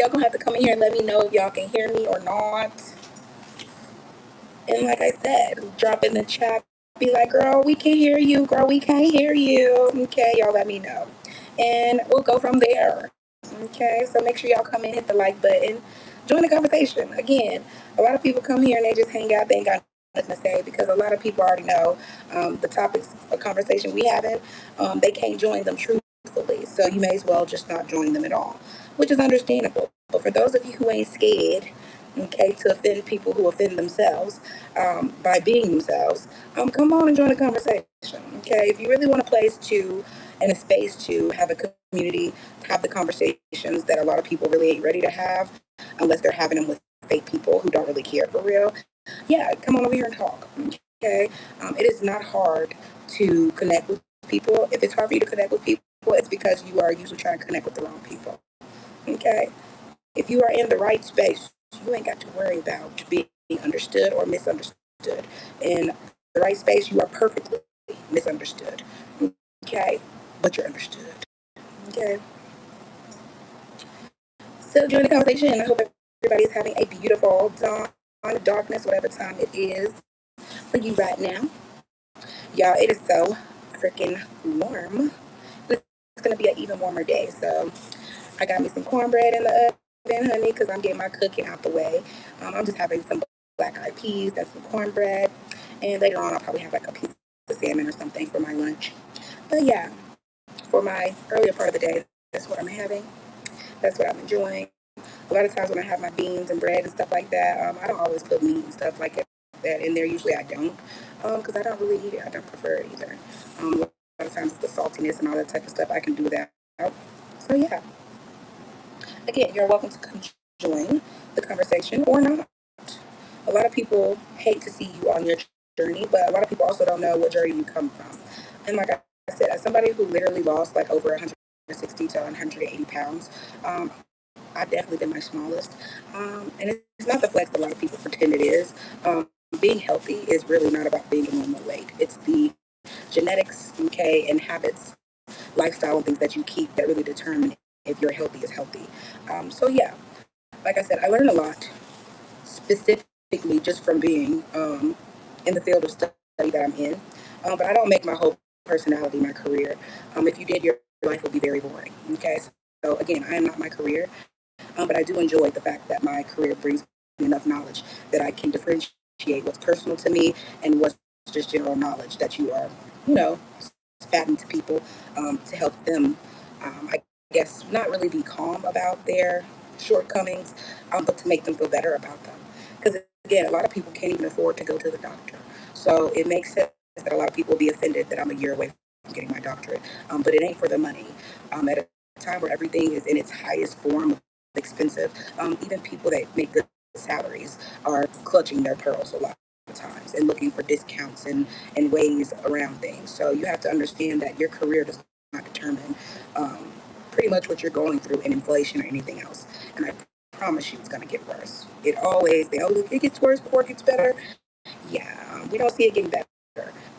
y'all gonna have to come in here and let me know if y'all can hear me or not. And like I said, drop in the chat. Be like, girl, we can hear you. Girl, we can't hear you. Okay, y'all let me know. And we'll go from there. Okay, so make sure y'all come in, hit the like button, join the conversation. Again, a lot of people come here and they just hang out. They ain't got nothing to say because a lot of people already know the topics of conversation we having. They can't join them truthfully, so you may as well just not join them at all, which is understandable. But for those of you who ain't scared, okay, to offend people who offend themselves by being themselves, come on and join the conversation. Okay, if you really want a place to and a space to have a community, have the conversations that a lot of people really ain't ready to have, unless they're having them with fake people who don't really care for real. Yeah, come on over here and talk. Okay, it is not hard to connect with people. If it's hard for you to connect with people, it's because you are usually trying to connect with the wrong people. Okay, if you are in the right space, you ain't got to worry about being understood or misunderstood. In the right space, you are perfectly misunderstood. Okay, but you're understood. Okay, so join the conversation. I hope everybody is having a beautiful dawn, darkness, whatever time it is for you right now. Y'all, it is so freaking warm. It's gonna be an even warmer day. So I got me some cornbread in the oven, honey, because I'm getting my cooking out the way. I'm just having some black eyed peas, that's some cornbread, and later on I'll probably have like a piece of salmon or something for my lunch. But yeah, for my earlier part of the day, that's what I'm having. That's what I'm enjoying. A lot of times when I have my beans and bread and stuff like that, I don't always put meat and stuff like that in there. Usually I don't, because I don't really eat it. I don't prefer it either. A lot of times it's the saltiness and all that type of stuff. I can do that. So yeah, again, you're welcome to come join the conversation or not. A lot of people hate to see you on your journey, but a lot of people also don't know what journey you come from. And like I said, as somebody who literally lost like over 160 to 180 pounds, I've definitely been my smallest. And it's not the flex that a lot of people pretend it is. Being healthy is really not about being a normal weight. It's the genetics, okay, and habits, lifestyle, and things that you keep that really determine if your healthy is healthy. So yeah, like I said, I learned a lot specifically just from being in the field of study that I'm in. But I don't make my whole personality my career. If you did, your life would be very boring. Okay, so again, I am not my career, but I do enjoy the fact that my career brings me enough knowledge that I can differentiate what's personal to me and what's just general knowledge that you are, you know, spatting to people to help them, I guess, not really be calm about their shortcomings, but to make them feel better about them. Because again, a lot of people can't even afford to go to the doctor. So it makes sense that a lot of people will be offended that I'm a year away from getting my doctorate. But it ain't for the money. At a time where everything is in its highest form of expensive, even people that make good salaries are clutching their pearls a lot of times and looking for discounts and ways around things. So you have to understand that your career does not determine pretty much what you're going through in inflation or anything else. And I promise you it's going to get worse. It gets worse before it gets better. Yeah, we don't see it getting better.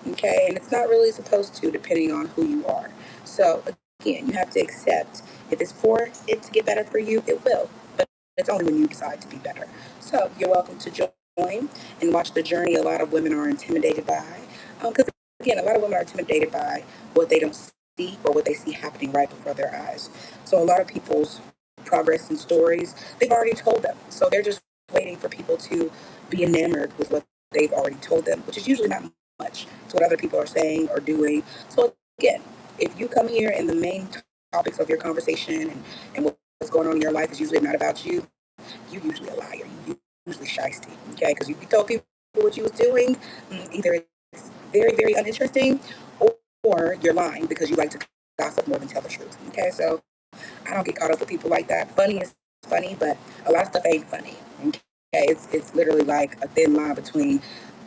Okay, and it's not really supposed to, depending on who you are. So again, you have to accept if it's for it to get better for you, it will. But it's only when you decide to be better. So you're welcome to join and watch the journey a lot of women are intimidated by. Because again, a lot of women are intimidated by what they don't see or what they see happening right before their eyes. So a lot of people's progress and stories, they've already told them. So they're just waiting for people to be enamored with what they've already told them, which is usually not much to what other people are saying or doing. So again, if you come here and the main topics of your conversation and what's going on in your life is usually not about you, you usually a liar. You usually shysty, okay? Because you told people what you was doing, either it's very, very uninteresting or you're lying because you like to gossip more than tell the truth, okay? So I don't get caught up with people like that. Funny is funny, but a lot of stuff ain't funny, okay? It's literally like a thin line between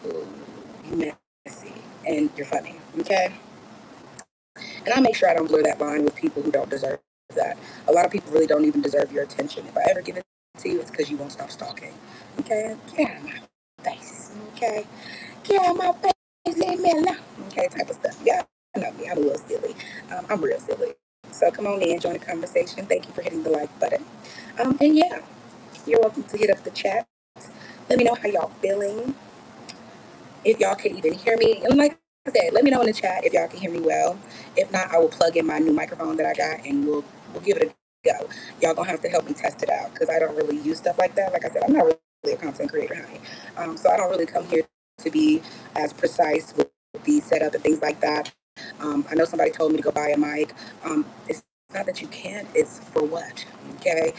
you messy and you're funny, okay? And I make sure I don't blur that line with people who don't deserve that. A lot of people really don't even deserve your attention. If I ever give it to you, it's because you won't stop stalking. Okay? Get out of my face. Okay? Get out of my face. Leave me alone. Okay? Type of stuff. Yeah, I know me. I'm a little silly. I'm real silly. So come on in, join the conversation. Thank you for hitting the like button. And yeah, you're welcome to hit up the chat. Let me know how y'all feeling. If y'all can even hear me. And like I said, let me know in the chat if y'all can hear me well. If not, I will plug in my new microphone that I got and we'll give it a go. Y'all gonna have to help me test it out because I don't really use stuff like that. Like I said, I'm not really a content creator, honey. So I don't really come here to be as precise with the setup and things like that. I know somebody told me to go buy a mic. It's not that you can't, it's for what? Okay.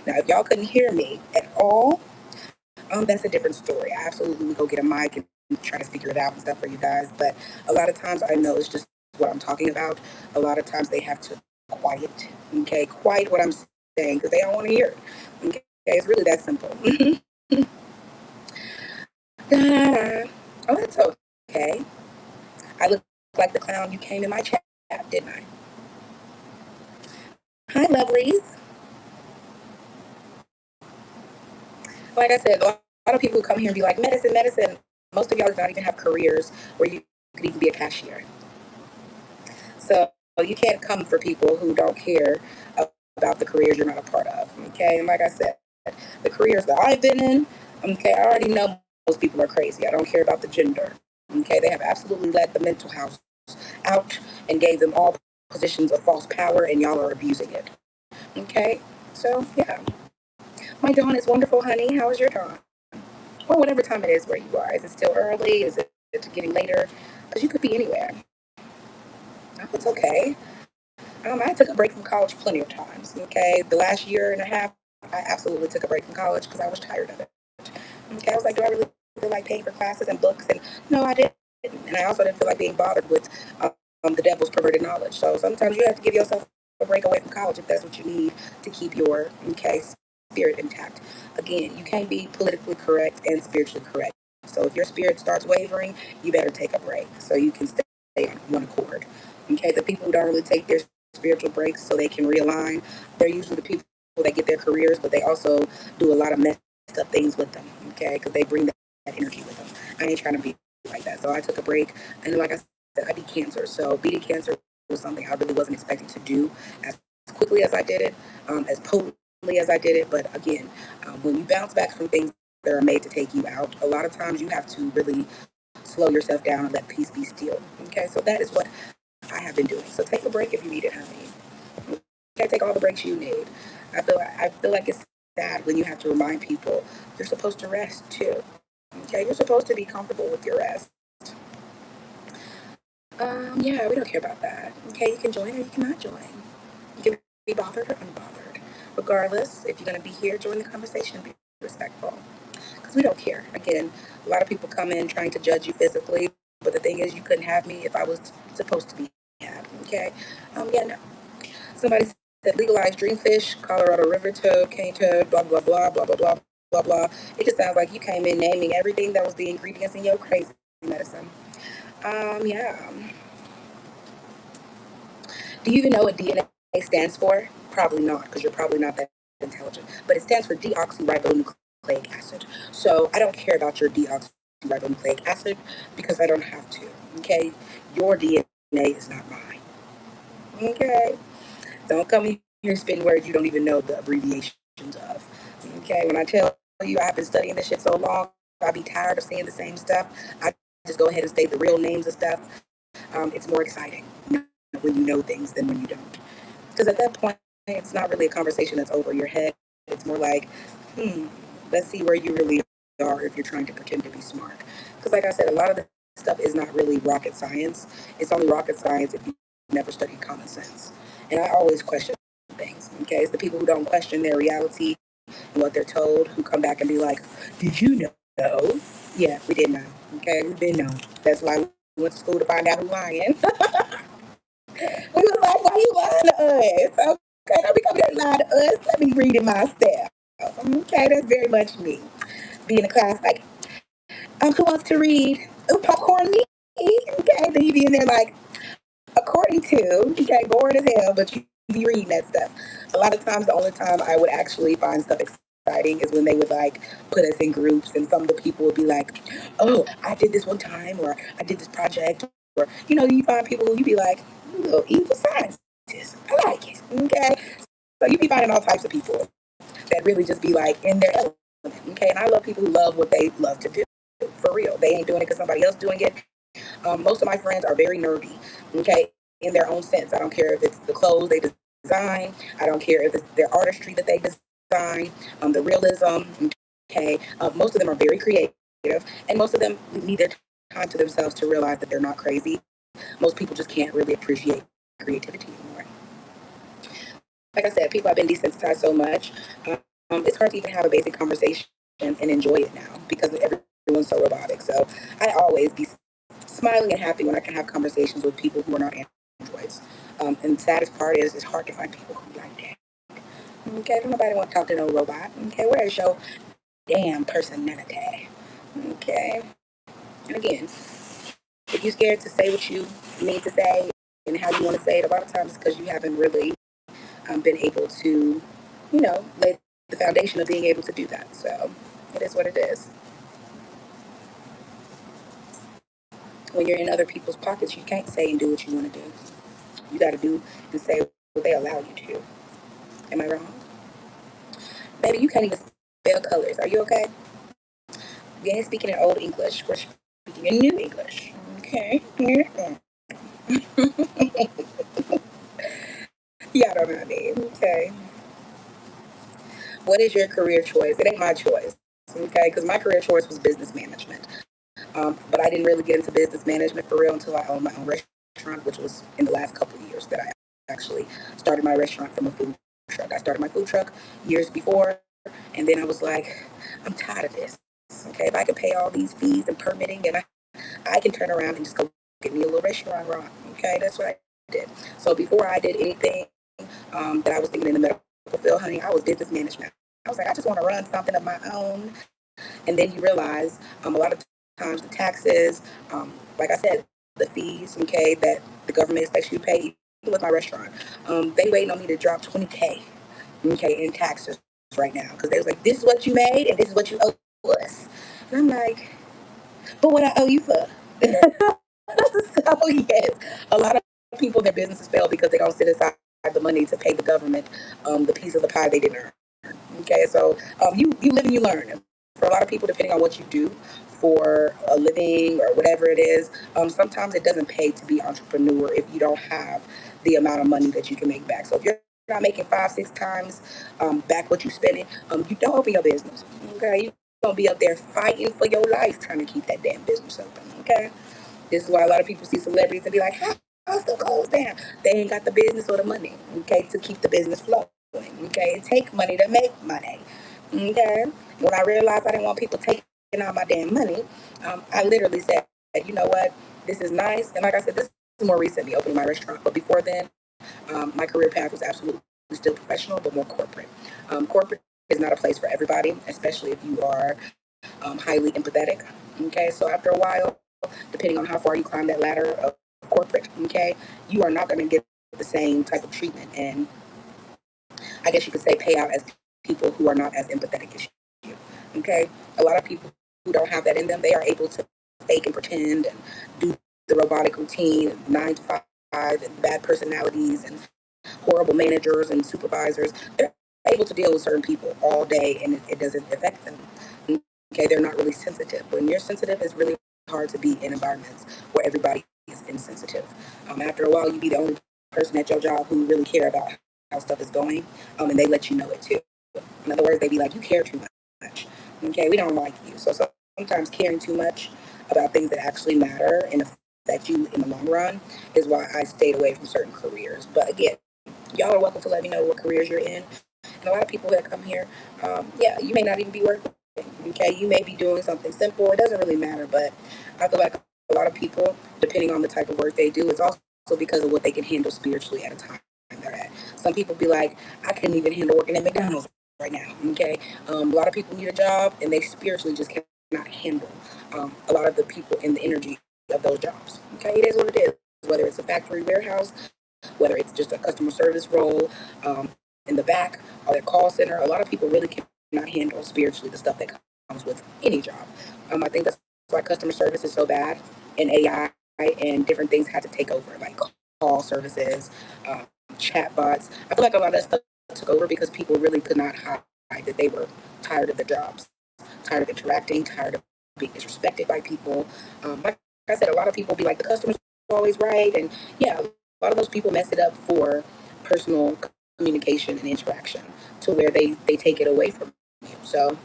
Now, if y'all couldn't hear me at all, that's a different story. I absolutely would go get a mic and try to figure it out and stuff for you guys. But a lot of times I know it's just what I'm talking about. A lot of times they have to quiet what I'm saying because they don't want to hear it. Okay, it's really that simple. Oh, that's okay. I look like the clown you came in my chat, didn't I? Hi, lovelies. Like I said, a lot of people who come here and be like, medicine, medicine. Most of y'all do not even have careers where you could even be a cashier. So you can't come for people who don't care about the careers you're not a part of. Okay, and like I said, the careers that I've been in, okay, I already know most people are crazy. I don't care about the gender. Okay, they have absolutely let the mental house out and gave them all positions of false power, and y'all are abusing it. Okay, so yeah, my dawn is wonderful, honey. How is your dawn? Or whatever time it is where you are. Is it still early? Is it getting later? Because you could be anywhere. Oh, it's okay. I took a break from college plenty of times. Okay, the last year and a half, I absolutely took a break from college because I was tired of it. Okay, I was like, do I really feel like paying for classes and books? And no, I didn't. And I also didn't feel like being bothered with the devil's perverted knowledge. So sometimes you have to give yourself a break away from college if that's what you need to keep your spirit intact. Again, you can't be politically correct and spiritually correct. So if your spirit starts wavering, you better take a break so you can stay on one accord. Okay, the people who don't really take their spiritual breaks so they can realign, they're usually the people that get their careers, but they also do a lot of messed up things with them. Okay, because they bring that energy with them. I ain't trying to be like that. So I took a break, and like I said, I beat cancer. So beating cancer was something I really wasn't expecting to do as quickly as I did it, as potently as I did it. But again, when you bounce back from things that are made to take you out, a lot of times you have to really slow yourself down and let peace be still. Okay, so that is what I have been doing. So take a break if you need it, honey. Okay, take all the breaks you need. I feel like it's sad when you have to remind people you're supposed to rest too. Okay, you're supposed to be comfortable with your rest. Yeah, we don't care about that. Okay, you can join or you cannot join. You can be bothered or unbothered. Regardless, if you're going to be here, join the conversation. Be respectful. Because we don't care. Again, a lot of people come in trying to judge you physically, but the thing is, you couldn't have me if I was supposed to be had. Okay? Yeah, no. Somebody said legalize dreamfish, Colorado river toad, cane toad, blah, blah, blah, blah, blah, blah, blah, blah. It just sounds like you came in naming everything that was the ingredients in your crazy medicine. Yeah. Do you even know what DNA stands for? Probably not, because you're probably not that intelligent. But it stands for deoxyribonucleic acid. So I don't care about your deoxyribonucleic acid because I don't have to. Okay? Your DNA is not mine. Okay? Don't come here spitting words you don't even know the abbreviations of. Okay? When I tell you I've been studying this shit so long, I'll be tired of saying the same stuff. I just go ahead and state the real names of stuff. It's more exciting when you know things than when you don't. Because at that point, it's not really a conversation that's over your head. It's more like, hmm, let's see where you really are if you're trying to pretend to be smart. Because, like I said, a lot of the stuff is not really rocket science. It's only rocket science if you never studied common sense. And I always question things. Okay, it's the people who don't question their reality and what they're told who come back and be like, "Did you know?" Yeah, we did know. Okay, we did know. That's why we went to school to find out who's lying. We was like, why you lying to us? Okay, don't be coming here and lie to us. Let me read it myself. Okay, that's very much me. Be in the class like, who wants to read? Ooh, popcorn me. Okay, then you be in there like, according to, okay, bored as hell, but you be reading that stuff. A lot of times, the only time I would actually find stuff exciting is when they would like put us in groups, and some of the people would be like, "Oh, I did this one time," or "I did this project," or you find people who you be like, "You little evil science I like it. Okay. So you be finding all types of people that really just be like in their element. Okay. And I love people who love what they love to do. For real. They ain't doing it because somebody else doing it. Most of my friends are very nerdy. Okay. In their own sense. I don't care if it's the clothes they design. I don't care if it's their artistry that they design. The realism. Okay. Most of them are very creative. And most of them need their time to themselves to realize that they're not crazy. Most people just can't really appreciate creativity anymore. Like I said, people have been desensitized so much. It's hard to even have a basic conversation and enjoy it now because everyone's so robotic. So I always be smiling and happy when I can have conversations with people who are not androids. And the saddest part is it's hard to find people who like that. Okay, don't nobody want to talk to no robot. Okay, where's your damn personality? Okay, and again, if you're scared to say what you need to say and how you want to say it, a lot of times it's because you haven't really been able to, lay the foundation of being able to do that. So it is what it is. When you're in other people's pockets, you can't say and do what you want to do. You got to do and say what they allow you to. Am I wrong? Baby, you can't even spell colors. Are you okay? We ain't speaking in old English. We're speaking in new English. Okay. Yeah, I don't know what I mean. Okay. What is your career choice? It ain't my choice. Okay, because my career choice was business management. But I didn't really get into business management for real until I owned my own restaurant, which was in the last couple of years that I actually started my restaurant from a food truck. I started my food truck years before, and then I was like, I'm tired of this. Okay, if I can pay all these fees and permitting, and I can turn around and just go get me a little restaurant run. Okay, that's what I did. So before I did anything that I was thinking in the medical field, honey, I was business management. I was like, I just want to run something of my own. And then you realize a lot of times the taxes, like I said, the fees, okay, that the government expects you to pay, even with my restaurant, they waiting on me to drop 20K, okay, in taxes right now because they was like, this is what you made and this is what you owe us. And I'm like, but what I owe you for? So yes, a lot of people their businesses fail because they don't set aside the money to pay the government the piece of the pie they didn't earn. Okay, so you live and you learn. For a lot of people, depending on what you do for a living or whatever it is, sometimes it doesn't pay to be an entrepreneur if you don't have the amount of money that you can make back. So if you're not making 5, 6 times back what you're spending, you don't open your business. Okay, you're gonna be up there fighting for your life trying to keep that damn business open. Okay, this is why a lot of people see celebrities and be like, how's the closed down? They ain't got the business or the money, okay, to keep the business flowing. Okay, it take money to make money. Okay, when I realized I didn't want people taking all my damn money, I literally said, you know what, this is nice. And like I said, this is more recently opening my restaurant. But before then, my career path was absolutely still professional, but more corporate. Corporate is not a place for everybody, especially if you are highly empathetic. Okay, so after a while, depending on how far you climb that ladder of corporate, okay, you are not going to get the same type of treatment and I guess you could say payout as people who are not as empathetic as you. Okay, a lot of people who don't have that in them, they are able to fake and pretend and do the robotic routine, 9 to 5, and bad personalities and horrible managers and supervisors. They're able to deal with certain people all day, and it doesn't affect them. Okay, they're not really sensitive. When you're sensitive, it's really hard to be in environments where everybody is insensitive. After a while, you be the only person at your job who really care about how stuff is going, and they let you know it too. In other words, they be like, "You care too much." Okay, we don't like you. So sometimes caring too much about things that actually matter and affect you in the long run is why I stayed away from certain careers. But again, y'all are welcome to let me know what careers you're in. And a lot of people that come here, yeah, you may not even be working. Okay, you may be doing something simple. It doesn't really matter, but I feel like a lot of people, depending on the type of work they do, it's also because of what they can handle spiritually at a time they're at. Some people be like, I couldn't even handle working at McDonald's right now. Okay, a lot of people need a job and they spiritually just cannot handle a lot of the people in the energy of those jobs. Okay, it is what it is. Whether it's a factory warehouse, whether it's just a customer service role in the back or their call center, a lot of people really cannot handle spiritually the stuff that comes with any job. I think that's why customer service is so bad, and AI and different things had to take over, like call services, chatbots. I feel like a lot of that stuff took over because people really could not hide that they were tired of the jobs, tired of interacting, tired of being disrespected by people. Like I said, a lot of people be like, the customer's always right. And yeah, a lot of those people mess it up for personal communication and interaction to where they take it away from you. So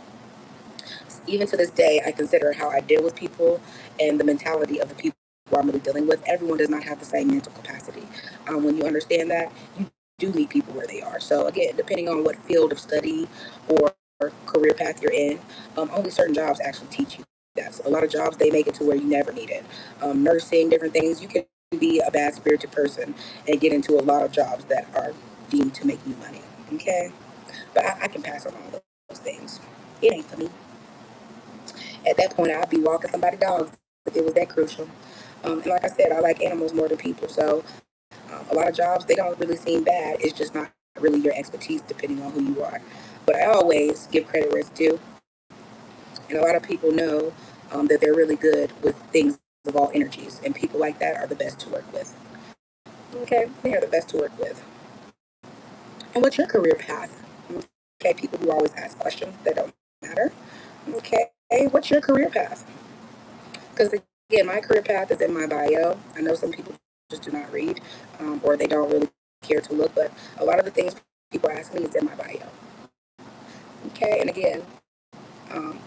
even to this day, I consider how I deal with people and the mentality of the people who I'm really dealing with. Everyone does not have the same mental capacity. When you understand that, you do meet people where they are. So again, depending on what field of study or career path you're in, only certain jobs actually teach you that. So a lot of jobs, they make it to where you never need it. Nursing, different things, you can be a bad spirited person and get into a lot of jobs that are deemed to make you money. Okay, but I can pass on all those things. It ain't for me. At that point, I'd be walking somebody's dogs if it was that crucial. And like I said, I like animals more than people. So a lot of jobs, they don't really seem bad. It's just not really your expertise depending on who you are. But I always give credit where it's due. And a lot of people know that they're really good with things of all energies. And people like that are the best to work with. Okay, they are the best to work with. And what's your career path? Okay, people who always ask questions that don't matter. Okay, what's your career path? Because again, my career path is in my bio. I know some people just do not read, or they don't really care to look, but a lot of the things people ask me is in my bio. Okay, and again, um,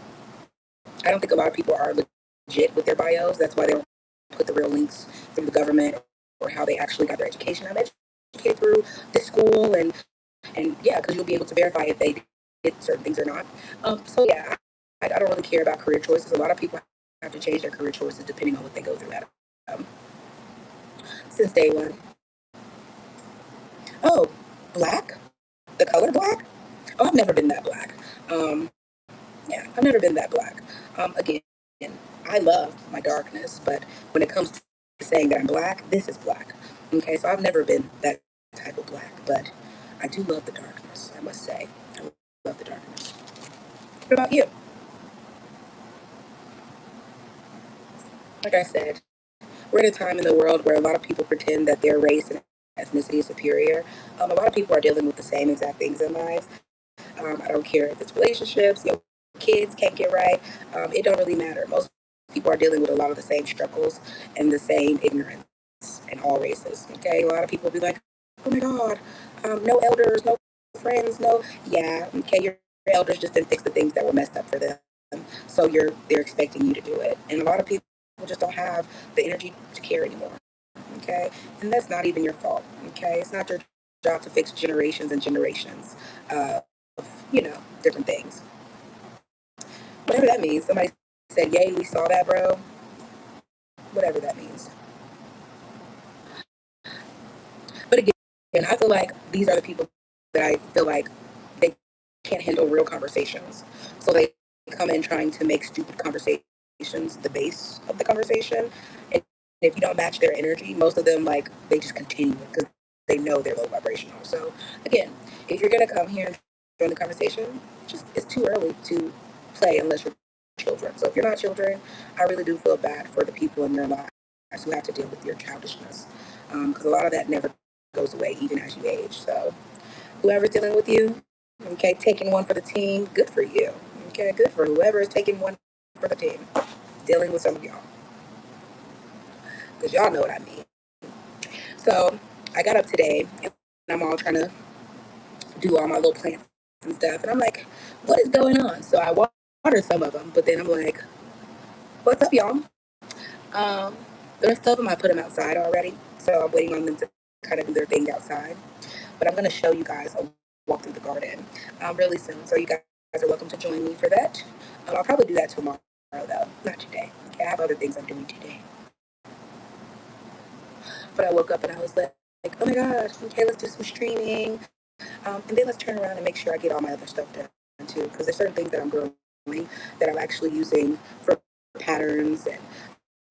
I don't think a lot of people are legit with their bios. That's why they don't put the real links from the government or how they actually got their education. I'm educated through this school, and yeah, because you'll be able to verify if they did certain things or not. So yeah, I don't really care about career choices. A lot of people have to change their career choices depending on what they go through at um, since day one. Oh, black? The color black? Oh, I've never been that black. Um, yeah, I've never been that black. Again, I love my darkness, but when it comes to saying that I'm black, this is black. Okay, so I've never been that type of black, but I do love the darkness, I must say. I love the darkness. What about you? Like I said, we're in a time in the world where a lot of people pretend that their race and ethnicity is superior. A lot of people are dealing with the same exact things in life. I don't care if it's relationships, your kids can't get right. It don't really matter. Most people are dealing with a lot of the same struggles and the same ignorance in all races. Okay, a lot of people be like, "Oh my God, no elders, no friends, no." Yeah, okay, your elders just didn't fix the things that were messed up for them, so they're expecting you to do it. And a lot of people just don't have the energy to care anymore. Okay, and that's not even your fault. Okay, it's not your job to fix generations and generations. Different things. Whatever that means. Somebody said, "Yay, we saw that, bro." Whatever that means. But again, I feel like these are the people that I feel like they can't handle real conversations. So they come in trying to make stupid conversations the base of the conversation. And if you don't match their energy, most of them, like, they just continue because they know they're low vibrational. So again, if you're going to come here and join the conversation, just it's too early to play unless you're children. So if you're not children, I really do feel bad for the people in your lives who have to deal with your childishness, because a lot of that never goes away even as you age. So whoever's dealing with you, okay, taking one for the team, good for you. Okay, good for whoever is taking one for the team, dealing with some of y'all, because y'all know what I mean. So I got up today and I'm all trying to do all my little plants and stuff, and I'm like, what is going on? So I water some of them, but then I'm like, what's up, y'all? Um, the rest of them, I put them outside already, so I'm waiting on them to kind of do their thing outside. But I'm going to show you guys a walk through the garden really soon. So you guys are welcome to join me for that. I'll probably do that tomorrow, though, not today. Okay, I have other things I'm doing today. But I woke up and I was like, oh my gosh, okay, let's do some streaming. And then let's turn around and make sure I get all my other stuff done too. Because there's certain things that I'm growing that I'm actually using for patterns.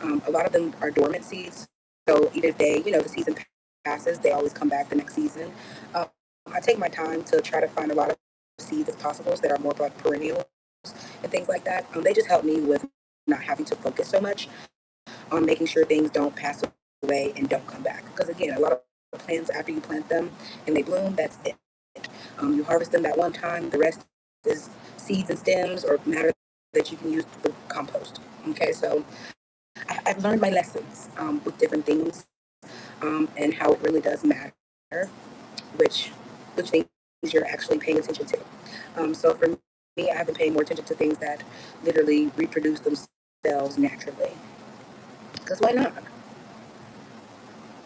And a lot of them are dormant seeds. So even if the season passes, they always come back the next season. Um, I take my time to try to find a lot of seeds as possible that are more like perennials and things like that. They just help me with not having to focus so much on making sure things don't pass away and don't come back. Because again, a lot of plants after you plant them and they bloom, that's it. You harvest them that one time, the rest is seeds and stems or matter that you can use for compost. Okay, so I've learned my lessons with different things and how it really does matter which things you're actually paying attention to. So for me, I've been paying more attention to things that literally reproduce themselves naturally. Because why not?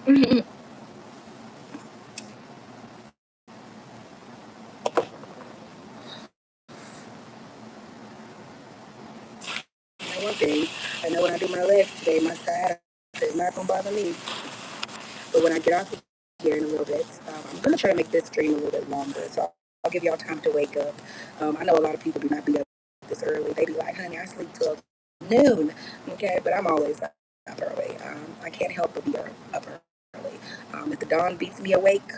Now, one thing, I know when I do my legs today, my sciatica is not going to bother me. But when I get off of here in a little bit, I'm going to try to make this stream a little bit longer. So I'll give y'all time to wake up. I know a lot of people do not be up this early. They be like, honey, I sleep till noon. Okay, but I'm always up early. I can't help but be up early. If the dawn beats me awake,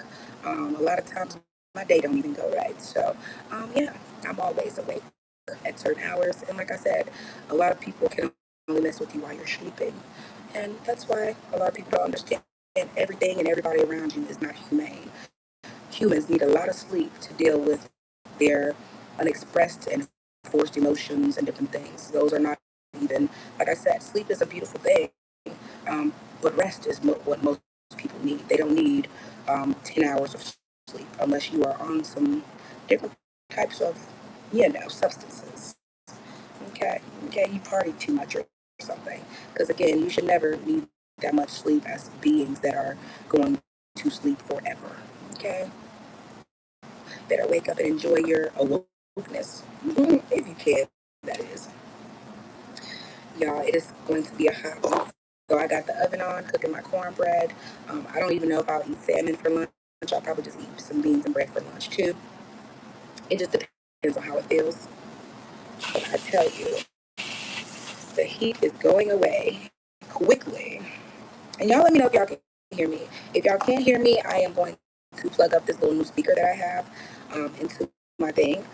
a lot of times my day don't even go right. So, yeah, I'm always awake at certain hours. And like I said, a lot of people can only mess with you while you're sleeping. And that's why a lot of people don't understand everything and everybody around you is not humane. Humans need a lot of sleep to deal with their unexpressed and forced emotions and different things. Those are not even, like I said, sleep is a beautiful thing, but rest is what most people need. They don't need 10 hours of sleep unless you are on some different types of, substances. Okay, you party too much or something. Because again, you should never need that much sleep as beings that are going to sleep forever. Okay, better wake up and enjoy your awokeness, if you can. That is, y'all. It is going to be a hot one. So I got the oven on, cooking my cornbread. I don't even know if I'll eat salmon for lunch. I'll probably just eat some beans and bread for lunch too. It just depends on how it feels. But I tell you, the heat is going away quickly. And y'all let me know if y'all can hear me. If y'all can't hear me, I am going to plug up this little new speaker that I have into my thing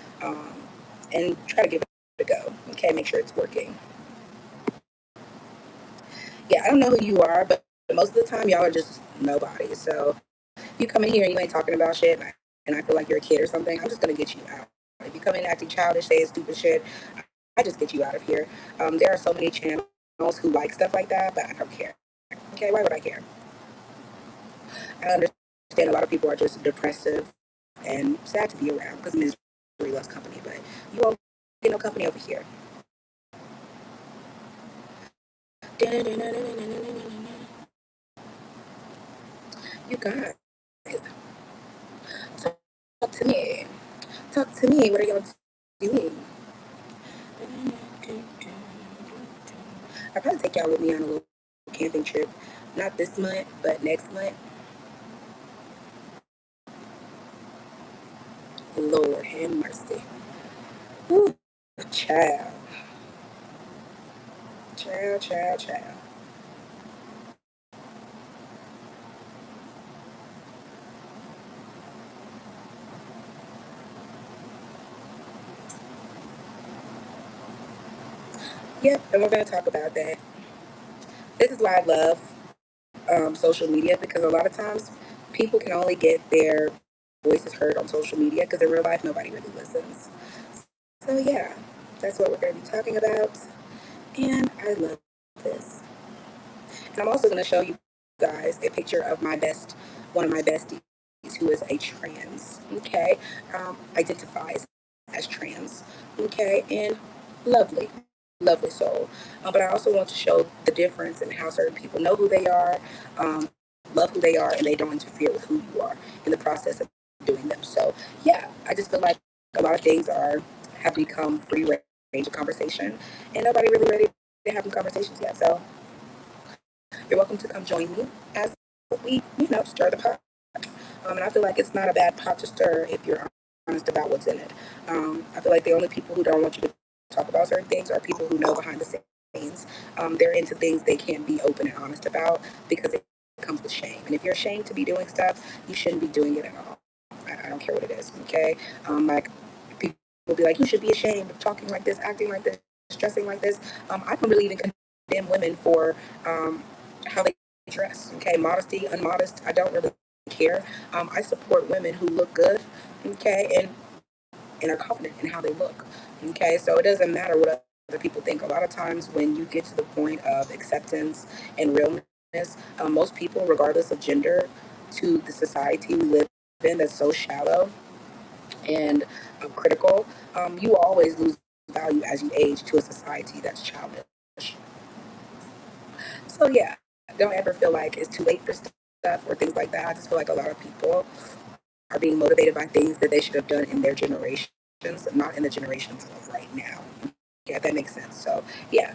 and try to give it a go. Okay, make sure it's working. Yeah, I don't know who you are, but most of the time y'all are just nobody. So if you come in here and you ain't talking about shit and I feel like you're a kid or something, I'm just going to get you out. If you come in acting childish, saying stupid shit, I just get you out of here. There are so many channels who like stuff like that, but I don't care. Okay, why would I care? I understand a lot of people are just depressive and sad to be around because misery loves company, but you won't get no company over here. You guys, talk to me. Talk to me. What are y'all doing? I'll probably take y'all with me on a little camping trip. Not this month, but next month. Lord have mercy. Whew. Child. Child, child, child. Yep, and we're going to talk about that. This is why I love social media because a lot of times people can only get their voices heard on social media because in real life nobody really listens. So yeah, that's what we're going to be talking about, and I love this. And I'm also going to show you guys a picture of one of my besties, who is a trans. Okay, identifies as trans. Okay, and lovely, lovely soul. But I also want to show the difference in how certain people know who they are, um, love who they are, and they don't interfere with who you are in the process of doing them. So yeah, I just feel like a lot of things have become free range of conversation, and nobody really ready to have them conversations yet. So you're welcome to come join me as we, stir the pot. And I feel like it's not a bad pot to stir if you're honest about what's in it. I feel like the only people who don't want you to talk about certain things are people who know behind the scenes. They're into things they can't be open and honest about because it comes with shame. And if you're ashamed to be doing stuff, you shouldn't be doing it at all. I don't care what it is, okay? Like, people will be like, you should be ashamed of talking like this, acting like this, dressing like this. I don't really even condemn women for how they dress, okay? Modesty, unmodest, I don't really care. I support women who look good, okay, and are confident in how they look, okay. So it doesn't matter what other people think. A lot of times, when you get to the point of acceptance and realness, most people, regardless of gender, to the society we live in that's so shallow and critical, you will always lose value as you age to a society that's childish. So yeah, don't ever feel like it's too late for stuff or things like that. I just feel like a lot of people are being motivated by things that they should have done in their generations, not in the generations of right now. Yeah, if that makes sense. So yeah,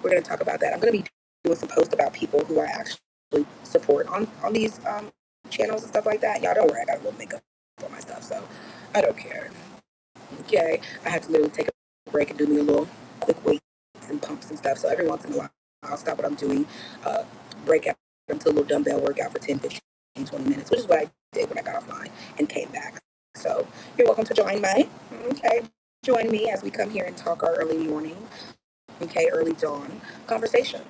we're gonna talk about that. I'm gonna be doing some posts about people who I actually support on these channels and stuff like that. Y'all don't worry, I got a little makeup on my stuff, so I don't care. Okay, I have to literally take a break and do me a little quick weights and pumps and stuff. So every once in a while, I'll stop what I'm doing, uh, break out into a little dumbbell workout for 10, 15, 20 minutes, which is what I did when I got offline and came back. So you're welcome to join me. Okay, join me as we come here and talk our early morning, okay, early dawn conversation.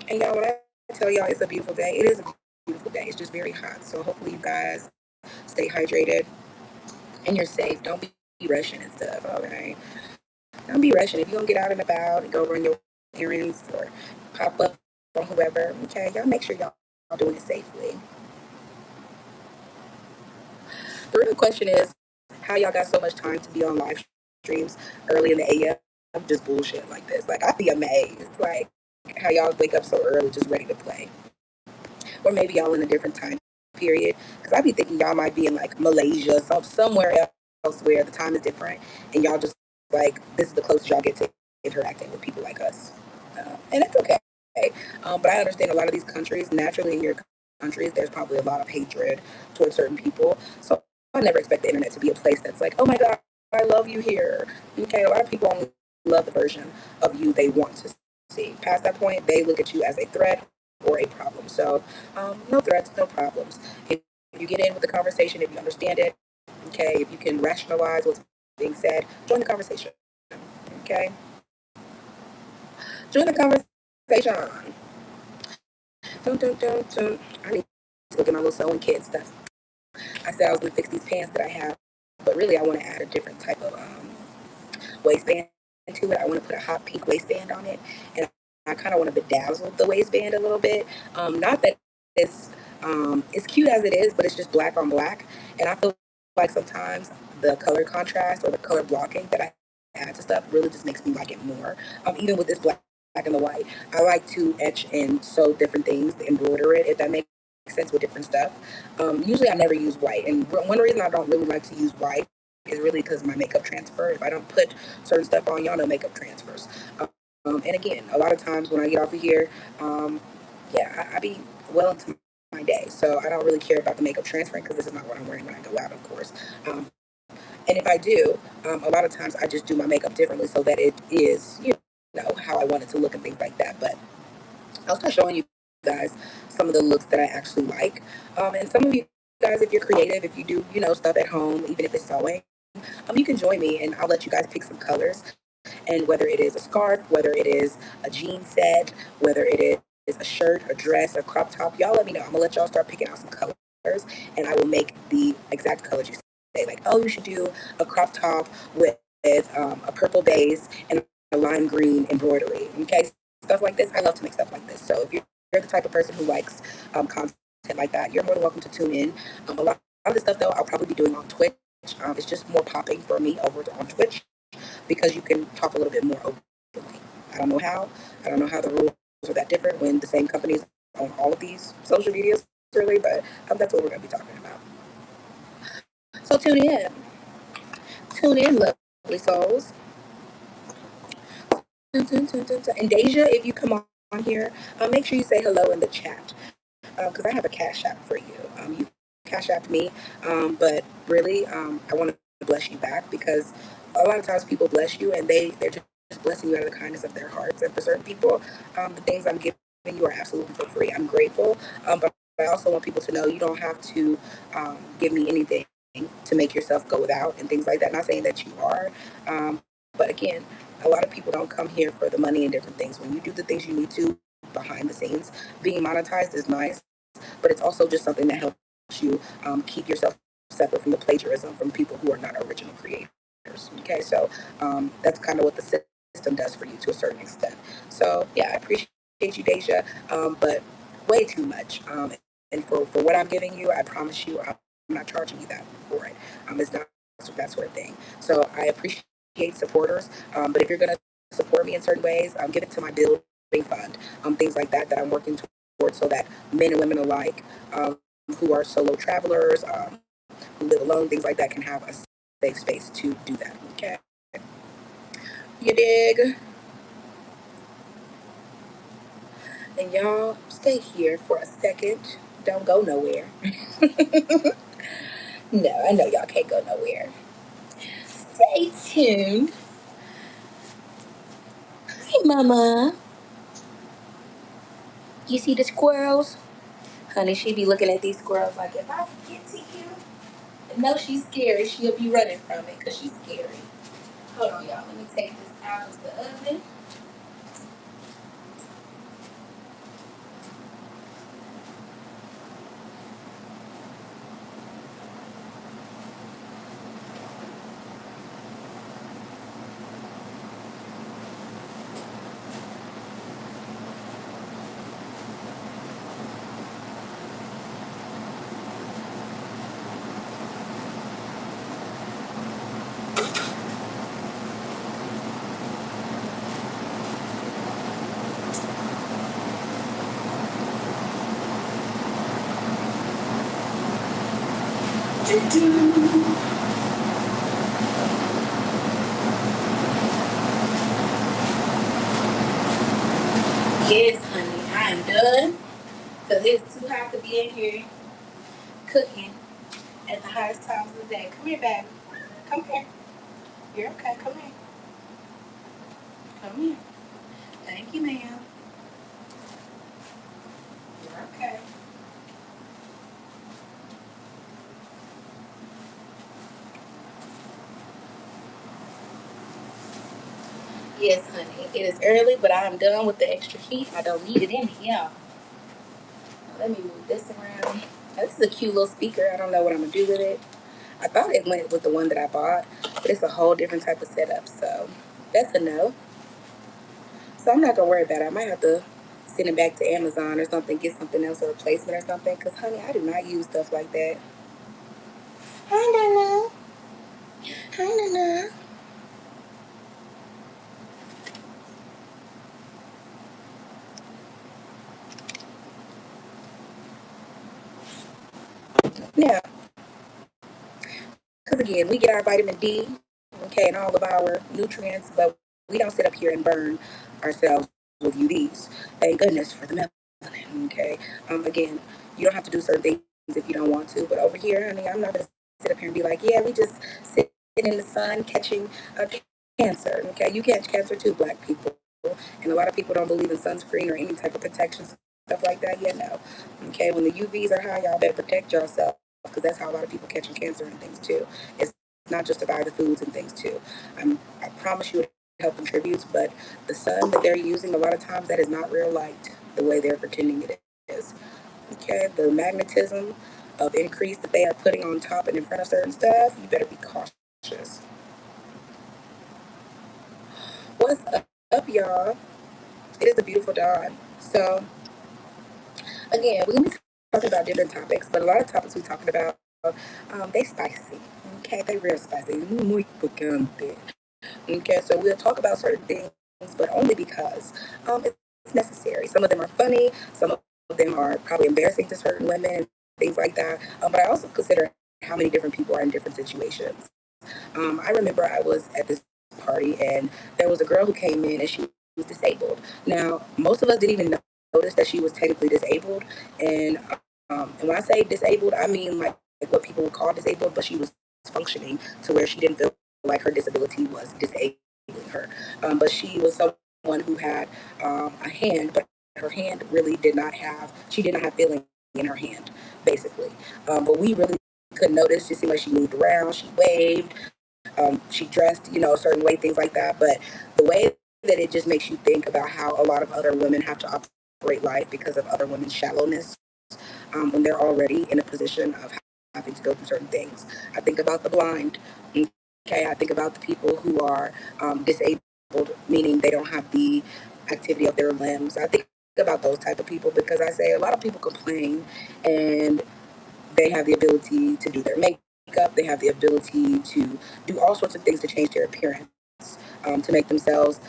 And y'all, when I tell y'all it's a beautiful day, it is a beautiful day. It's just very hot. So hopefully you guys stay hydrated and you're safe. Don't be rushing and stuff. All right. Don't be rushing. If you're gonna get out and about and go run your errands or pop up on whoever, okay, y'all make sure y'all doing it safely. The real question is how y'all got so much time to be on live streams early in the AM, just bullshit like this. Like I'd be amazed, like how y'all wake up so early, just ready to play, or maybe y'all in a different time period. Because I'd be thinking y'all might be in like Malaysia, somewhere else where the time is different, and y'all just like this is the closest y'all get to interacting with people like us, and it's okay. But I understand a lot of these countries, naturally in your countries, there's probably a lot of hatred towards certain people. So I never expect the internet to be a place that's like, oh my God, I love you here. Okay, a lot of people only love the version of you they want to see. Past that point, they look at you as a threat or a problem. So no threats, no problems. If you get in with the conversation, if you understand it, okay, if you can rationalize what's being said, join the conversation. Okay, join the conversation. Dun, dun, dun, dun. I need to look at my little sewing kit stuff. I said I was gonna fix these pants that I have, but really I want to add a different type of waistband to it. I want to put a hot pink waistband on it, and I kind of want to bedazzle the waistband a little bit. Not that it's cute as it is, but it's just black on black, and I feel like sometimes the color contrast or the color blocking that I add to stuff really just makes me like it more. Even with this black and the white, I like to etch and sew different things, embroider it, if that makes sense, with different stuff. Usually I never use white, and one reason I don't really like to use white is really because my makeup transfer. If I don't put certain stuff on, y'all know makeup transfers. And again, a lot of times when I get off of here, yeah, I be well into my day, so I don't really care about the makeup transferring because this is not what I'm wearing when I go out, of course. And if I do, a lot of times I just do my makeup differently so that it is, how I want it to look and things like that. But I'll start showing you guys some of the looks that I actually like. And some of you guys, if you're creative, if you do, stuff at home, even if it's sewing, you can join me and I'll let you guys pick some colors. And whether it is a scarf, whether it is a jean set, whether it is a shirt, a dress, a crop top, y'all let me know. I'm gonna let y'all start picking out some colors, and I will make the exact colors you say. Like, oh, you should do a crop top with a purple base and a lime green embroidery. Okay, stuff like this. I love to make stuff like this. So if you're the type of person who likes content like that, you're more than welcome to tune in. A lot of this stuff though, I'll probably be doing on Twitch. It's just more popping for me over on Twitch because you can talk a little bit more openly. I don't know how. I don't know how the rules are that different when the same companies own all of these social medias, really, but that's what we're going to be talking about. So tune in. Tune in, lovely souls. And Deja, if you come on here, make sure you say hello in the chat because I have a cash app for you. You cash app me, but really, I want to bless you back because a lot of times people bless you and they're just blessing you out of the kindness of their hearts. And for certain people, the things I'm giving you are absolutely for free. I'm grateful, but I also want people to know you don't have to give me anything to make yourself go without and things like that. Not saying that you are, but again, a lot of people don't come here for the money and different things. When you do the things you need to behind the scenes. Being monetized is nice, but it's also just something that helps you keep yourself separate from the plagiarism from people who are not original creators. Okay, so that's kind of what the system does for you to a certain extent. So yeah, I appreciate you, Deja, but way too much. And for what I'm giving you, I promise you, I'm not charging you that for it. It's not that sort of thing. So I appreciate supporters, but if you're gonna support me in certain ways, give it to my building fund, things like that that I'm working towards, so that men and women alike, who are solo travelers, who live alone, things like that, can have a safe space to do that. Okay, you dig? And y'all stay here for a second. Don't go nowhere. No, I know y'all can't go nowhere. Stay tuned. Hey, Mama. You see the squirrels? Honey, she be looking at these squirrels like, if I can get to you. No, she's scary. She'll be running from it because she's scary. Hold on, y'all. Let me take this out of the oven. Yes, honey, I am done. Because it's too hot to be in here cooking at the hottest times of the day. Come here, baby. Come here. You're okay. Come here. Come here. Thank you, ma'am. You're okay. Yes, honey. It is early, but I am done with the extra heat. I don't need it in here. Let me move this around. Now, this is a cute little speaker. I don't know what I'm going to do with it. I thought it went with the one that I bought, but it's a whole different type of setup. So that's a no. So I'm not going to worry about it. I might have to send it back to Amazon or something, get something else, a replacement or something. Because, honey, I do not use stuff like that. Hi, Nana. Hi, Nana. Now, because again, we get our vitamin D, okay, and all of our nutrients, but we don't sit up here and burn ourselves with UVs. Thank goodness for the melanin, okay? Again, you don't have to do certain things if you don't want to, but over here, honey, I'm not going to sit up here and be like, yeah, we just sit in the sun catching cancer, okay? You catch cancer too, black people. And a lot of people don't believe in sunscreen or any type of protection, stuff like that. Yeah, no. Okay, when the UVs are high, y'all better protect yourself because that's how a lot of people catching cancer and things too. It's not just about the foods and things too. I promise you it help contributes, but the sun that they're using, a lot of times that is not real light the way they're pretending it is. Okay, the magnetism of increase that they are putting on top and in front of certain stuff, you better be cautious. What's up, y'all? It is a beautiful dawn. So again, we're gonna be talking about different topics, but a lot of topics we're talking about, they spicy. Okay, they real spicy. Muy picante. Okay, so we'll talk about certain things, but only because it's necessary. Some of them are funny, some of them are probably embarrassing to certain women, and things like that. But I also consider how many different people are in different situations. I remember I was at this party, and there was a girl who came in, and she was disabled. Now, most of us didn't even notice that she was technically disabled, and when I say disabled, I mean like what people would call disabled, but she was functioning to where she didn't feel like her disability was disabling her. But she was someone who had a hand, but her hand really did not have, she did not have feeling in her hand, basically. But we really couldn't notice. It seemed like she moved around, she waved, she dressed, a certain way, things like that. But the way that it just makes you think about how a lot of other women have to great life because of other women's shallowness, when they're already in a position of having to go through certain things. I think about the blind. Okay, I think about the people who are disabled, meaning they don't have the activity of their limbs. I think about those type of people because I say a lot of people complain and they have the ability to do their makeup, they have the ability to do all sorts of things to change their appearance, to make themselves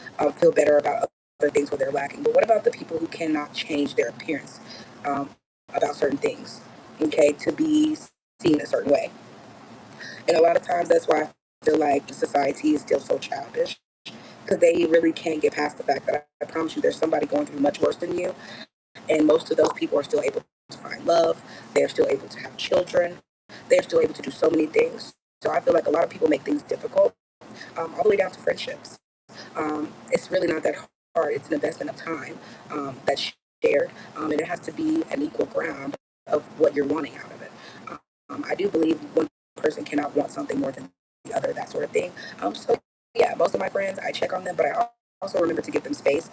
feel better about other things where they're lacking. But what about the people who cannot change their appearance um, about certain things, okay, to be seen a certain way? And a lot of times that's why I feel like society is still so childish because they really can't get past the fact that I promise you there's somebody going through much worse than you. And most of those people are still able to find love. They're still able to have children. They're still able to do so many things. So I feel like a lot of people make things difficult, all the way down to friendships. It's really not that hard. It's an investment of time that's shared, and it has to be an equal ground of what you're wanting out of it. I do believe one person cannot want something more than the other, that sort of thing. So yeah, most of my friends, I check on them, but I also remember to give them space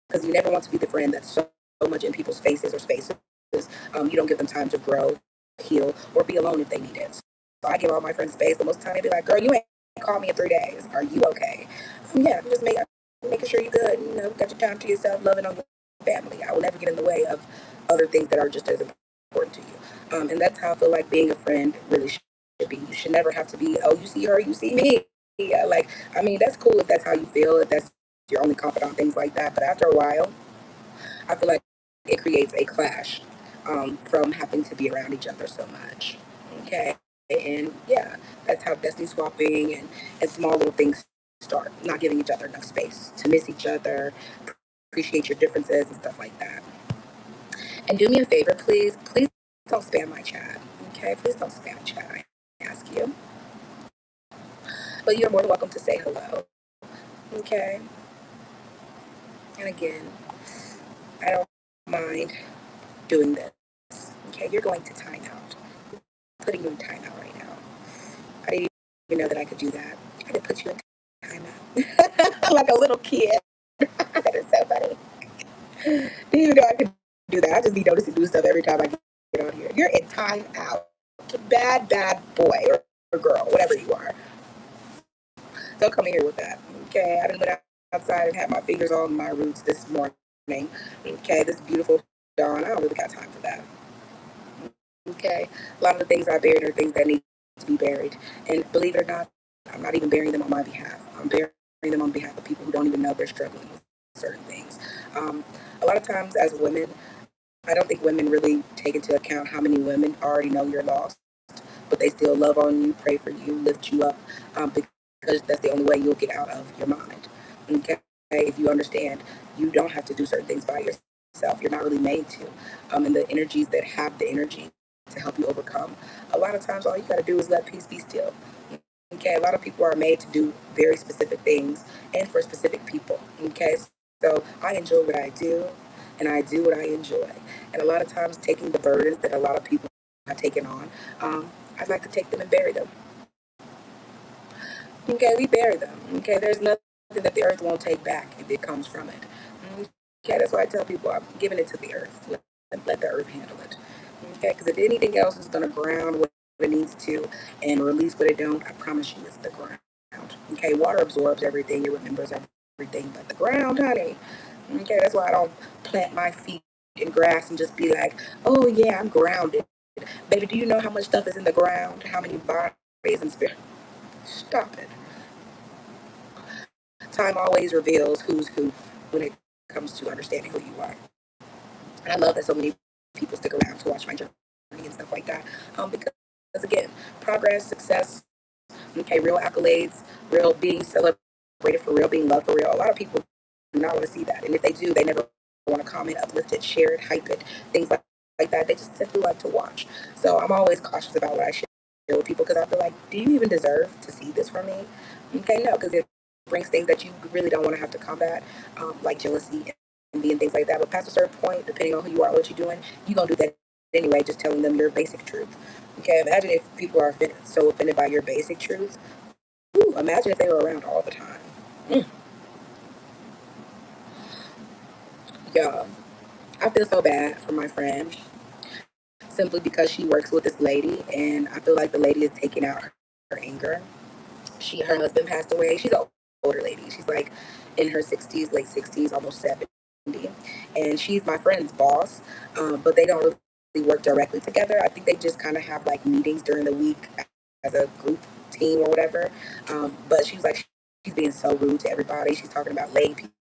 because you never want to be the friend that's so much in people's faces or spaces. You don't give them time to grow, heal, or be alone if they need it. So I give all my friends space, but most of the time they be like, "Girl, you ain't called me in 3 days. Are you okay?" Yeah, I'm just making sure you're good. You know, got your time to yourself, loving on your family. I will never get in the way of other things that are just as important to you. And that's how I feel like being a friend really should be. You should never have to be, oh, you see her, you see me. Yeah, like, I mean, that's cool if that's how you feel, if that's your only confidant, things like that. But after a while, I feel like it creates a clash from having to be around each other so much. Okay. And yeah, that's how destiny swapping and small little things start, not giving each other enough space to miss each other, appreciate your differences and stuff like that. And do me a favor, please, please don't spam my chat. Okay, please don't spam chat. I ask you. But you're more than welcome to say hello. Okay. And again, I don't mind doing this. Okay, you're going to timeout. Putting you in timeout right now. I didn't even know that I could do that. I could put you in timeout. Like a little kid. That is so funny. Didn't even know I could do that. I just be noticing new stuff every time I get on here. You're in timeout. Bad, bad boy or girl, whatever you are. Don't come in here with that. Okay, I didn't went outside and had my fingers on my roots this morning. Okay, this beautiful dawn. I don't really got time for that. Okay, a lot of the things I buried are things that need to be buried. And believe it or not, I'm not even burying them on my behalf. I'm burying them on behalf of people who don't even know they're struggling with certain things. Um, a lot of times, as women, I don't think women really take into account how many women already know you're lost, but they still love on you, pray for you, lift you up, because that's the only way you'll get out of your mind. Okay, if you understand, you don't have to do certain things by yourself. You're not really made to. And the energies that have the energy to help you overcome, a lot of times all you got to do is let peace be still. Okay, a lot of people are made to do very specific things and for specific people. Okay, so I enjoy what I do and I do what I enjoy. And a lot of times, taking the burdens that a lot of people have taken on, I'd like to take them and bury them. Okay, we bury them. Okay, there's nothing that the earth won't take back if it comes from it. Okay, that's why I tell people I'm giving it to the earth. Let the earth handle it. Okay, because if anything else is going to ground what it needs to and release what it don't, I promise you it's the ground. Okay, water absorbs everything, it remembers everything, but the ground, honey. Okay, that's why I don't plant my feet in grass and just be like, oh yeah, I'm grounded. Baby, do you know how much stuff is in the ground? How many bodies and spirit? Stop it. Time always reveals who's who when it comes to understanding who you are. And I love that so many people stick around to watch my journey and stuff like that. Because again, progress, success, okay, real accolades, real being celebrated for real, being loved for real. A lot of people do not want to see that. And if they do, they never want to comment, uplift it, share it, hype it, things like that. They just simply like to watch. So I'm always cautious about what I share with people because I feel like, do you even deserve to see this from me? Okay, no, because it brings things that you really don't want to have to combat, like jealousy and being things like that. But past a certain point, depending on who you are, what you're doing, you're gonna do that anyway. Just telling them your basic truth. Okay, imagine if people are so offended by your basic truth. Ooh, imagine if they were around all the time. Mm, yeah. I feel so bad for my friend simply because she works with this lady, and I feel like the lady is taking out her anger. Her husband passed away. She's an older lady. She's like in her 60s, late 60s, almost 70, and she's my friend's boss. But they don't really work directly together. I think they just kind of have like meetings during the week as a group team or whatever. But she was like, she's being so rude to everybody. She's talking about laying people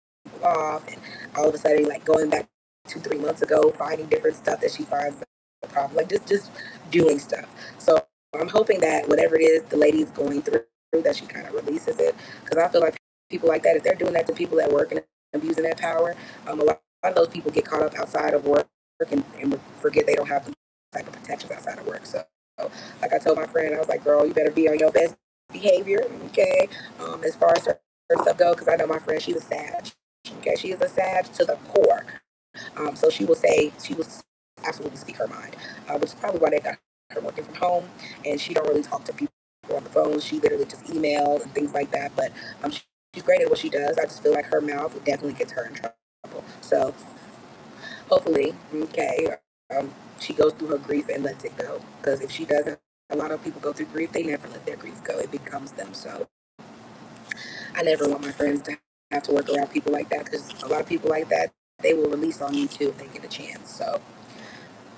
off, and all of a sudden, like going back 2, 3 months ago, finding different stuff that she finds a problem, like just doing stuff. So I'm hoping that whatever it is the lady's going through, that she kind of releases it, because I feel like people like that, if they're doing that to people at work and abusing that power, a lot of those people get caught up outside of work and forget they don't have the type of protections outside of work. So, like I told my friend, I was like, girl, you better be on your best behavior, okay? As far as her stuff go, because I know my friend, she's a Sag. Okay, she is a Sag to the core. So she will absolutely speak her mind, which is probably why they got her working from home, and she don't really talk to people on the phone. She literally just emails and things like that. But she's great at what she does. I just feel like her mouth definitely gets her in trouble. So hopefully, okay, she goes through her grief and lets it go. Because if she doesn't, a lot of people go through grief. They never let their grief go. It becomes them. So I never want my friends to have to work around people like that, because a lot of people like that, they will release on you too if they get a chance. So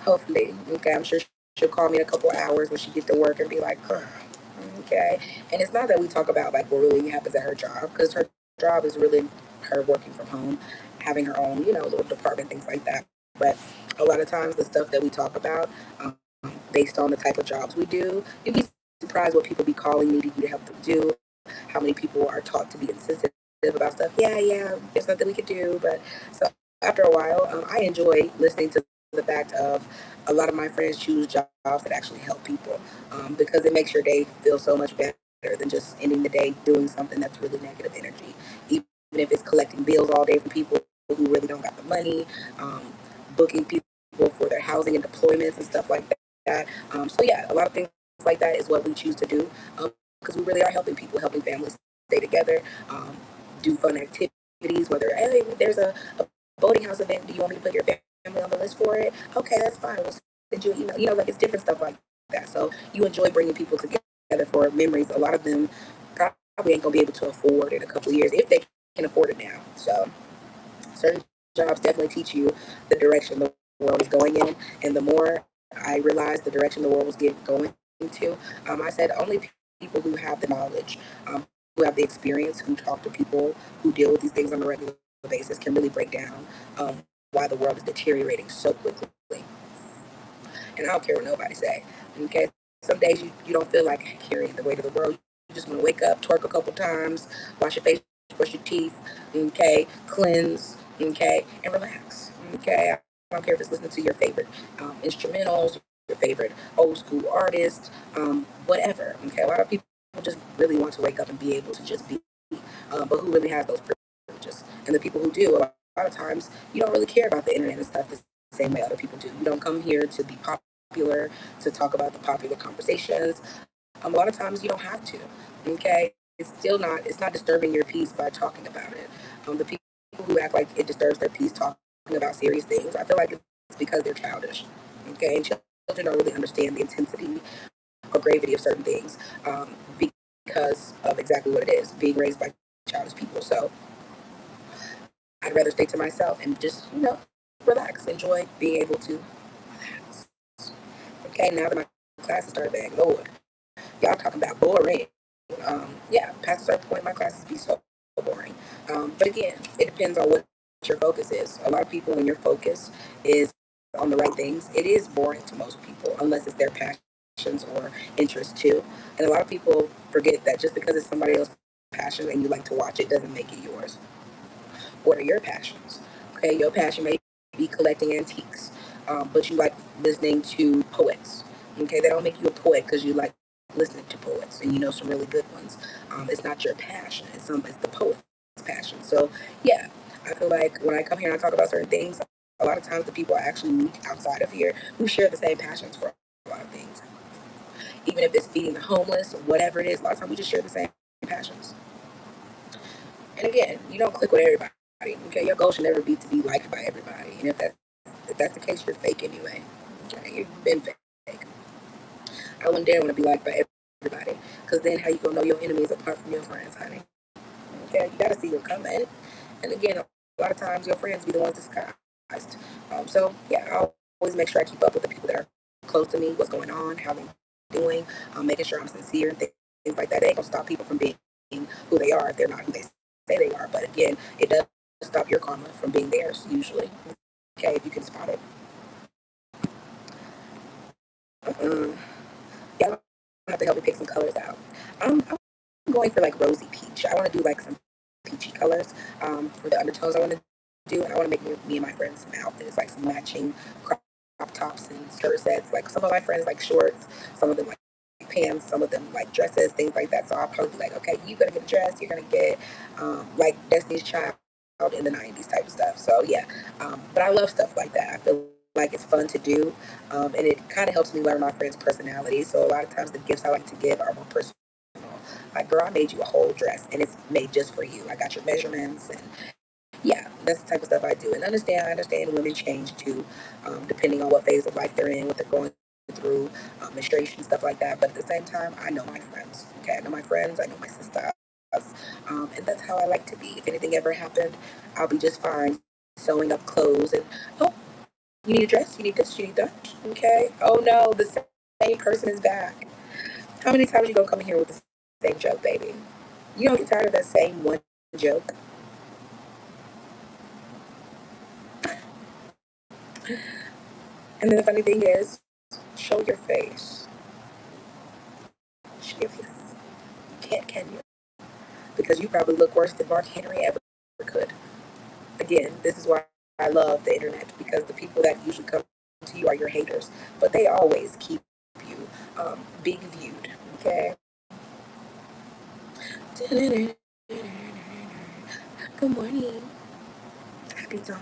hopefully, okay, I'm sure she'll call me in a couple of hours when she gets to work and be like, girl, okay. And it's not that we talk about like what really happens at her job, because her job is really her working from home, having her own, little department, things like that. But a lot of times the stuff that we talk about, based on the type of jobs we do, you'd be surprised what people be calling me to help them do, how many people are taught to be insensitive about stuff. Yeah, there's nothing we could do. But so after a while, I enjoy listening to the fact of a lot of my friends choose jobs that actually help people, because it makes your day feel so much better than just ending the day doing something that's really negative energy. Even if it's collecting bills all day from people who really don't got the money, booking people for their housing and deployments and stuff like that. So yeah, a lot of things like that is what we choose to do, because we really are helping people, helping families stay together, um, do fun activities. Whether hey, there's a boating house event, do you want me to put your family on the list for it? Okay, that's fine. We'll send you an email. Like it's different stuff like that. So you enjoy bringing people together for memories. A lot of them probably ain't gonna be able to afford in a couple of years if they can afford it now. So certain jobs definitely teach you the direction the world is going in, and the more I realized the direction the world was going into, I said only people who have the knowledge, who have the experience, who talk to people who deal with these things on a regular basis, can really break down why the world is deteriorating so quickly. And I don't care what nobody say. Okay, some days you don't feel like carrying the weight of the world. You just want to wake up, twerk a couple times, wash your face, brush your teeth, okay, cleanse, okay, and relax. Okay, I don't care if it's listening to your favorite instrumentals, your favorite old school artist, whatever. Okay, a lot of people just really want to wake up and be able to just be, but who really has those privileges? And the people who do, a lot of times, you don't really care about the internet and stuff the same way other people do. You don't come here to be popular, to talk about the popular conversations. A lot of times you don't have to. Okay, it's not disturbing your peace by talking about it. The people who act like it disturbs their peace talking about serious things, I feel like it's because they're childish. Okay, and children don't really understand the intensity or gravity of certain things, because of exactly what it is, being raised by childish people. So I'd rather stay to myself and just relax, enjoy being able to relax. Okay, now that my classes started back, Lord, y'all talking about boring. Yeah, past a certain point, my classes be so boring. But again, it depends on what your focus is. A lot of people, when your focus is on the right things, it is boring to most people, unless it's their passions or interests too. And a lot of people forget that just because it's somebody else's passion and you like to watch it doesn't make it yours. What are your passions? Okay, your passion may be collecting antiques, but you like listening to poets. Okay, they don't make you a poet because you like listening to poets and you know some really good ones. It's not your passion; it's the poet's passion. So yeah, I feel like when I come here and I talk about certain things, a lot of times the people I actually meet outside of here who share the same passions for a lot of things. Even if it's feeding the homeless or whatever it is, a lot of times we just share the same passions. And again, you don't click with everybody. Okay, your goal should never be to be liked by everybody. And if that's if that's the case, you're fake anyway. Okay, you've been fake. I wouldn't dare want to be liked by everybody, because then how you gonna know your enemies apart from your friends, honey? Okay, you gotta see them coming. And again, a lot of times your friends be the ones disguised. So yeah, I'll always make sure I keep up with the people that are close to me, what's going on, how they doing, making sure I'm sincere and things like that. They ain't gonna stop people from being who they are if they're not who they say they are. But again, it does stop your karma from being theirs usually. Okay, if you can spot it. Uh-uh. Yeah, I'll have to help me pick some colors out. I'm going for like rosy peach. I want to do like some peachy colors for the undertones I want to do. And I want to make me and my friends some outfits, like some matching crop tops and skirt sets. Like some of my friends like shorts, some of them like pants, some of them like dresses, things like that. So I'll probably be like, okay, you're going to get a dress, you're going to get like Destiny's Child in the 90s type of stuff. So yeah, but I love stuff like that. I feel like it's fun to do, and it kind of helps me learn my friends' personalities. So a lot of times the gifts I like to give are more personal. Like, girl, I made you a whole dress, and it's made just for you. I got your measurements, and yeah, that's the type of stuff I do. And I understand women change too, depending on what phase of life they're in, what they're going through, menstruation, stuff like that. But at the same time, I know my friends. Okay, I know my friends. I know my sisters. And that's how I like to be. If anything ever happened, I'll be just fine sewing up clothes and, oh, you need a dress, you need this, you need that. Okay. Oh no, the same person is back. How many times you gonna come in here with the same joke, baby? You don't get tired of that same one joke. And then the funny thing is, show your face. Show your face. You can't, can you? Because you probably look worse than Mark Henry ever could. Again, this is why I love the internet, because the people that usually come to you are your haters, but they always keep you being viewed. Okay. Good morning. Happy dawn.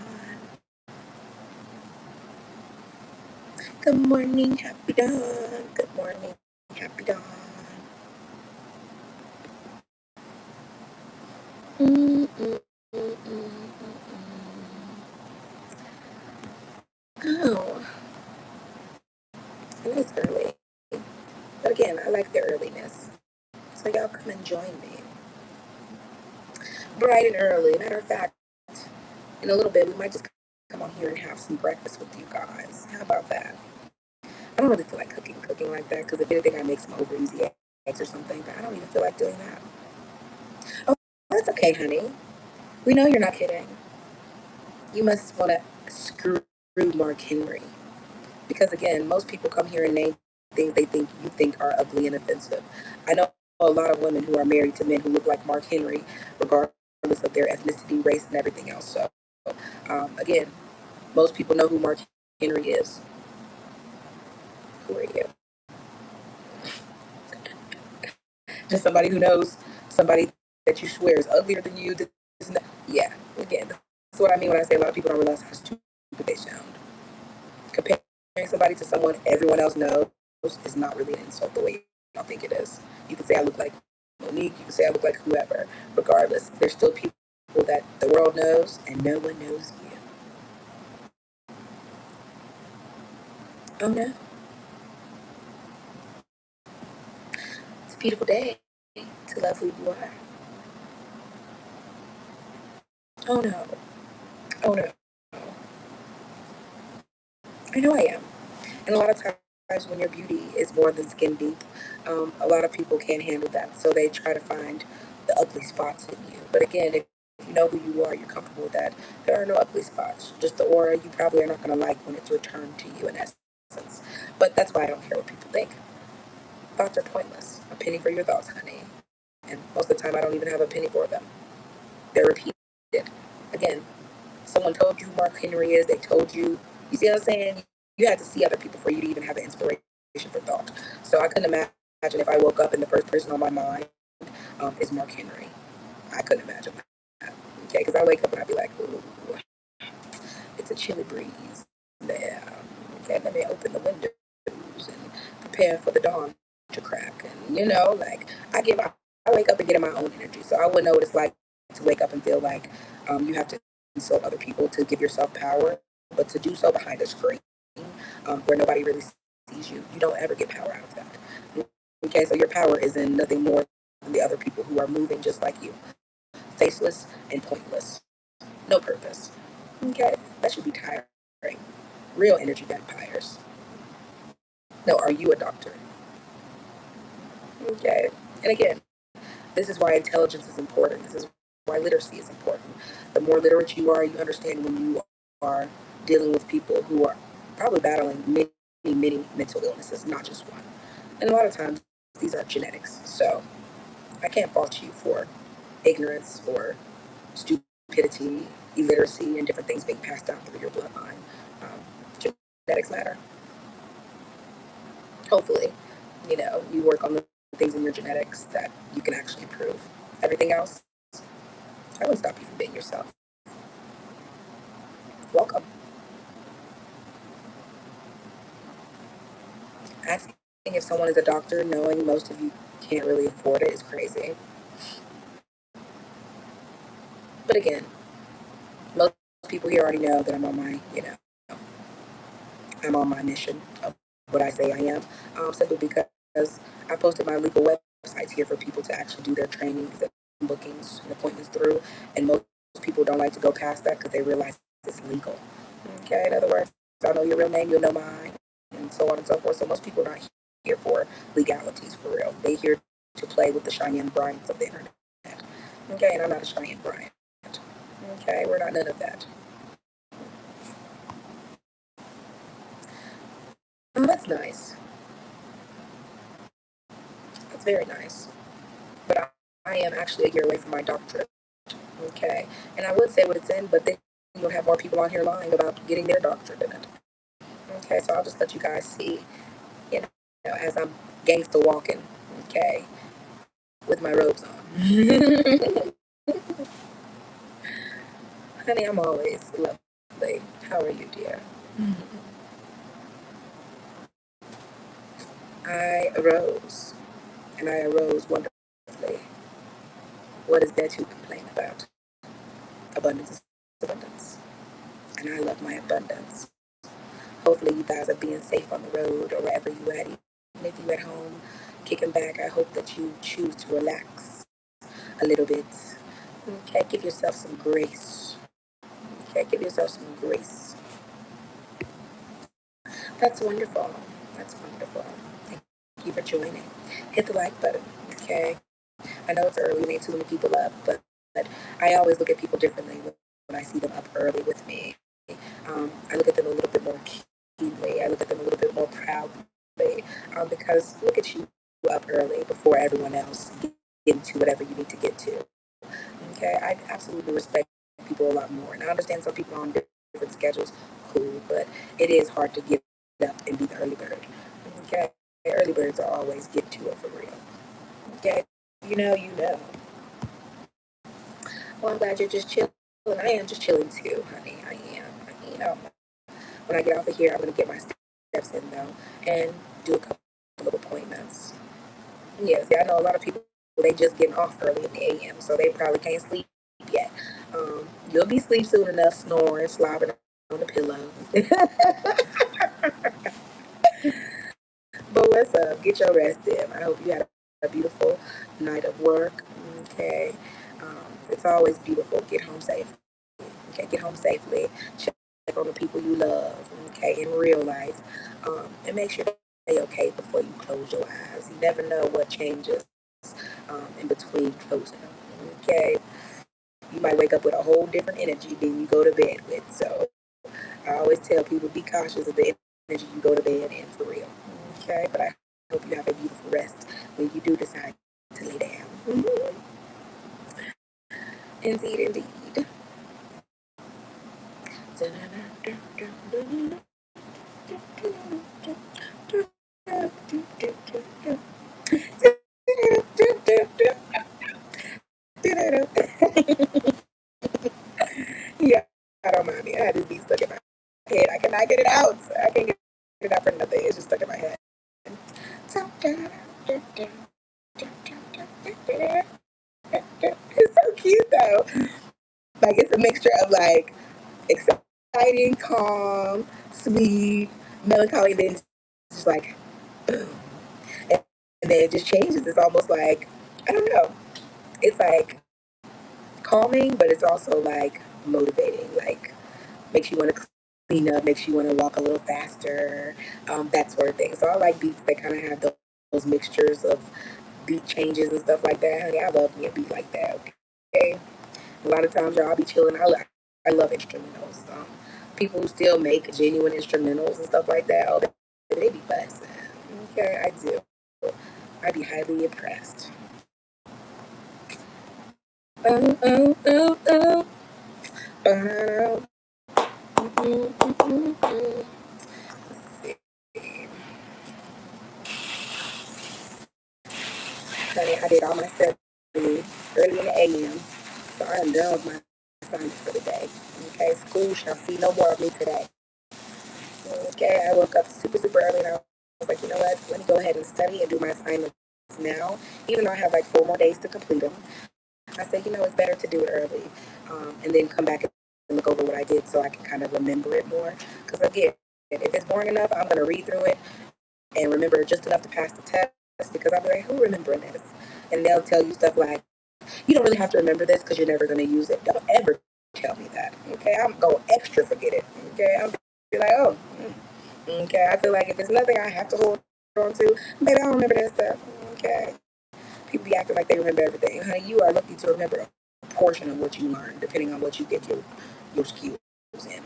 Good morning. Happy dawn. Good morning. Happy dawn. Mm, mm, mm, mm, Oh, I know it's early. But again, I like the earliness. So y'all come and join me. Bright and early. Matter of fact, in a little bit, we might just come on here and have some breakfast with you guys. How about that? I don't really feel like cooking like that, because if anything, I make some over easy eggs or something, but I don't even feel like doing that. Oh, that's okay, honey. We know you're not kidding. You must want to screw Mark Henry. Because again, most people come here and name things they think you think are ugly and offensive. I know a lot of women who are married to men who look like Mark Henry, regardless of their ethnicity, race, and everything else. So, again, most people know who Mark Henry is. Who are you? Just somebody who knows somebody that you swear is uglier than you. Yeah, again, that's what I mean when I say a lot of people don't realize how stupid they sound. Comparing somebody to someone everyone else knows is not really an insult the way y'all think it is. You can say I look like Monique, you can say I look like whoever. Regardless, there's still people that the world knows and no one knows you. Oh no, it's a beautiful day to love who you are. Oh no, oh no, I know I am. And a lot of times when your beauty is more than skin deep, a lot of people can't handle that. So they try to find the ugly spots in you. But again, if you know who you are, you're comfortable with that. There are no ugly spots. Just the aura you probably are not going to like when it's returned to you in essence. But that's why I don't care what people think. Thoughts are pointless. A penny for your thoughts, honey. And most of the time, I don't even have a penny for them. They're repeated. Again, someone told you who Mark Henry is. They told you. You see what I'm saying? You had to see other people for you to even have an inspiration for thought. So I couldn't imagine if I woke up and the first person on my mind is Mark Henry. I couldn't imagine that. Okay, because I wake up and I'd be like, ooh, it's a chilly breeze there. Okay, let me open the windows and prepare for the dawn to crack. And like I wake up and get in my own energy. So I wouldn't know what it's like to wake up and feel like you have to insult other people to give yourself power. but to do so behind a screen where nobody really sees you, you don't ever get power out of that. Okay, so your power is in nothing more than the other people who are moving just like you, faceless and pointless, no purpose. Okay, that should be tiring. Real energy vampires. No, are you a doctor? Okay, and again, this is why intelligence is important. This is why literacy is important. The more literate you are, you understand when you are dealing with people who are probably battling many mental illnesses, not just one. And a lot of times, these are genetics. So I can't fault you for ignorance or stupidity, illiteracy, and different things being passed down through your bloodline. Genetics matter. Hopefully, you work on the things in your genetics that you can actually improve. Everything else, I won't stop you from being yourself. Welcome. Asking if someone is a doctor knowing most of you can't really afford it is crazy. But again, most people here already know that I'm on my mission of what I say I am. Simply because I posted my legal websites here for people to actually do their trainings and bookings and appointments through. And most people don't like to go past that because they realize it's legal. Okay, in other words, I know your real name, you'll know mine, and so on and so forth. So most people are not here for legalities for real. They here to play with the Cheyenne Bryants of the internet. Okay, and I'm not a Cheyenne Bryant. Okay, we're not none of that. Oh, that's nice. That's very nice. But I am actually a year away from my doctorate. Okay, and I would say what it's in, but then you'll have more people on here lying about getting their doctorate in it. Okay, so I'll just let you guys see, you as I'm gangster walking. Okay, with my robes on. Honey, I'm always lovely. How are you, dear? I arose, and I arose wonderfully. What is there to complain about? Abundance is abundance, and I love my abundance. Hopefully, you guys are being safe on the road or wherever you at. Even if you at home, kicking back, I hope that you choose to relax a little bit. Okay, give yourself some grace. Okay, give yourself some grace. That's wonderful. That's wonderful. Thank you for joining. Hit the like button. Okay. I know it's early, ain't too many people up, but I always look at people differently when I see them up early with me. I look at them a little bit more keenly. I look at them a little bit more proudly because look at you up early before everyone else get to whatever you need to get to. Okay, I absolutely respect people a lot more, and I understand some people are on different schedules. Cool, but it is hard to get up and be the early bird. Okay, early birds are always get to it for real. Okay, you know. Well, I'm glad you're just chilling. I am just chilling too, honey. I am. When I get off of here, I'm gonna get my steps in though, and do a couple of appointments. Yes, yeah, I know a lot of people. They just getting off early in the a.m., so they probably can't sleep yet. You'll be asleep soon enough, snoring, slobbering on the pillow. But what's up? Get your rest in. I hope you had a beautiful night of work. Okay. It's always beautiful. Get home safe. Okay, get home safely. Check on the people you love. Okay, in real life, and make sure they okay before you close your eyes. You never know what changes in between closing them. Okay, you might wake up with a whole different energy than you go to bed with. So I always tell people be cautious of the energy you go to bed in for real. Okay, but I hope you have a beautiful rest when you do decide to lay down. Indeed, indeed. Yeah, I don't mind me. I had this beat stuck in my head. I cannot get it out. I can't get it out for nothing. It's just stuck in my head. It's so cute though. Like it's a mixture of like excitement exciting, calm, sweet, melancholy, and then it's just like boom. And then it just changes. It's almost like, I don't know. It's like calming, but it's also like motivating. Like makes you want to clean up, makes you want to walk a little faster, that sort of thing. So I like beats that kind of have those mixtures of beat changes and stuff like that. Honey, I love me a beat like that. Okay, a lot of times y'all I'll be chilling. I love instrumentals. People who still make genuine instrumentals and stuff like that. Oh, they be busting. Okay, I do. I'd be highly impressed. Oh, oh, oh, oh. Oh. Mm, mm, mm, mm. Let's see. Honey, I did all my stuff early in the AM. So I am done with my assignments for the day. Okay, school shall see no more of me today. Okay, I woke up super, super early and I was like, you know what? Let me go ahead and study and do my assignments now. Even though I have like 4 more days to complete them. I said, you know, it's better to do it early and then come back and look over what I did so I can kind of remember it more. Because again, if it's boring enough, I'm going to read through it and remember just enough to pass the test because I'll be like, who remembering this? And they'll tell you stuff like, you don't really have to remember this because you're never going to use it. Don't ever tell me that. Okay, I'm going extra forget it. Okay, I'll be like, oh, okay. I feel like if there's nothing I have to hold on to, maybe I don't remember that stuff. Okay, people be acting like they remember everything. Honey, you are lucky to remember a portion of what you learned, depending on what you get your skills in.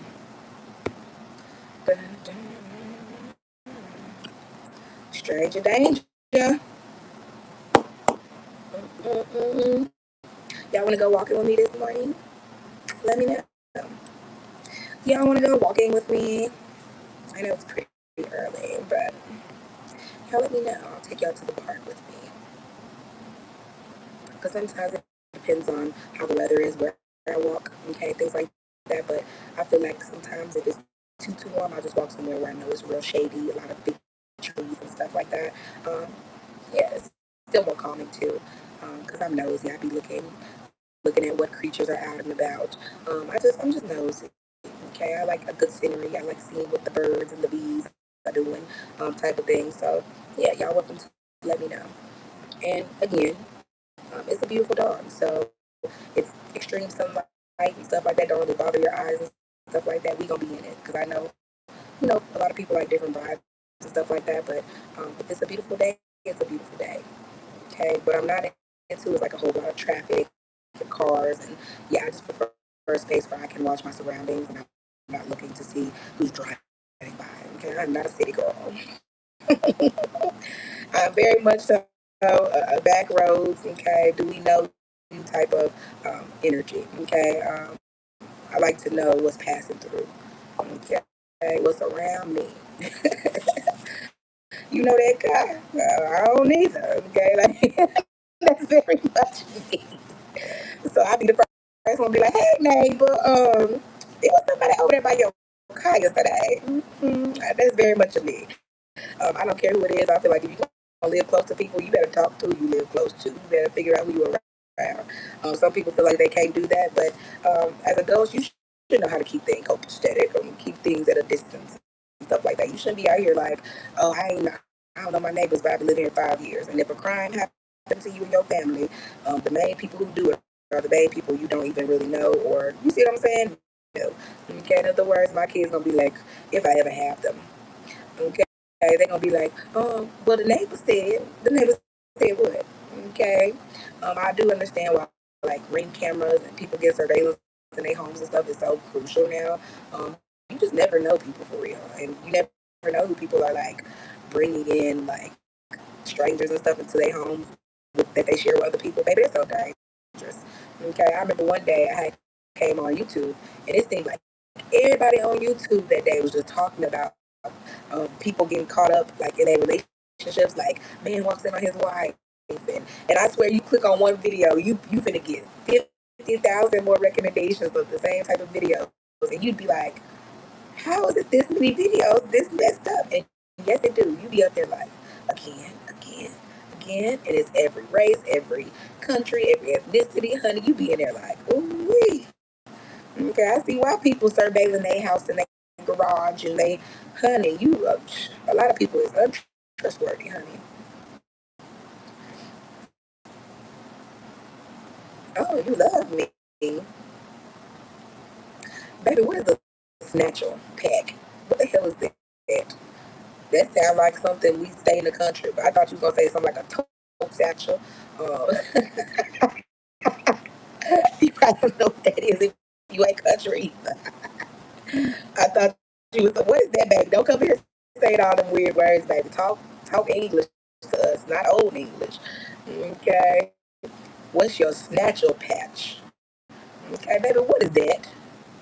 Stranger danger. Mm-mm-mm. Y'all want to go walking with me this morning? Let me know. Y'all want to go walking with me? I know it's pretty early, but y'all let me know. I'll take y'all to the park with me. Because sometimes it depends on how the weather is, where I walk, okay, things like that. But I feel like sometimes if it's too warm, I'll just walk somewhere where I know it's real shady, a lot of big trees and stuff like that. Um, yeah, it's still more calming too. Because I'm nosy, I be looking at what creatures are out and about. I'm just nosy. Okay, I like a good scenery. I like seeing what the birds and the bees are doing, type of thing. So yeah, y'all welcome to let me know. And again, it's a beautiful dawn. So if extreme sunlight and stuff like that don't really bother your eyes and stuff like that, we gonna be in it. Because I know, a lot of people like different vibes and stuff like that. But if it's a beautiful day, it's a beautiful day. Okay, what I'm not into is like a whole lot of traffic and cars, and yeah, I just prefer a space where I can watch my surroundings and I'm not looking to see who's driving by. Okay, I'm not a city girl. I'm very much so back roads. Okay, do we know you type of energy? Okay, I like to know what's passing through. Okay, what's around me. You know that guy? I don't either. Okay, like, that's very much me. So I'll be the first one to be like, hey, neighbor, it was somebody over there by your car yesterday. That's very much of me. I don't care who it is. I feel like if you don't live close to people, you better talk to who you live close to. You better figure out who you're around. Some people feel like they can't do that, but as adults, you should know how to keep things copacetic and keep things at a distance and stuff like that. You shouldn't be out here like, oh, I don't know my neighbors, but I've been living here 5 years. And if a crime happens to you and your family, the main people who do it are the main people you don't even really know, or you see what I'm saying? No. Okay, in other words, my kids gonna be like, if I ever have them. Okay, they're gonna be like, well, the neighbor said what? Okay, I do understand why like ring cameras and people get surveillance in their homes and stuff is so crucial now. You just never know people for real, and you never know who people are like bringing in like strangers and stuff into their homes that they share with other people. Baby, it's so dangerous. Okay, I remember one day I had came on YouTube and it seemed like everybody on YouTube that day was just talking about people getting caught up like in their relationships. Like man walks in on his wife, and I swear you click on one video, you finna get 50,000 more recommendations of the same type of videos, and you'd be like, how is it this many videos this messed up? And yes, it do. You be up there like again, and it's every race, every country, every ethnicity, honey. You be in there like, ooh wee. Okay, I see why people surveilling their house and their garage and they, honey, you, a lot of people is untrustworthy, honey. Oh, you love me. Baby, what is a snatchel pack? What the hell is that? That sounds like something we stay in the country, but I thought you was going to say something like a tote satchel. Uh, you probably don't know what that is if you ain't country. I thought you was, what is that, baby? Don't come here saying all them weird words, baby. Talk English to us, not old English. Okay. What's your snatchel patch? Okay, baby, what is that?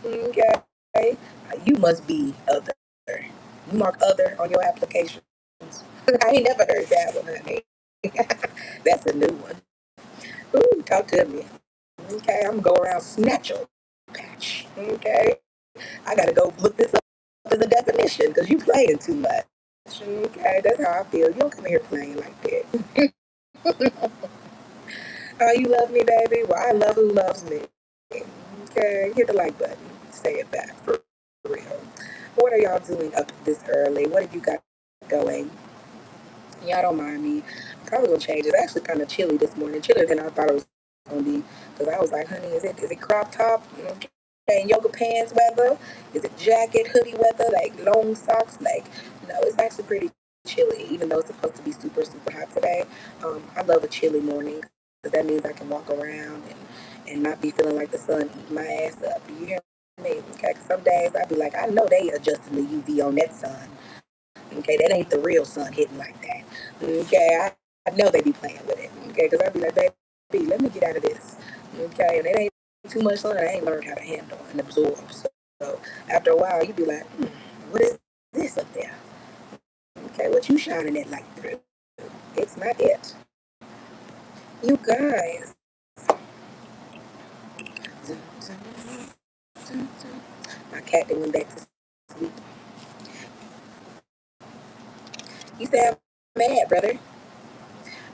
Okay. You must be other. You mark other on your applications. I ain't never heard that one, honey. That's a new one. Ooh, talk to me. Okay, I'm gonna go around snatchel patch. Okay. I gotta go look this up as a definition because you playing too much. Okay, that's how I feel. You don't come here playing like that. Oh, you love me, baby? Well, I love who loves me. Okay, hit the like button. Say it back for real. What are y'all doing up this early? What have you got going? Y'all don't mind me. Probably gonna change. It's actually kind of chilly this morning. Chillier than I thought it was gonna be. Because I was like, honey, is it crop top? Okay, and yoga pants weather? Is it jacket, hoodie weather? Like long socks? Like, no, it's actually pretty chilly, even though it's supposed to be super, super hot today. I love a chilly morning because that means I can walk around and not be feeling like the sun eating my ass up. You hear me? Okay, 'cause some days I be like, I know they adjusting the UV on that sun. Okay, that ain't the real sun hitting like that. Okay, I know they be playing with it. Okay, because I be like, baby, let me get out of this. Okay, and it ain't too much sun. I ain't learned how to handle and absorb. So after a while, you be like, what is this up there? Okay, what you shining it like through? It's not it. You guys. My cat that went back to sleep. You sound mad, brother.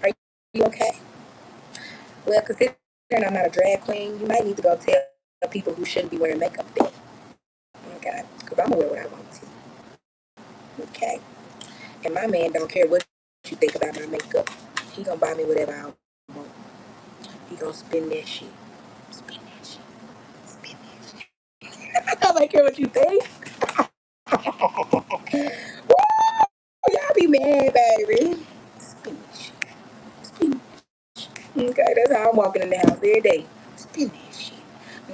Are you okay? Well, considering I'm not a drag queen, you might need to go tell people who shouldn't be wearing makeup then. Okay? Because I'm going to wear what I want to. Okay? And my man don't care what you think about my makeup. He going to buy me whatever I want. He going to spend that shit. Spend that shit. Spend that shit. I don't care what you think. Woo! Y'all be mad, baby. Spend that shit. Spend that shit. Okay? That's how I'm walking in the house every day. Spend that shit.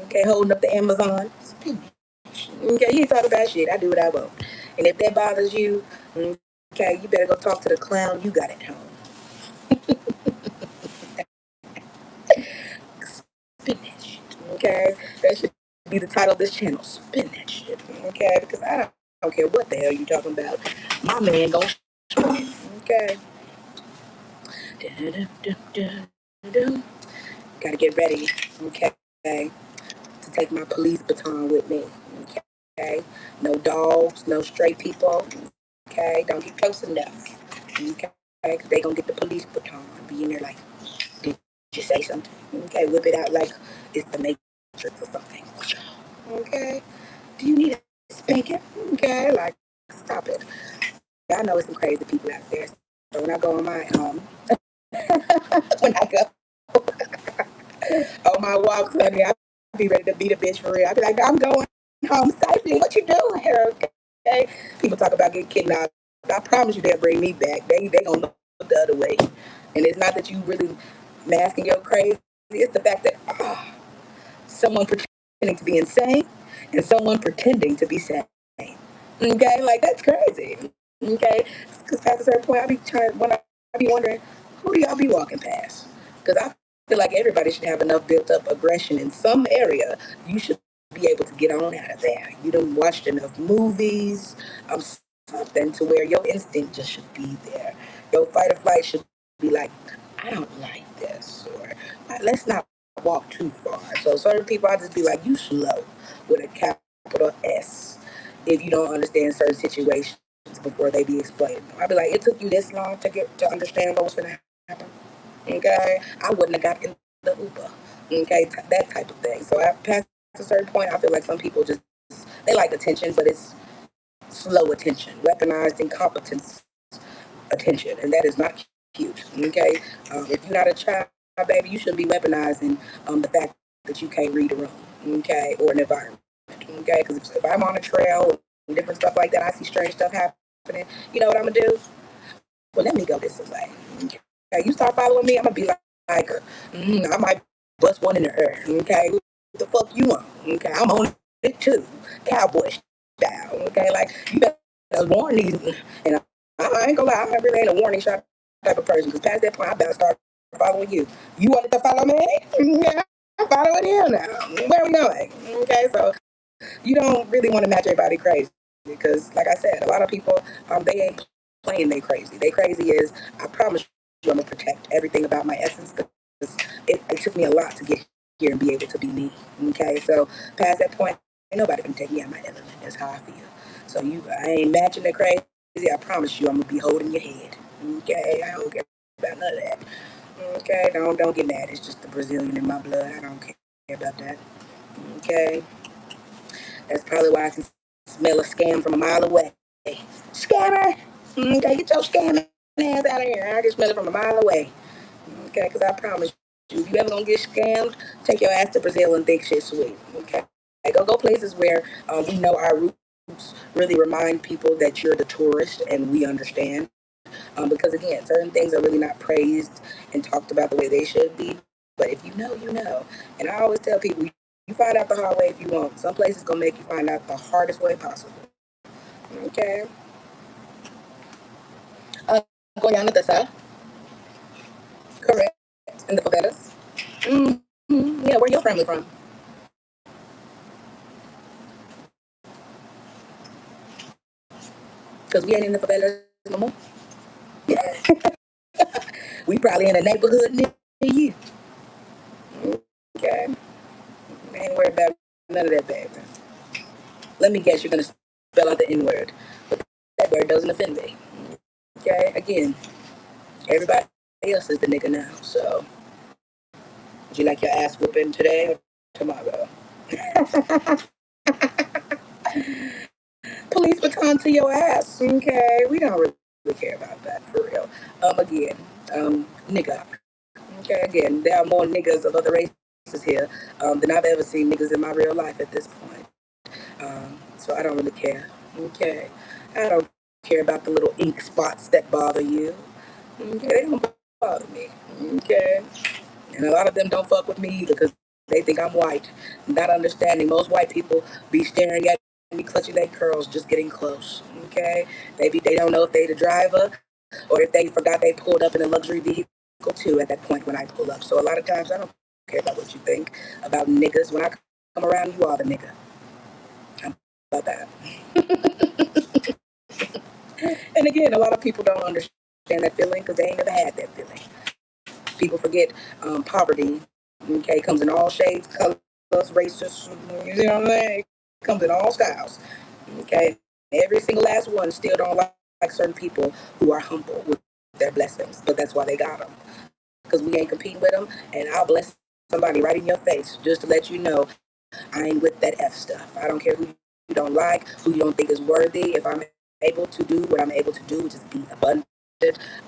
Okay? Holding up the Amazon. Spend that. Okay, you ain't talking about shit. I do what I want. And if that bothers you, okay, you better go talk to the clown you got at home. Spin that shit. Okay? That should be the title of this channel. Spin that shit. Okay? Because I don't care what the hell you talking about. My man gon' spin it. Okay? Dun-dun-dun-dun-dun. Gotta get ready. Okay? To take my police baton with me. Okay? No dogs, no stray people. Okay? Don't get close enough. Okay? Because they gonna get the police baton. Be in there like, did you say something? Okay? Whip it out like it's the Matrix or something. Okay? Do you need a spanking? Okay? Like, stop it. I know it's some crazy people out there. So when I go on my when I go on my walks, honey, I be ready to beat a bitch for real. I be like, I'm going home safely. What you doing here? Okay? People talk about getting kidnapped. I promise you they'll bring me back. They gonna look the other way. And it's not that you really masking your crazy. It's the fact that someone pretending to be insane and someone pretending to be sane. Okay, like that's crazy. Okay, because past a certain point, I be wondering, who do y'all be walking past? Because I feel like everybody should have enough built up aggression in some area. You should be able to get on out of there. You done watched enough movies, something to where your instinct just should be there. Your fight or flight should be like, I don't like this, or let's not walk too far. So certain people, I just be like, you slow with a capital S if you don't understand certain situations before they be explained. I'd be like, it took you this long to get to understand what was going to happen. Okay, I wouldn't have got in the Uber. Okay, that type of thing. So I pass a certain point, I feel like some people just, they like attention, but it's slow attention, weaponized incompetence attention, and that is not cute. Okay, if you're not a child, baby, you shouldn't be weaponizing the fact that you can't read a room, okay, or an environment, okay. Because if I'm on a trail and different stuff like that, I see strange stuff happening. You know what I'm gonna do? Well, let me go this way. Okay, you start following me, I'm gonna be I might bust one in the air. Okay, what the fuck you want? Okay, I'm on it too, cowboy style. Okay, like you better warn these, and I ain't gonna lie, I really ain't a warning shot type of person. Because past that point, I better start following you. You wanted to follow me? Yeah, I'm following you now. Where are we going? Okay, so you don't really want to match everybody crazy because, like I said, a lot of people they ain't playing they crazy. They crazy is I promise you I'm gonna protect everything about my essence because it took me a lot to get here and be able to be me. Okay, so past that point, ain't nobody can take me out of my element. That's how I feel. So I ain't matching the crazy. I promise you I'm gonna be holding your head. Okay, I don't care about none of that. Okay, don't get mad. It's just the Brazilian in my blood. I don't care about that. Okay. That's probably why I can smell a scam from a mile away. Scammer! Okay, get your scamming ass out of here. I can smell it from a mile away. Okay, because I promise you, if you ever gonna get scammed, take your ass to Brazil and think shit sweet. Okay, go places where we know our roots really remind people that you're the tourist and we understand. Because again, certain things are really not praised and talked about the way they should be. But if you know, you know. And I always tell people, you find out the hard way if you want. Some places gonna make you find out the hardest way possible. Okay. Uh, Goiânia da Sá. Correct. In the favelas. Yeah, where your family from? Because we ain't in the favelas no more. We probably in a neighborhood near you. Okay. Ain't worried about none of that, baby. Let me guess, you're gonna spell out the N word. But that word doesn't offend me. Okay. Again, everybody else is the nigga now. So, would you like your ass whooping today or tomorrow? Police baton to your ass. Okay. We don't really care about that for real. Again, nigga. Okay. Again, there are more niggas of other races here than I've ever seen niggas in my real life at this point. So I don't really care. Okay. I don't care about the little ink spots that bother you. Okay. They don't bother me. Okay. And a lot of them don't fuck with me either because they think I'm white. Not understanding most white people be staring at me, clutching their curls, just getting close. Okay. They don't know if they the driver or if they forgot they pulled up in a luxury vehicle too at that point when I pull up. So a lot of times I don't care about what you think about niggas. When I come around, you are the nigga. How about that? And again, a lot of people don't understand that feeling because they ain't never had that feeling. People forget poverty, okay, comes in all shades, colors, races, you know what I'm saying? It comes in all styles, okay? Every single last one still don't like certain people who are humble with their blessings, but that's why they got them. Because we ain't competing with them, and I'll bless somebody right in your face just to let you know I ain't with that F stuff. I don't care who you don't like, who you don't think is worthy. If I'm able to do what I'm able to do, which is be abundant,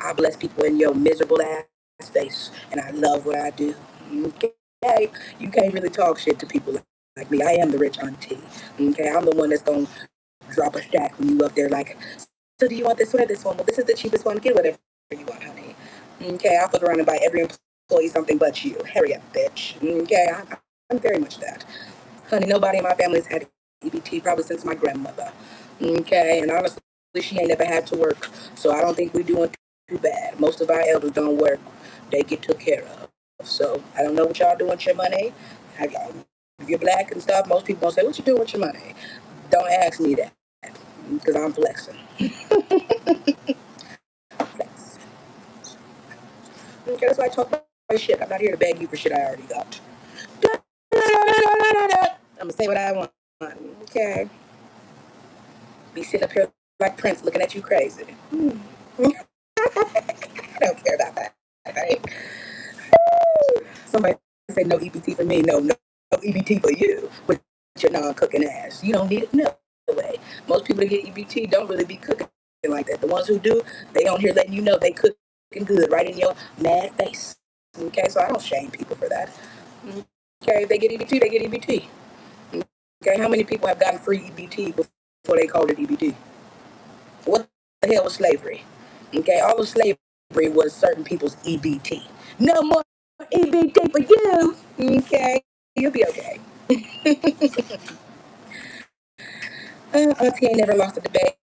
I bless people in your miserable ass face, and I love what I do. Okay, you can't really talk shit to people like me. I am the rich auntie. Okay, I'm the one that's gonna drop a stack when you up there like, so do you want this one or this one? Well, this is the cheapest one. Get whatever you want, honey. Okay, I'll fuck around and buy every employee something but you. Hurry up, bitch. Okay, I'm very much that. Honey, nobody in my family has had EBT probably since my grandmother. Okay, and honestly, she ain't never had to work, so I don't think we're doing too bad. Most of our elders don't work; they get took care of. So I don't know what y'all doing with your money. If you're black and stuff, most people gonna say, "What you doing with your money?" Don't ask me that because I'm flexing. Flex. Okay, that's why I talk about my shit. I'm not here to beg you for shit I already got. I'm gonna say what I want. Okay. Be sitting up here like Prince looking at you crazy. I don't care about that. Right? Somebody say no EBT for me. No, no, EBT for you with your non-cooking ass. You don't need it no way. Most people that get EBT don't really be cooking like that. The ones who do, they on here letting you know they cooking good right in your mad face. Okay, so I don't shame people for that. Okay, if they get EBT, they get EBT. Okay, how many people have gotten free EBT before they called it EBT? What the hell was slavery? Okay, all of slavery was certain people's EBT. No more EBT for you. Okay, you'll be okay. Auntie ain't never lost a debate.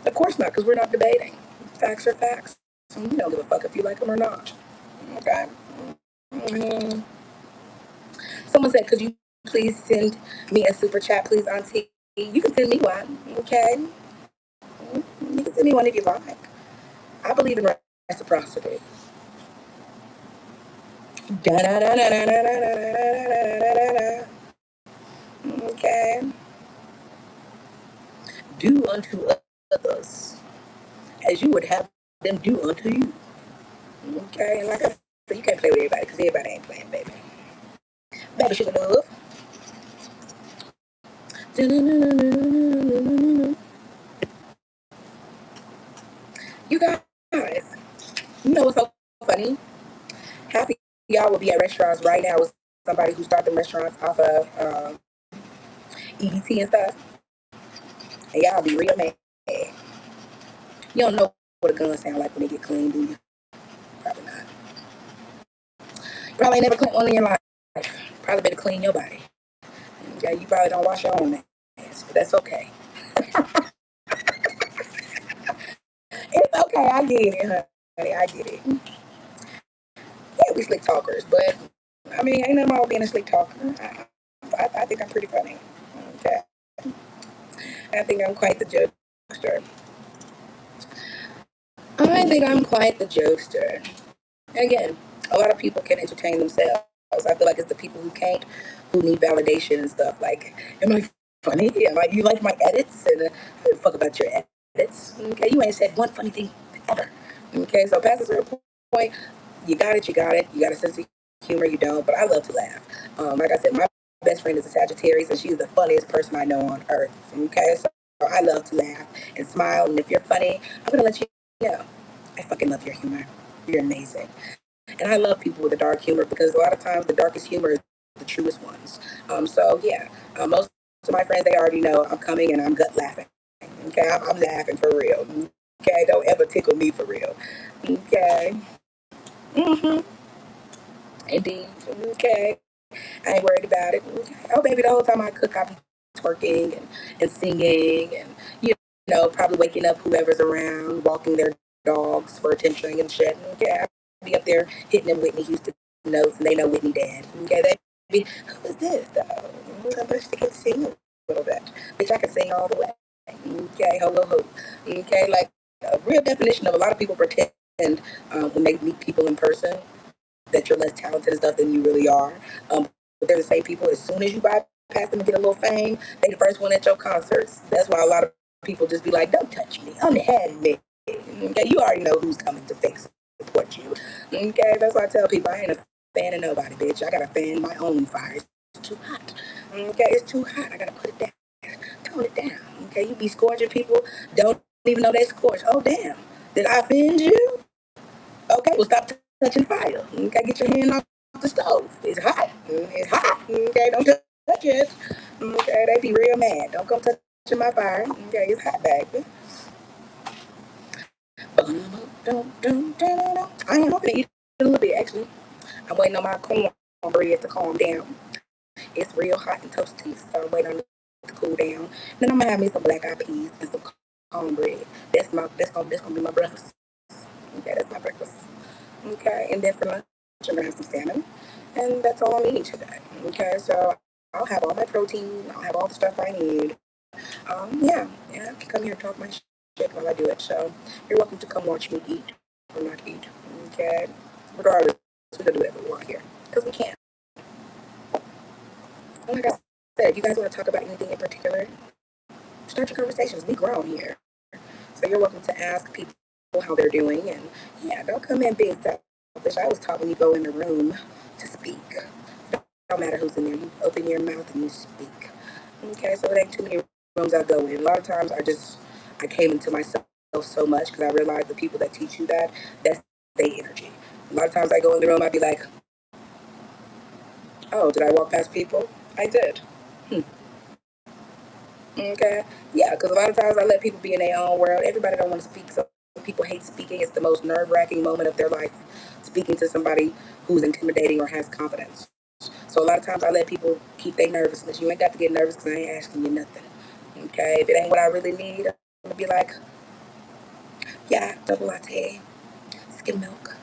Of course not, because we're not debating. Facts are facts. So you don't give a fuck if you like them or not. Okay. Mm. Someone said, could you please send me a super chat, please, Auntie? You can send me one. Okay. You can send me one if you like. I believe in reciprocity. Okay. Do unto others as you would have them do unto you. Okay. And like I said, you can't play with everybody because everybody ain't playing, baby. Baby sugar love. You guys, you know what's so funny? Half of y'all will be at restaurants right now with somebody who started the restaurants off of EBT and stuff, and y'all be real mad. You don't know what a gun sound like when they get clean, do you? Probably not. You probably ain't never cleaned one in your life. Probably better clean your body. Yeah, you probably don't wash your own ass, but that's okay. It's okay. I get it, honey. I get it. Yeah, we slick talkers, but I mean, ain't nothing wrong with being a slick talker. I think I'm pretty funny. Okay. I think I'm quite the jokester. I think I'm quite the jokester. And again, a lot of people can entertain themselves. I feel like it's the people who can't, who need validation and stuff. Like, am I funny? Am I, you like my edits? And I don't fuck about your edits. Okay, you ain't said one funny thing ever. Okay, so past a certain point, you got it, you got it. You got a sense of humor, you don't. But I love to laugh. Like I said, my best friend is a Sagittarius, and she's the funniest person I know on earth. Okay, so I love to laugh and smile. And if you're funny, I'm gonna let you know. I fucking love your humor. You're amazing. And I love people with a dark humor because a lot of times the darkest humor is the truest ones. So yeah, most of my friends, they already know I'm coming and I'm gut laughing. Okay, I'm laughing for real. Okay, don't ever tickle me for real. Okay. Mm-hmm. Indeed. Okay. I ain't worried about it. Okay. Oh, baby, the whole time I cook, I be twerking and singing and, you probably waking up whoever's around, walking their dogs for attention and shit. Okay. I be up there hitting them Whitney Houston notes and they know Whitney dad. Okay. They be, who is this, though? But she can sing a little bit. Bitch, I can sing all the way. Okay. Ho, ho, ho. Okay. Like, a real definition of a lot of people pretend when they meet people in person that you're less talented and stuff than you really are. But they're the same people. As soon as you bypass them and get a little fame, they the first one at your concerts. That's why a lot of people just be like, "Don't touch me, unhand me." Okay, you already know who's coming to fix support you. Okay, that's why I tell people I ain't a fan of nobody, bitch. I gotta fan my own fire. It's too hot. Okay, it's too hot. I gotta put it down, tone it down. Okay, you be scorching people, don't even know they scorch. Oh damn, did I offend you? Okay, well stop touching fire. Okay, get your hand off the stove. It's hot. It's hot. Okay, don't touch it. Okay, they be real mad. Don't come touching my fire. Okay, it's hot, baby. I am hoping to eat a little bit actually. I'm waiting on my cornbread to calm down. It's real hot and toasty, so I'm waiting on it to cool down. Then I'm gonna have me some black eyed peas and some cornbread. That's gonna be my breakfast. Okay, that's my breakfast. Okay, and then for lunch, I'm gonna have some salmon, and that's all I'm eating today. Okay, so I'll have all my protein, I'll have all the stuff I need. Yeah, I can come here and talk my shit while I do it. So you're welcome to come watch me eat or not eat. Okay, regardless, we can do whatever we want here because we can. And like I said, if you guys want to talk about anything in particular, start your conversations. We grown here, so you're welcome to ask people how they're doing, and yeah, don't come in being selfish. I was taught when you go in the room to speak. don't matter who's in there. You open your mouth and you speak. Okay, so it ain't too many rooms I go in. A lot of times I came into myself so much because I realized the people that teach you that's their energy. A lot of times I go in the room, I'd be like, oh, did I walk past people? I did. Hmm. Okay. Yeah, because a lot of times I let people be in their own world. Everybody don't want to speak, so people hate speaking. It's the most nerve-wracking moment of their life, speaking to somebody who's intimidating or has confidence. So a lot of times I let people keep their nervousness. You ain't got to get nervous because I ain't asking you nothing. Okay. If it ain't what I really need, I'm gonna be like, yeah, double latte, skim milk.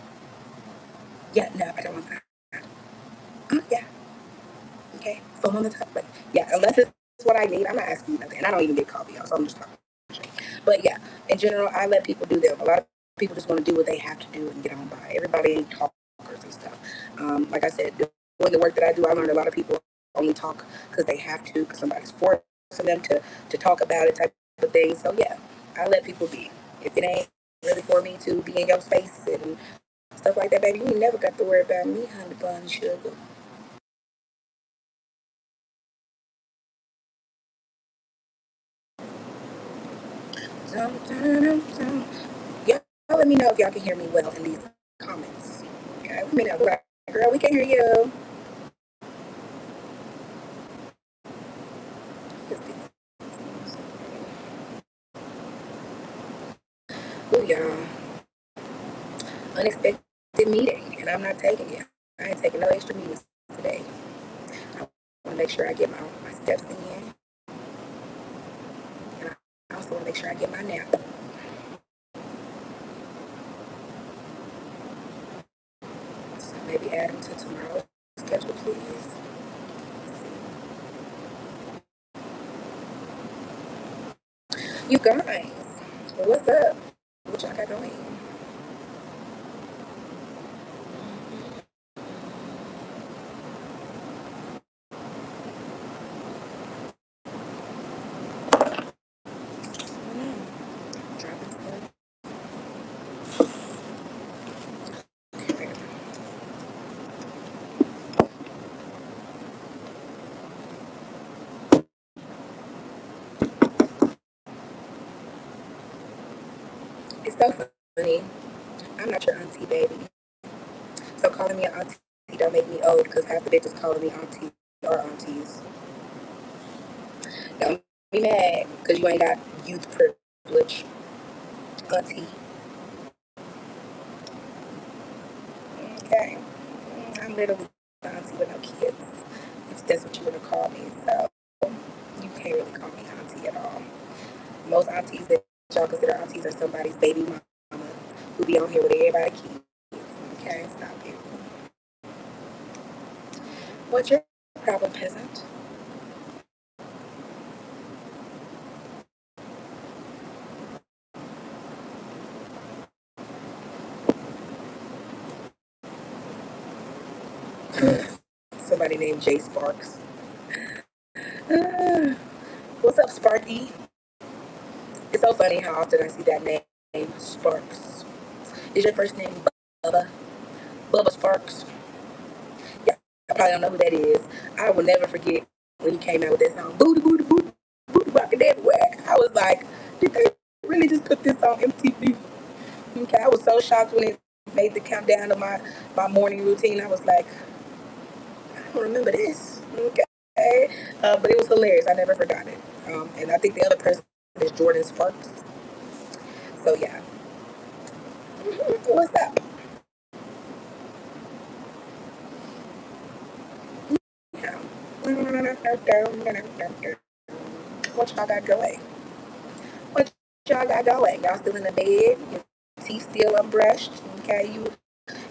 Yeah, no, I don't want that. Yeah. Okay. Foam on the top. But yeah, unless it's what I need, I'm not asking you nothing. And I don't even get coffee, y'all, so I'm just talking. But yeah, in general, I let people do them. A lot of people just want to do what they have to do and get on by. Everybody ain't talkers and stuff. Like I said, doing the work that I do, I learned a lot of people only talk because they have to, because somebody's forcing them to talk about it, type of thing. So yeah, I let people be. If it ain't really for me to be in your space and stuff like that, baby, you never got to worry about me, honey bun sugar. Y'all let me know if y'all can hear me well in these comments. Okay, let me know. Like, girl, we can hear you. Oh, y'all. Unexpected meeting, and I'm not taking it. I ain't taking no extra meetings today. I want to make sure I get my steps in, and I also want to make sure I get my nap. So maybe add them to tomorrow's schedule, please. You guys, what's up? What y'all got going? Dropping stuff. Okay. It's so funny. I'm not your auntie, baby. So calling me an auntie don't make me old because half the bitches calling me auntie or aunties. Don't be mad because you ain't got youth privilege, auntie. Okay. I'm literally an auntie with no kids, if that's what you want to call me. So you can't really call me auntie at all. Most aunties that y'all consider aunties are somebody's baby mama who be on here with everybody kids. Okay, stop it. What's your problem, peasant? Somebody named Jay Sparks. What's up, Sparky? It's so funny how often I see that name, Sparks. Is your first name Bubba? Bubba Sparks? Yeah, I probably don't know who that is. I will never forget when he came out with that song, Booty Booty Booty Booty Rockin' Everywhere. I was like, did they really just put this on MTV? Okay, I was so shocked when it made the countdown of my morning routine. I was like, I don't remember this. Okay. But it was hilarious. I never forgot it. And I think the other person is Jordan Sparks. So yeah. What's up? Yeah. What y'all got going? What y'all got going? Y'all still in the bed? Your teeth still unbrushed? Okay, you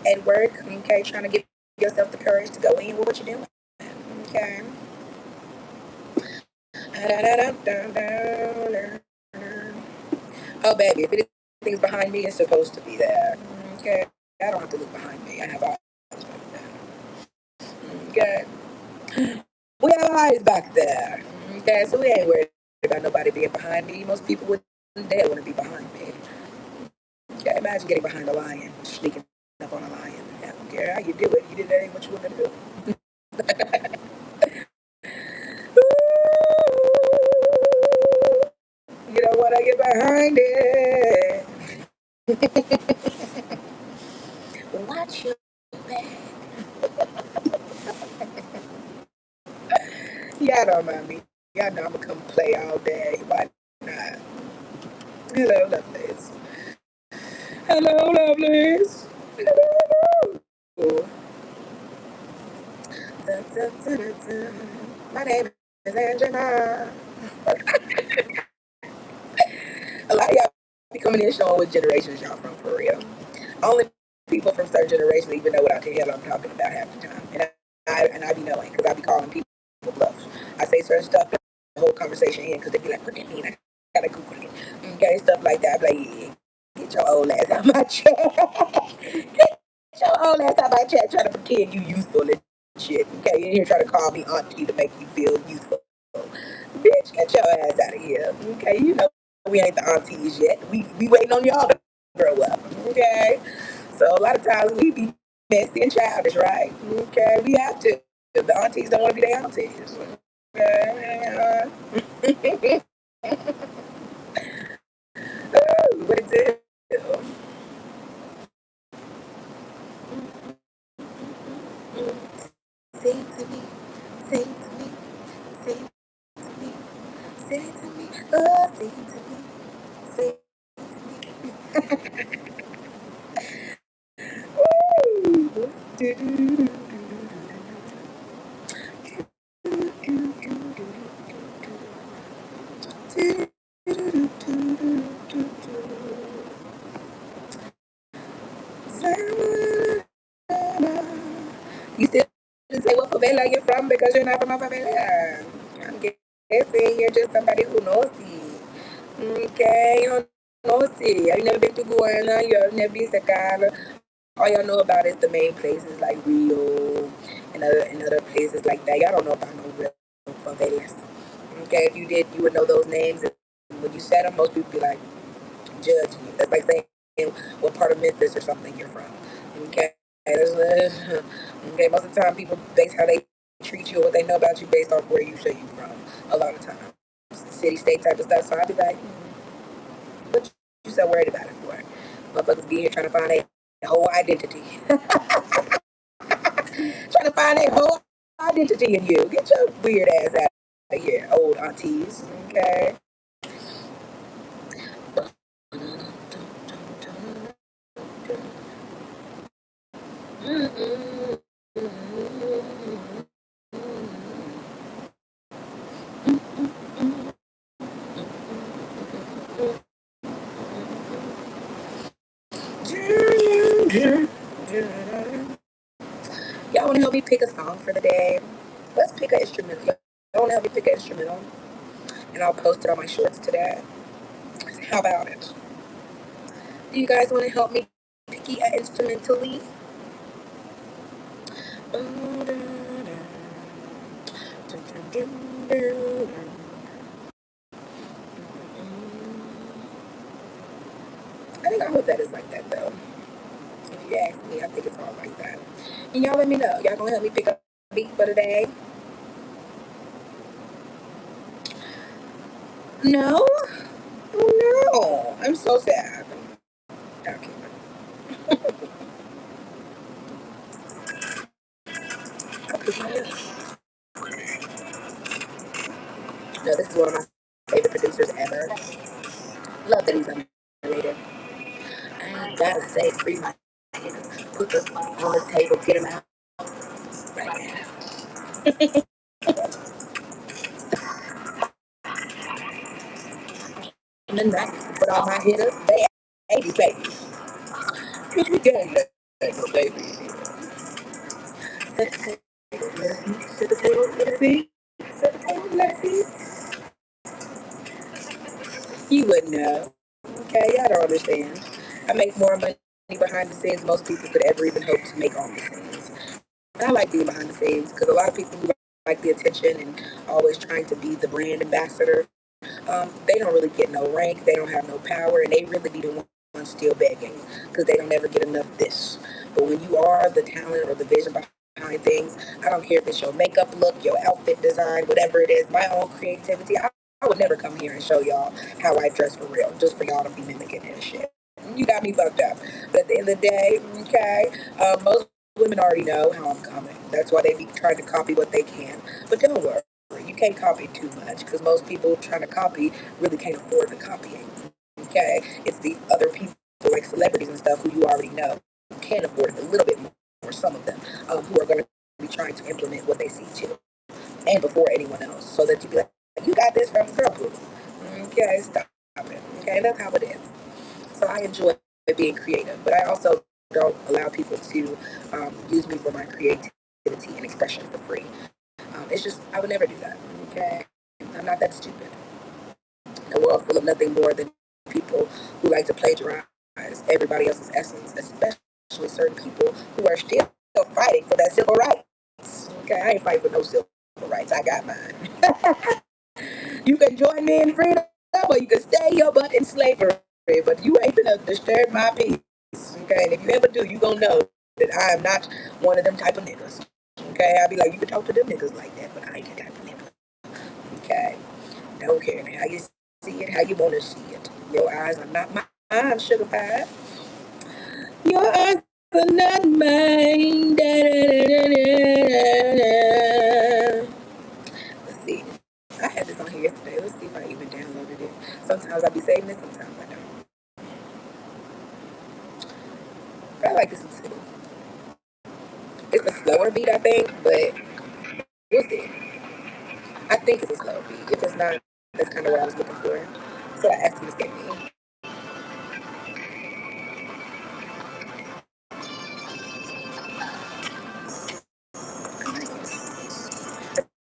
at work? Okay, trying to give yourself the courage to go in. What you doing? Okay. Oh, baby, if anything's behind me, it's supposed to be there. Okay, I don't have to look behind me. I have eyes back there. Okay, we have eyes back there. Okay, so we ain't worried about nobody being behind me. Most people wouldn't dare want to be behind me. Okay, imagine getting behind a lion, sneaking up on a lion. I don't care how you do it. You did that ain't what you were gonna do. find it. Watch your back. Y'all don't mind me. Y'all know I'm gonna come play all day. Why not? Hello, lovelies. Hello, lovelies. Hello. Dun, dun, dun, dun, dun. My name is Angela. A lot of y'all be coming in showing what generations y'all from for real. Only people from certain generations even know what the hell I'm talking about half the time. And I be knowing because I be calling people bluffs. I say certain stuff, the whole conversation in because they be like, what do you mean? I gotta Google it. Okay, stuff like that. I be like, yeah, get your old ass out my chat. Get your old ass out my chat trying to pretend you useful and shit. Okay, you in here trying to call me auntie to make you feel useful. Bitch, get your ass out of here. Okay, you know we ain't the aunties yet. We waiting on y'all to grow up. Okay, so a lot of times we be messy and childish, right? Okay, we have to. The aunties don't want to be their aunties. Okay. What is it? Say it to me. Say it to me. Say it to me. Say it to me. Oh, say it to me. Say it to me. Woo! You still didn't say what favela you're from because you're not from a favela. I'm guessing you're just somebody who knows it. Okay, you don't know it. I've never been to Guyana, you've never been to Sakala. All y'all know about is the main places like Rio and other places like that. Y'all don't know about no real favelas. Okay, if you did, you would know those names. And when you said them, most people be like, judging you. That's like saying what part of Memphis or something you're from. Okay. Okay, most of the time people base how they treat you or what they know about you based off where you say you from. A lot of times, city, state type of stuff. So I'd be like, what you so worried about it for? Motherfuckers be here trying to find a whole identity, trying to find a whole identity in you. Get your weird ass out of here, old aunties. Okay. Y'all want to help me pick a song for the day? Let's pick an instrumental. Y'all want to help me pick an instrumental? And I'll post it on my shorts today. How about it? Do you guys want to help me pick an instrumentally? I hope that is like that though. If you ask me, I think it's all like that. And y'all let me know. Y'all gonna help me pick up a beat for today? No? Oh no. I'm so sad. Okay. I'll pick my No, this is one of my favorite producers ever. Love that he's underrated. I gotta say, free my niggas. Put them on the table, get them out right now. And then that, but all my hitters, they 80 babies. Bitch, we gang that, baby. Set the table, let's eat. Set the table, let's eat. Set the table, let's eat. You wouldn't know. Okay, I don't understand. I make more money behind the scenes than most people could ever even hope to make on the scenes. And I like being behind the scenes because a lot of people who like the attention and always trying to be the brand ambassador, they don't really get no rank, they don't have no power, and they really be the ones still begging because they don't ever get enough of this. But when you are the talent or the vision behind things, I don't care if it's your makeup look, your outfit design, whatever it is, my own creativity. I would never come here and show y'all how I dress for real, just for y'all to be mimicking and shit. You got me fucked up. But at the end of the day, okay, most women already know how I'm coming. That's why they be trying to copy what they can. But don't worry, you can't copy too much because most people trying to copy really can't afford the copying. Okay, it's the other people like celebrities and stuff who you already know can afford it a little bit more. Some of them who are going to be trying to implement what they see too, and before anyone else, so that you be like, you got this from girl group. Okay, stop it. Okay, that's how it is. So I enjoy being creative, but I also don't allow people to use me for my creativity and expression for free. It's just I would never do that. Okay, I'm not that stupid. In a world full of nothing more than people who like to plagiarize everybody else's essence, especially certain people who are still fighting for that civil rights. Okay, I ain't fighting for no civil rights. I got mine. You can join me in freedom, or you can stay your butt in slavery. But you ain't gonna disturb my peace. Okay, and if you ever do, you gonna know that I am not one of them type of niggas. Okay, I'll be like, you can talk to them niggas like that, but I ain't that type of nigga. Okay, don't care how you see it, how you wanna see it. Your eyes are not mine, sugar pie. Your eyes are not mine. Da, da, da, da, da. Let's see. I had this on here yesterday. Let's see if I even downloaded it. Sometimes I be saving it, sometimes I don't. But I like this one too. It's a slower beat, I think, but we'll see. I think it's a slower beat. If it's not, that's kind of what I was looking for. So I asked you to send me. I like it.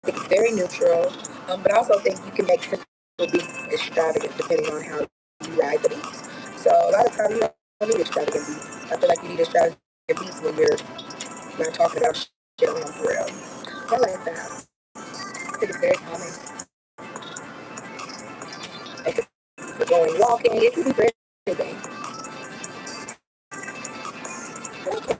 I think it's very neutral, but I also think you can make simple beats extravagant depending on how you ride the beats. So a lot of times you don't need extravagant beats. I feel like you need extravagant beats when you're not talking about shit on for real. I like that. I think it's very calming. Like if you're going walking, it can be very anything. I like it.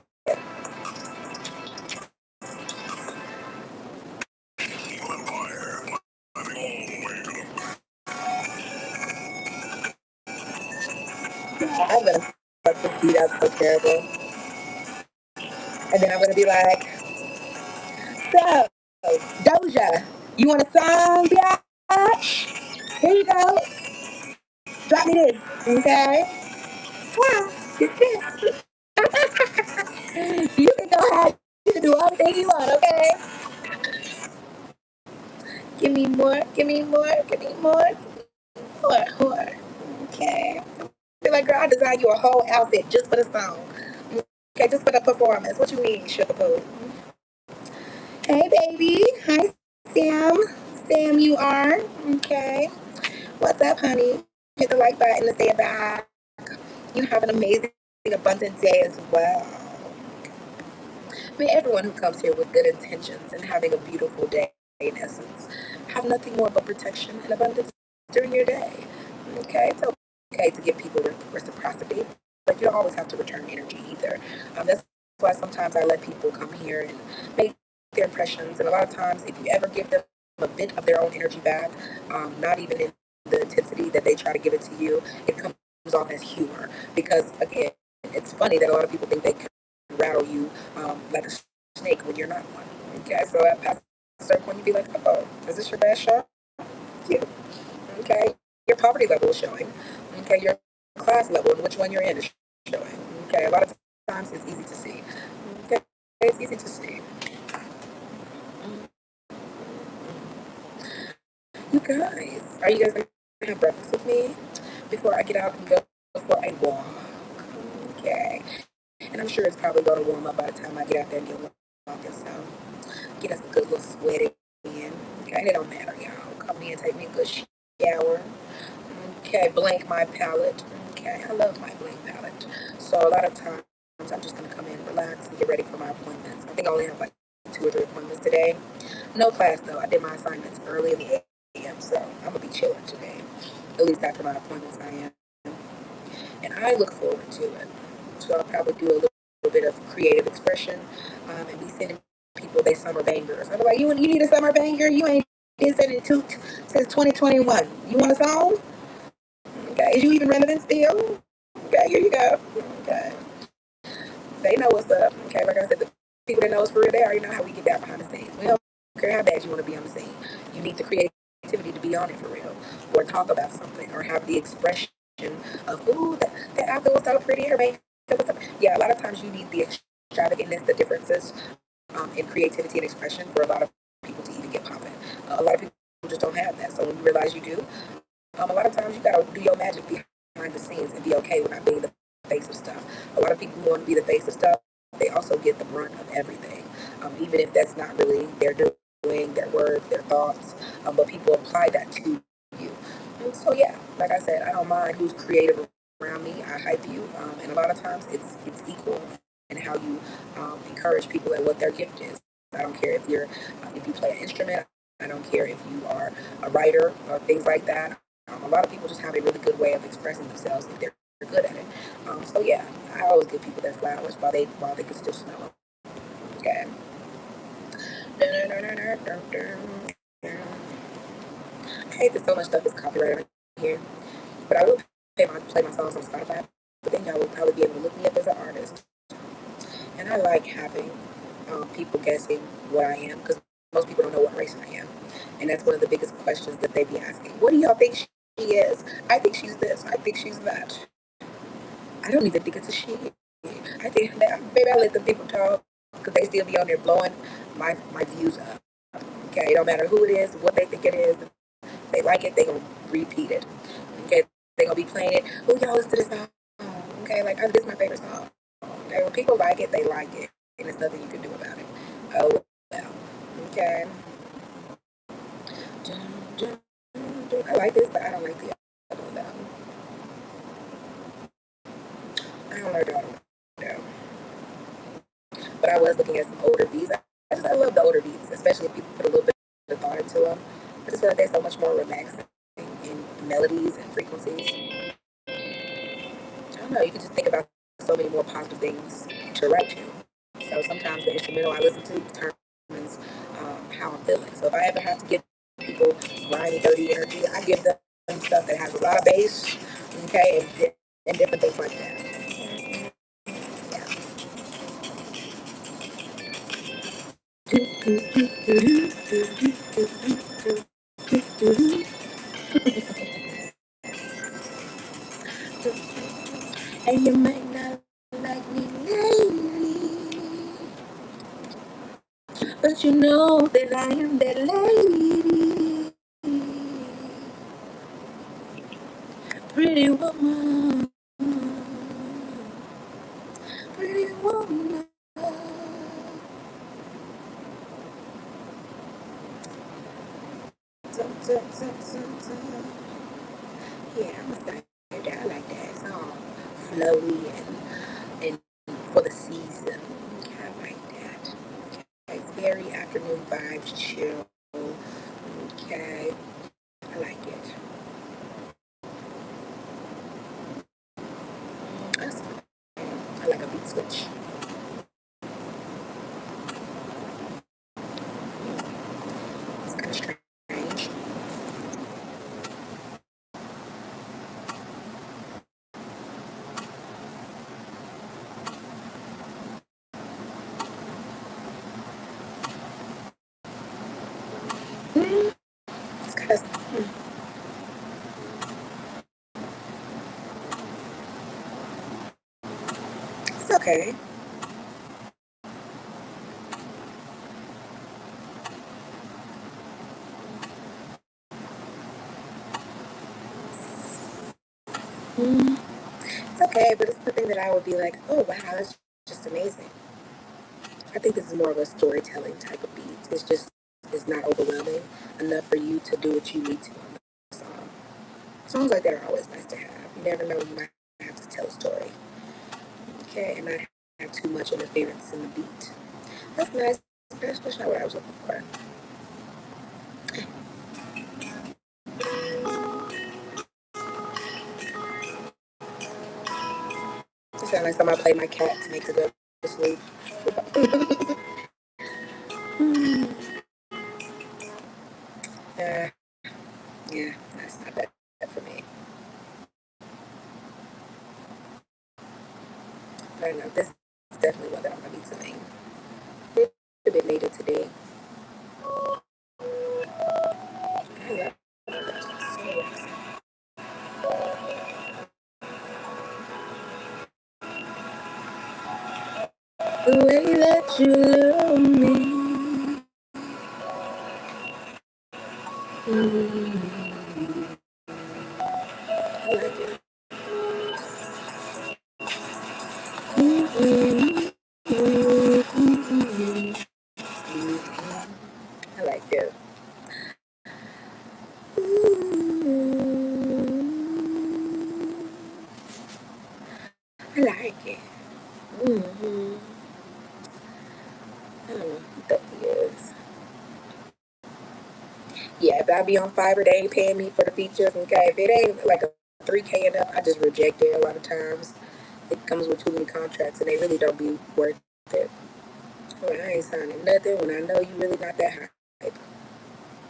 I'm gonna fuck this beat up so terrible. And then I'm gonna be like, so, Doja, you want a song, bitch? Here you go. Drop me this, okay? Wow, it's this. You can go ahead. You can do all the things you want, okay? Give me more, give me more, give me more, more. Okay. I feel like, girl, I designed you a whole outfit just for the song. Okay, just for the performance. What you mean, Sugar Poo? Hey, baby. Hi, Sam. Sam, you are. Okay. What's up, honey? Hit the like button to say it back. You have an amazing, abundant day as well. May everyone who comes here with good intentions and having a beautiful day, in essence, have nothing more but protection and abundance during your day. Okay? It's okay to give people reciprocity, but you don't always have to return energy either. That's why sometimes I let people come here and make their impressions. And a lot of times, if you ever give them a bit of their own energy back, not even in the intensity that they try to give it to you, it comes off as humor. Because again, it's funny that a lot of people think they can rattle you like a snake when you're not one. Okay, so at past a certain point, you'd be like, oh, is this your best shot? You. Okay, your poverty level is showing. Okay, your class level and which one you're in is showing. Okay, a lot of times it's easy to see. Okay, it's easy to see. You guys, are you guys gonna have breakfast with me before I get out and go for a walk? Okay, and I'm sure it's probably going to warm up by the time I get out there and get walking. So get us a good little sweat in. Okay, and it don't matter, y'all. Come in, take me a good shower. Okay, blank my palette. Okay, I love my blank palette. So a lot of times I'm just gonna come in, relax, and get ready for my appointments. I think I only have like 2 or 3 appointments today. No class though. I did my assignments early in the a.m. So I'm gonna be chilling today. At least after my appointments, I am, and I look forward to it. So I'll probably do a little bit of creative expression and be sending people their summer bangers. I'm like, you need a summer banger? You ain't been sending it to since 2021. You want a song? Okay. Is you even relevant still? Okay, here you go. Okay. They know what's up. Okay, like I said, the people that know us for real, they already know how we get down behind the scenes. We don't care how bad you want to be on the scene. You need the creativity to be on it for real, or talk about something, or have the expression of, ooh, that outfit was so pretty, her makeup was so. Yeah, a lot of times you need the extravagantness, the differences in creativity and expression for a lot of people to even get popping. A lot of people just don't have that. So when you realize you do, a lot of times you gotta do your magic behind the scenes and be okay with not being the face of stuff. A lot of people who want to be the face of stuff, they also get the brunt of everything, even if that's not really their doing, their words, their thoughts, but people apply that to you. And so yeah, like I said, I don't mind who's creative around me. I hype you, and a lot of times it's equal in how you encourage people at what their gift is. I don't care if you play an instrument. I don't care if you are a writer or things like that. A lot of people just have a really good way of expressing themselves if they're good at it. So yeah, I always give people their flowers while they can still smell them. Okay. I hate that so much stuff is copyrighted here, but I will play my songs on Spotify. But then y'all will probably be able to look me up as an artist. And I like having people guessing what I am because most people don't know what race I am, and that's one of the biggest questions that they be asking. What do y'all think she is? I think she's this. I think she's that. I don't even think it's a she. I think that maybe I let the people talk because they still be on there blowing my views up. Okay, it don't matter who it is, what they think it is. If they like it, they gonna repeat it. Okay, they gonna be playing it. Oh, y'all listen to this song. Okay, like this is my favorite song. Okay, when people like it, they like it, and there's nothing you can do about it. Oh well. Okay. I like this, but I don't like the other one. I don't like the other one. But I was looking at some older beats. I love the older beats, especially if people put a little bit of thought into them. I just feel like they're so much more relaxing in melodies and frequencies. I don't know. You can just think about so many more positive things to write to. So sometimes the instrumental I listen to determines how I'm feeling. So if I ever have to give people grimy, dirty energy, I give them stuff that has a lot of bass, okay, and different things like that. And you might not like me lately, but you know that I am that lady. Pretty woman, pretty woman. Yeah, I'm a singer. I like that song. Flowy and for the season. I like that. It's very afternoon vibes, chill. Okay, I like it. That's I like a beat switch. It's kind of strange. It's kind of. It's okay. Mm, it's okay, but it's the thing that I would be like, oh wow, that's just amazing. I think this is more of a storytelling type of beat. It's not overwhelming enough for you to do what you need to on the song. Songs like that are always nice to have. You never know, you might have to tell a story. Okay, and not have too much interference in the beat. That's nice. That's not what I was looking for. It sounds like somebody play my cat to make her go to sleep. Yeah, that's not bad for me. I don't know. This is definitely one that I'm gonna be doing. A bit later today. I love the way that you love me. Mm, I like it. Mm, mm, I like it. I like it. Mm-hmm. I don't know who that is. Yeah, if I be on Fiverr, they ain't paying me for the features. Okay, if it ain't like a 3K and up, I just reject it a lot of times. It comes with too many contracts and they really don't be worth it. Well, I ain't signing nothing when I know you really not that hype.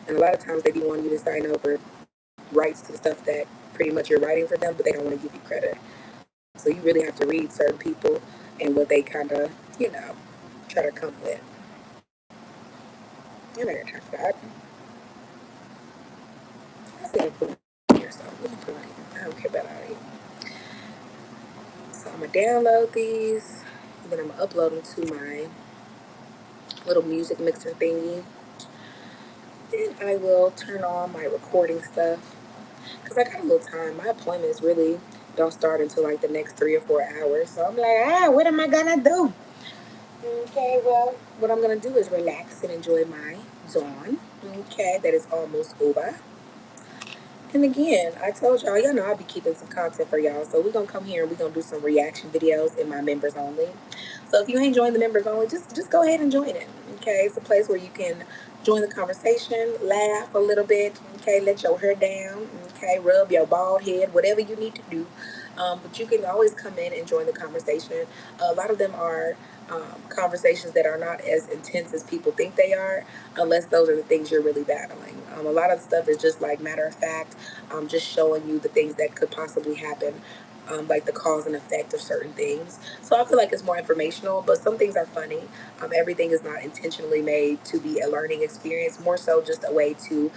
And a lot of times they be wanting you to sign over rights to stuff that pretty much you're writing for them, but they don't want to give you credit. So you really have to read certain people and what they kind of, try to come with. You know, talk about. I said put it here, so let me put it here. I don't care about all of it. So I'm gonna download these, and then I'm gonna upload them to my little music mixer thingy. Then I will turn on my recording stuff because I got a little time. My appointments really don't start until like the next 3 or 4 hours. So I'm like, what am I gonna do? Okay, well, what I'm gonna do is relax and enjoy my dawn. Okay, that is almost over. And again, I told y'all know I'll be keeping some content for y'all. So we're gonna come here and we're gonna do some reaction videos in my members only. So if you ain't joined the members only, just go ahead and join it. Okay, it's a place where you can join the conversation, laugh a little bit. Okay, let your hair down. Okay, rub your bald head, whatever you need to do. But you can always come in and join the conversation. A lot of them are conversations that are not as intense as people think they are, unless those are the things you're really battling. A lot of stuff is just like matter of fact, just showing you the things that could possibly happen, like the cause and effect of certain things. So I feel like it's more informational, but some things are funny. Everything is not intentionally made to be a learning experience, more so just a way to.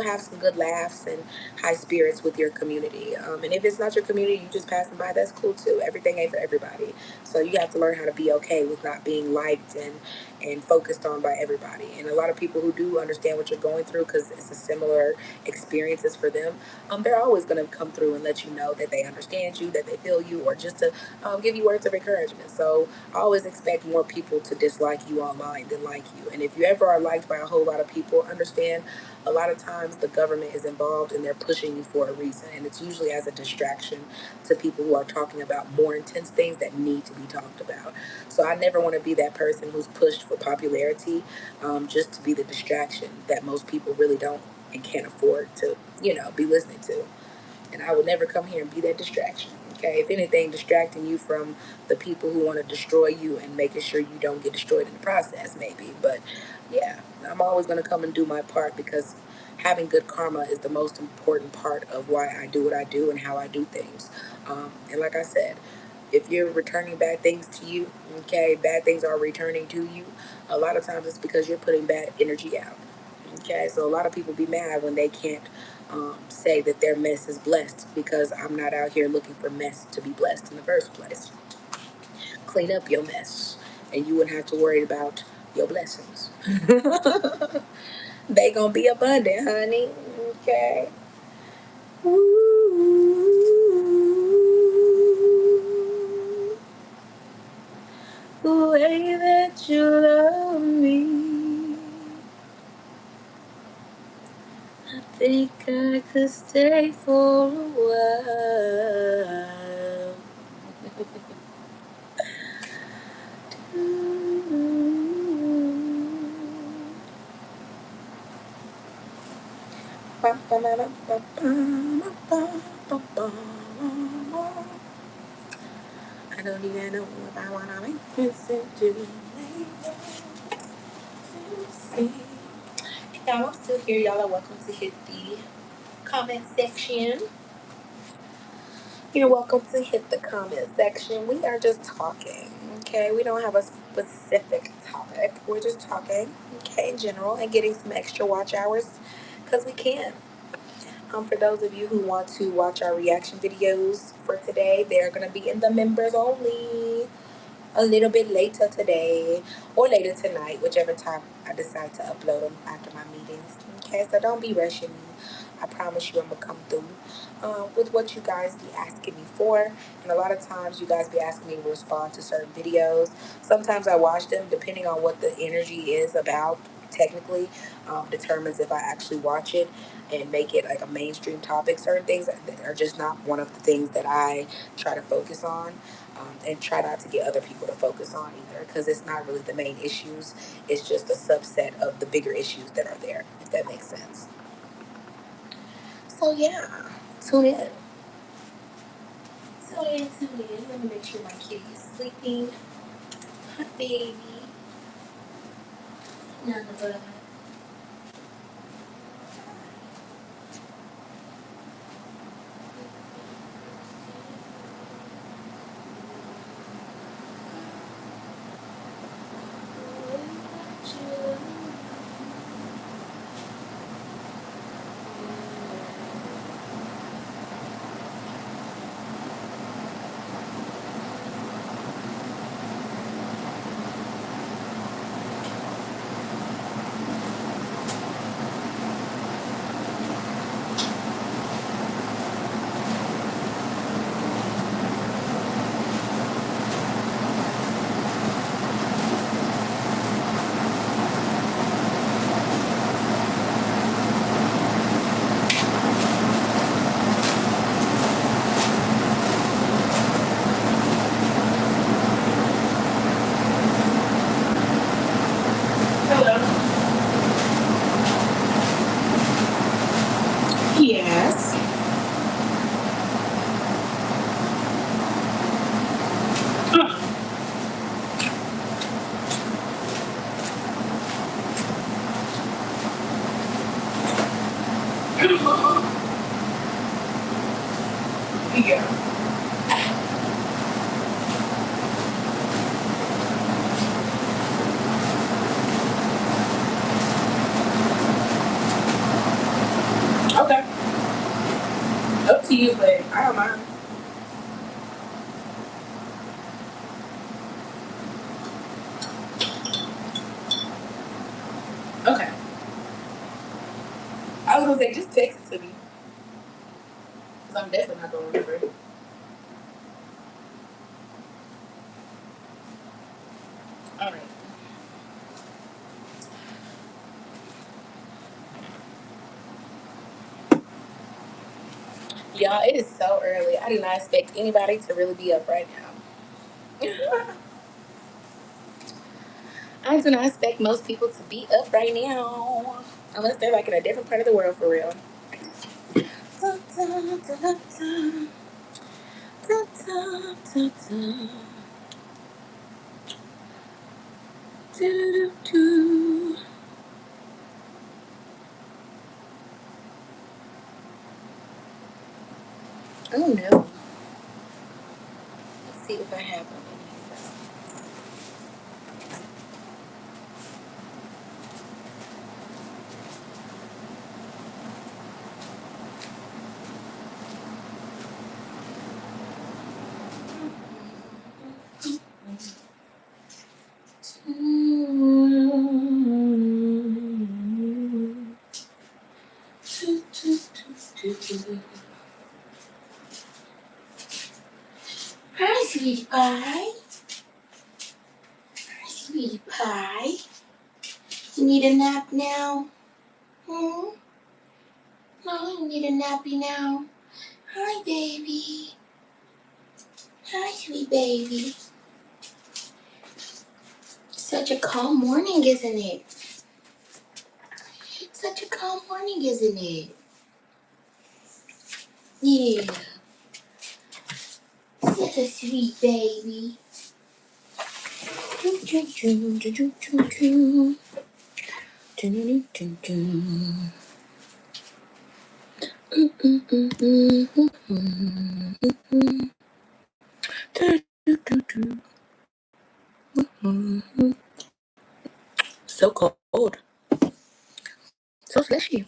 Have some good laughs and high spirits with your community. And if it's not your community, you just passing by, that's cool too. Everything ain't for everybody. So you have to learn how to be okay with not being liked and focused on by everybody. And a lot of people who do understand what you're going through because it's a similar experiences for them, they're always going to come through and let you know that they understand you, that they feel you, or just to give you words of encouragement. So I always expect more people to dislike you online than like you. And if you ever are liked by a whole lot of people, understand a lot of times the government is involved and they're pushing you for a reason. And it's usually as a distraction to people who are talking about more intense things that need to be talked about. So I never want to be that person who's pushed for popularity, just to be the distraction that most people really don't and can't afford to, be listening to. And I would never come here and be that distraction. Okay, if anything, distracting you from the people who want to destroy you and making sure you don't get destroyed in the process, maybe. But yeah, I'm always going to come and do my part because having good karma is the most important part of why I do what I do and how I do things. And like I said, if you're returning bad things to you, okay, bad things are returning to you. A lot of times it's because you're putting bad energy out. Okay, so a lot of people be mad when they can't say that their mess is blessed because I'm not out here looking for mess to be blessed in the first place. Clean up your mess, and you wouldn't have to worry about your blessings. They gonna be abundant, honey. Okay. Ooh, the way that you love me, I think I could stay for a while. I don't even know if I wanna listen to see. Y'all, I'm still here. Y'all are welcome to hit the comment section. You're welcome to hit the comment section. We are just talking, okay? We don't have a specific topic. We're just talking, okay, in general, and getting some extra watch hours because we can. For those of you who want to watch our reaction videos for today, they're going to be in the members only a little bit later today or later tonight, whichever time I decide to upload them after my meetings. Okay, so don't be rushing me. I promise you I'm going to come through with what you guys be asking me for. And a lot of times you guys be asking me to respond to certain videos. Sometimes I watch them depending on what the energy is about. Technically, determines if I actually watch it and make it like a mainstream topic. Certain things that are just not one of the things that I try to focus on, and try not to get other people to focus on either, because it's not really the main issues. It's just a subset of the bigger issues that are there, if that makes sense. So yeah, tune in. Tune in. Let me make sure my kitty is sleeping. Hi, baby. None of that. Hello. Yes. Yeah. Okay. Up to you, but I don't mind. Okay. I was gonna say just text it to me, because I'm definitely not gonna remember it. All right. Y'all, it is so early. I did not expect anybody to really be up right now. I do not expect most people to be up right now. Unless they're like in a different part of the world for real. Da, da, da, da, da. Da, da, da, da. Do, do, do. Oh no. Let's see if I have one. Hi, sweetie pie. Hi, sweetie pie. You need a nap now? Hmm? No, you need a nappy now. Hi, baby. Hi, sweet baby. Such a calm morning, isn't it? Such a calm morning, isn't it? Yeah. Such a sweet baby. Choo, choo, choo, choo, choo, choo, choo. So cold. So slushy.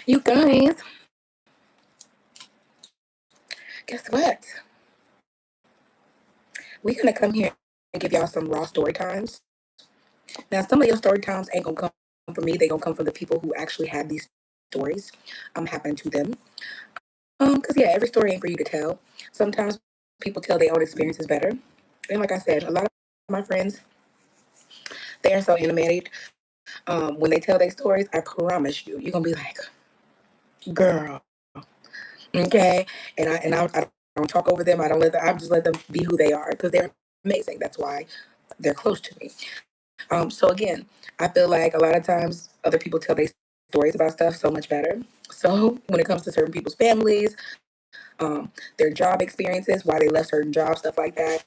You guys, guess what? We're gonna come here and give y'all some raw story times. Now, some of your story times ain't gonna come from me. They gonna come from the people who actually had these stories happen to them. Cause yeah, every story ain't for you to tell. Sometimes people tell their own experiences better. And like I said, a lot of my friends, they are so animated. When they tell their stories, I promise you, you're gonna be like, girl, okay. I don't talk over them. I don't let them. I just let them be who they are because they're amazing. That's why they're close to me. So again, I feel like a lot of times other people tell their stories about stuff so much better. So when it comes to certain people's families, their job experiences, why they left certain jobs, stuff like that.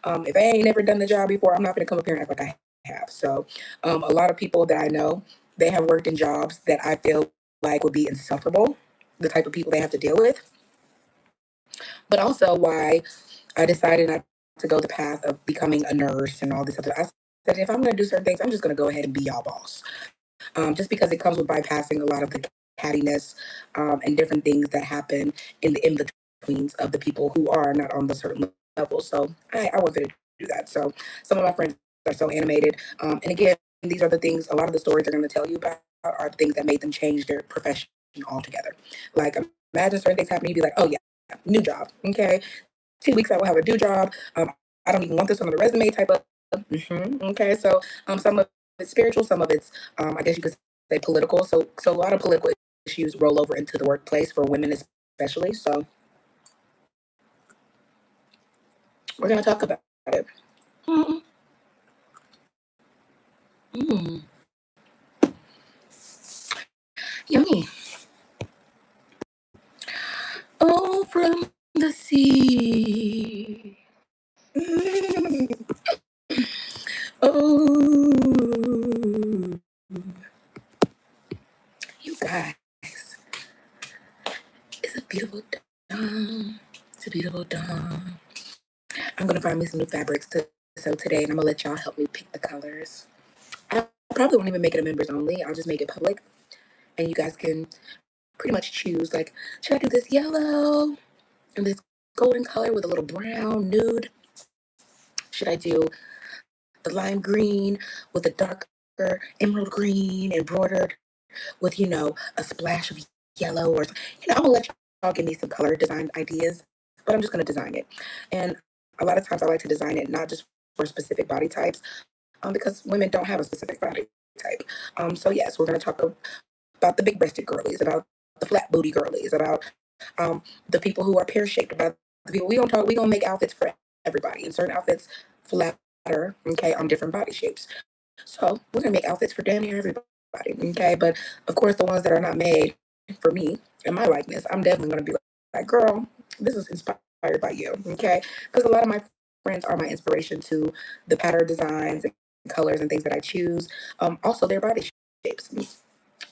If I ain't never done the job before, I'm not gonna come up here and act like I have. So a lot of people that I know, they have worked in jobs that I feel like would be insufferable, the type of people they have to deal with. But also why I decided not to go the path of becoming a nurse and all this other. I said if I'm going to do certain things, I'm just going to go ahead and be y'all boss. Just because it comes with bypassing a lot of the cattiness and different things that happen in the in betweens of the people who are not on the certain level. So I wanted to do that. So some of my friends are so animated, and again, these are the things. A lot of the stories they're going to tell you about are the things that made them change their profession altogether. Like imagine certain things happen, you'd be like, oh yeah, new job. Okay, 2 weeks I will have a new job. I don't even want this on the resume type of. Okay, so some of it's spiritual, some of it's I guess you could say political. So a lot of political issues roll over into the workplace for women especially. So we're gonna talk about it. Mm, mm, yummy. Oh, from the sea. Oh, you guys, it's a beautiful dawn. It's a beautiful dawn. I'm gonna find me some new fabrics to sew today, and I'm gonna let y'all help me pick the colors. I probably won't even make it a members only. I'll just make it public, and you guys can pretty much choose. Like, should I do this yellow and this golden color with a little brown nude? Should I do the lime green with a darker emerald green embroidered with a splash of yellow? Or I'm gonna let y'all give me some color design ideas, but I'm just gonna design it. And a lot of times I like to design it not just for specific body types, because women don't have a specific body type. So yes, we're gonna talk about the big breasted girlies, about the flat booty girlies, about the people who are pear shaped, about the people we gonna make outfits for everybody, and certain outfits flatter, okay, on different body shapes. So we're gonna make outfits for damn near everybody, okay. But of course, the ones that are not made for me and my likeness, I'm definitely gonna be like, girl, this is inspired by you, okay? Because a lot of my friends are my inspiration to the pattern designs and colors and things that I choose. Also their body shapes.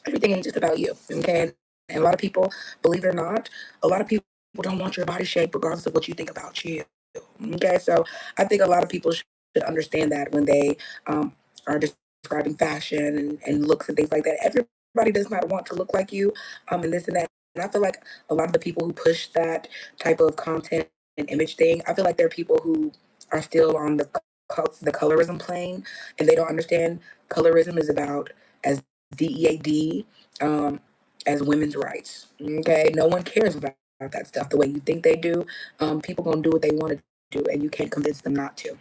Everything ain't just about you, okay? And a lot of people, believe it or not, a lot of people don't want your body shape regardless of what you think about you. Okay, so I think a lot of people should understand that when they are describing fashion and looks and things like that. Everybody does not want to look like you, and this and that. And I feel like a lot of the people who push that type of content and image thing, I feel like they're people who are still on the colorism plane, and they don't understand colorism is about as DEAD, um, as women's rights. Okay, no one cares about that stuff the way you think they do. People gonna do what they want to do, and you can't convince them not to.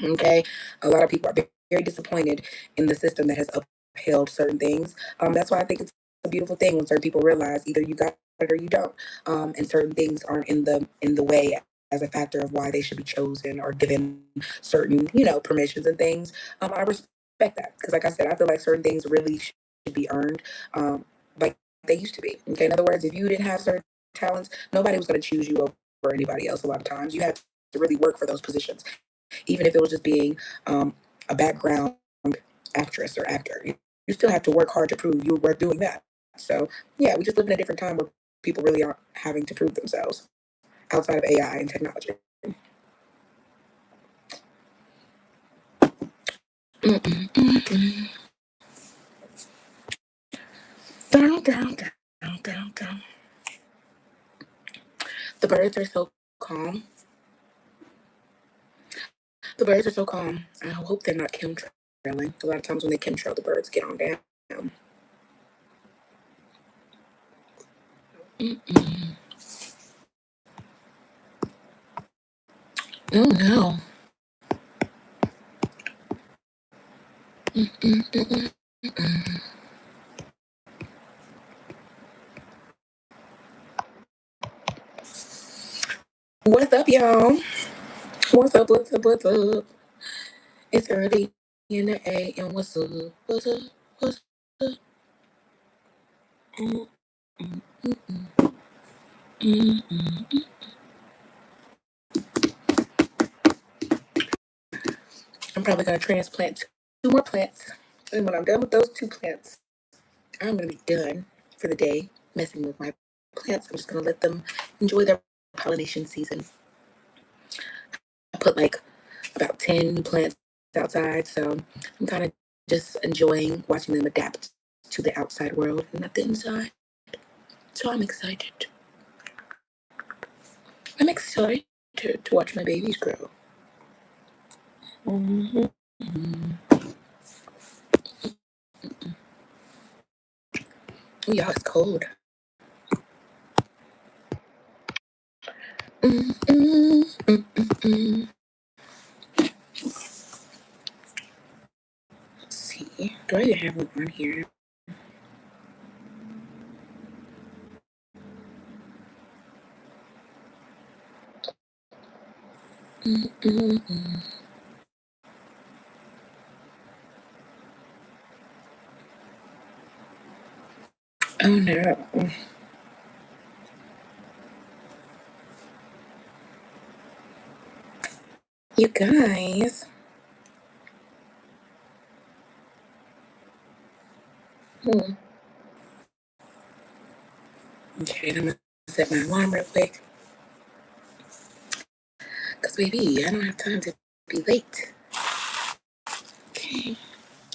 Okay, a lot of people are very disappointed in the system that has upheld certain things. That's why I think it's a beautiful thing when certain people realize either you got it or you don't, and certain things aren't in the way as a factor of why they should be chosen or given certain permissions and things. I respect that because, like I said, I feel like certain things really should be earned, like they used to be. Okay, in other words, if you didn't have certain talents, nobody was going to choose you over anybody else. A lot of times, you had to really work for those positions, even if it was just being a background actress or actor. You still have to work hard to prove you were doing that. So yeah, we just live in a different time where people really aren't having to prove themselves outside of AI and technology. Down, down, down, down, down. The birds are so calm. The birds are so calm. I hope they're not chemtrailing. A lot of times when they chemtrail, the birds get on down. Mm-mm. Oh no. Mm-mm-mm-mm. What's up, y'all? What's up? What's up? What's up? It's early in the AM. What's up? What's up? What's up? Mm-mm-mm-mm. I'm probably gonna transplant two more plants, and when I'm done with those two plants, I'm gonna be done for the day messing with my plants. I'm just gonna let them enjoy their pollination season. I put like about 10 new plants outside, so I'm kind of just enjoying watching them adapt to the outside world and not the inside. So I'm excited. I'm excited to watch my babies grow. Mm-hmm. Oh, y'all, it's cold. Mm-mm-mm-mm-mm. Let's see. Do I even have one on here? Mm-mm-mm. Oh no. You guys. Hmm. Okay, I'm gonna set my alarm real quick. Because, baby, I don't have time to be late. Okay.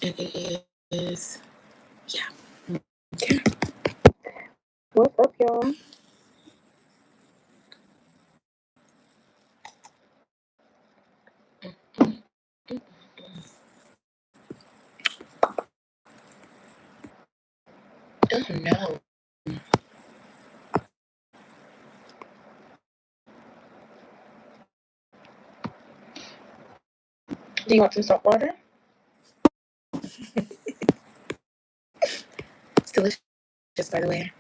And it is, yeah. Okay. What's up, y'all? Oh no. Do you want some salt water? It's delicious, by the way.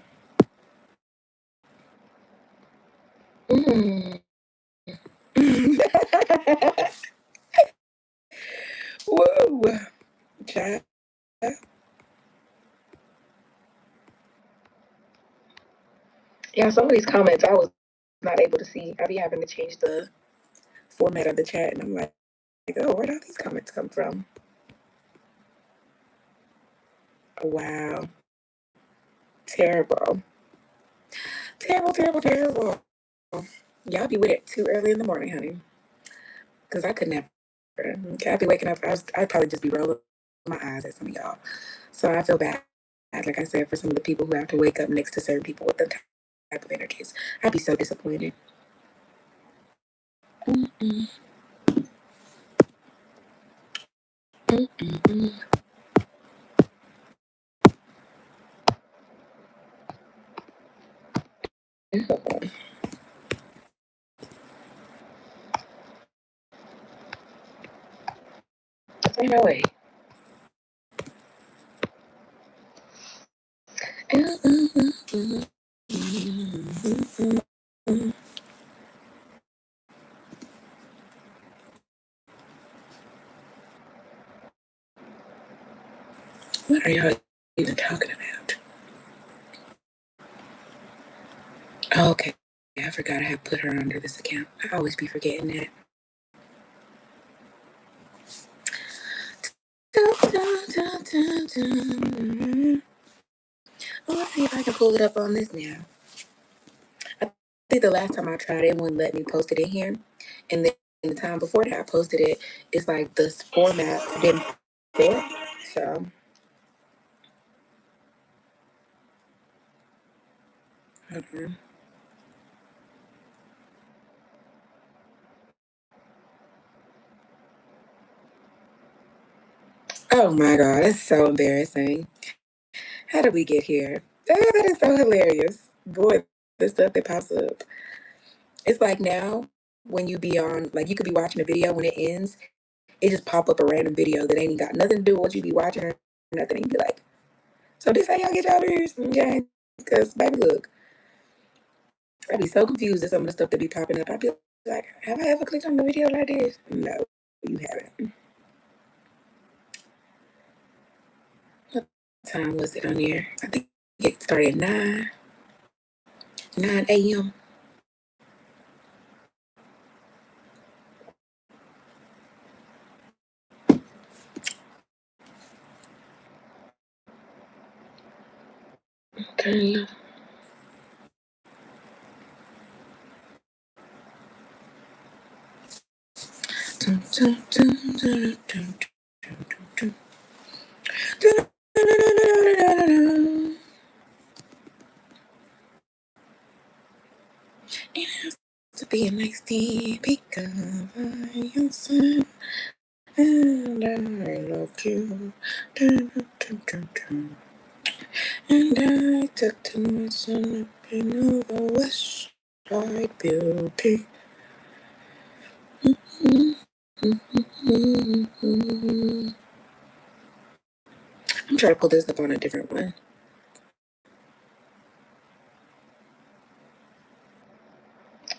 Mm. Woo! Chat. Yeah, some of these comments I was not able to see. I be having to change the format of the chat, and I'm like, oh, where do these comments come from? Wow. Terrible. Terrible, terrible, terrible. Y'all be with it too early in the morning, honey. Because I could never. Okay, I'd be waking up. I'd probably just be rolling my eyes at some of y'all. So I feel bad, like I said, for some of the people who have to wake up next to certain people with them type of energies. I'd be so disappointed. Mm-mm, mm-mm, mm. Ain't no way. What are y'all even talking about? Oh, okay, I forgot I have put her under this account. I always be forgetting that. Oh, let's see if I can pull it up on this now. I think the last time I tried it wouldn't let me post it in here. And then the time before that I posted it, it's like this format didn't fit. So oh my god, that's so embarrassing. How did we get here? That is so hilarious. Boy, the stuff that pops up. It's like now when you be on, like you could be watching a video when it ends, it just pop up a random video that ain't got nothing to do with what you be watching or nothing. And you be like, so this how y'all get y'all views? Okay. Because baby, look, I'd be so confused at some of the stuff that be popping up. I'd be like, have I ever clicked on the video like this? No, you haven't. What time was it on here? I think it started at 9 a.m. Okay. Dun, dun, dun, dun, dun, dun, dun, dun. It has to be a nice day because I am son and I love you. Dun, dun, dun, dun. And I took to my son up in the West Side Beauty. I'm trying to pull this up on a different one.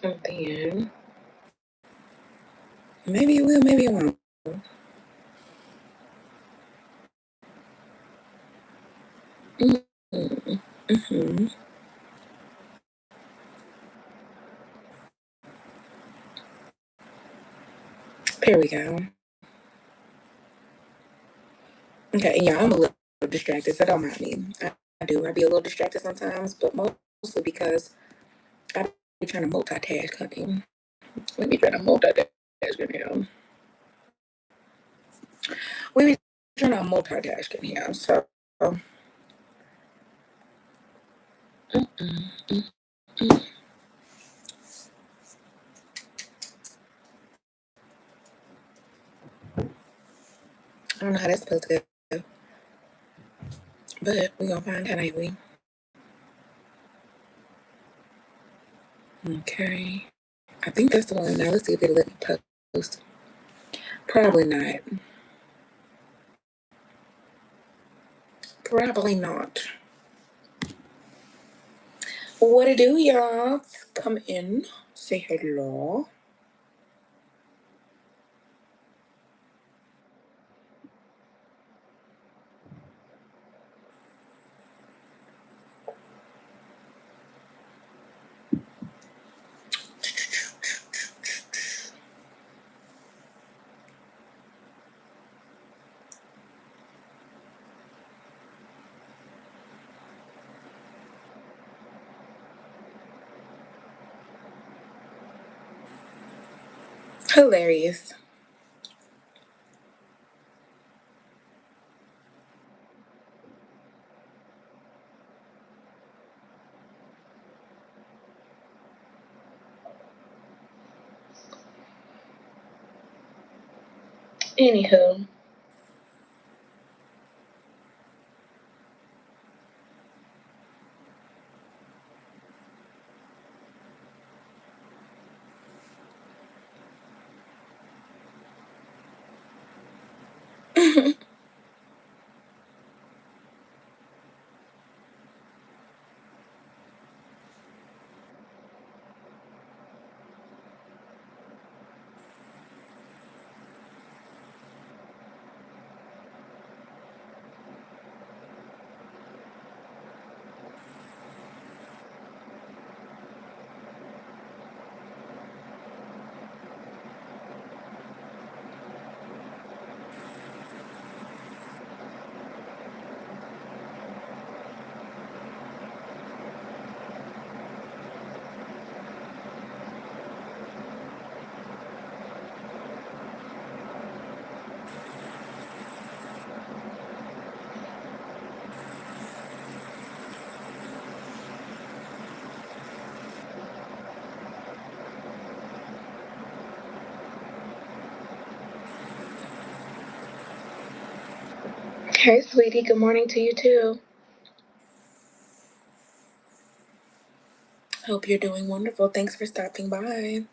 And then maybe it will, maybe it won't. Mm-hmm. There we go. Okay, yeah, I'm a little distracted, so don't mind me. I do. I be a little distracted sometimes, but mostly because I be trying to multitask, honey. We be trying to multitask, you know. We be trying to multitask in here, so. I don't know how that's supposed to go, but we gonna find out, ain't we? Okay. I think that's the one. Now let's see if it'll let me post. Probably not. Probably not. What to do, y'all? Come in, say hello. Hilarious. Anywho, Hey, sweetie. Good morning to you, too. Hope you're doing wonderful. Thanks for stopping by.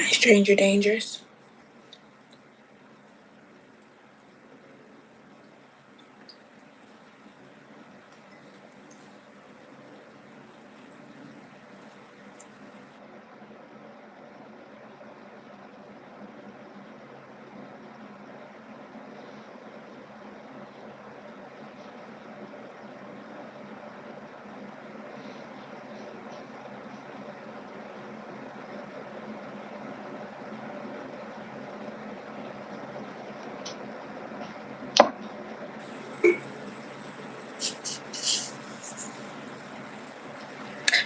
Stranger dangers.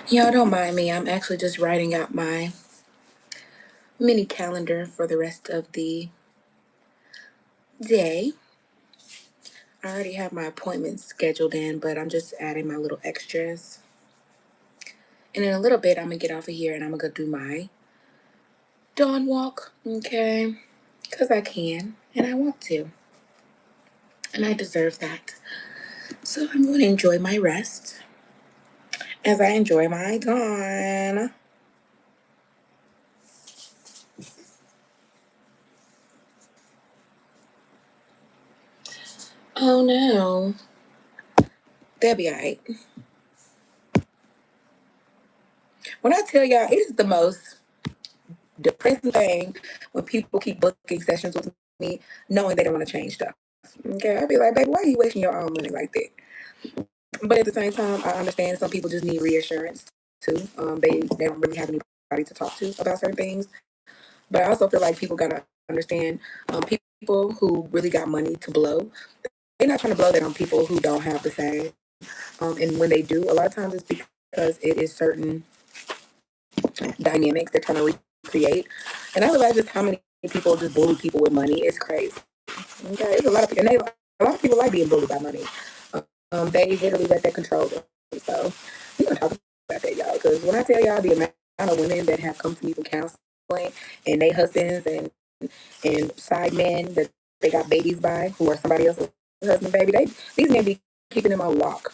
Y'all don't mind me. I'm actually just writing out my mini calendar for the rest of the day. I already have my appointments scheduled in, but I'm just adding my little extras. And in a little bit, I'm going to get off of here and I'm going to go do my dawn walk, okay? Because I can and I want to. And I deserve that. So I'm going to enjoy my rest as I enjoy my dawn. Oh no. They'll be alright. When I tell y'all, it is the most depressing thing when people keep booking sessions with me knowing they don't want to change stuff. Okay, I'll be like, baby, why are you wasting your own money like that? But at the same time, I understand some people just need reassurance too. They don't really have anybody to talk to about certain things. But I also feel like people gotta understand people who really got money to blow. They're not trying to blow that on people who don't have the same. And when they do, a lot of times it's because it is certain dynamics they're trying to recreate. And I realize just how many people just bully people with money. It's crazy. Okay, it's a lot of people, and a lot of people like being bullied by money. They literally let that control them. So we're gonna talk about that, y'all. Because when I tell y'all the amount of women that have come to me for counseling, and they husbands and side men that they got babies by, who are somebody else's husband, baby, these men be keeping them on lock,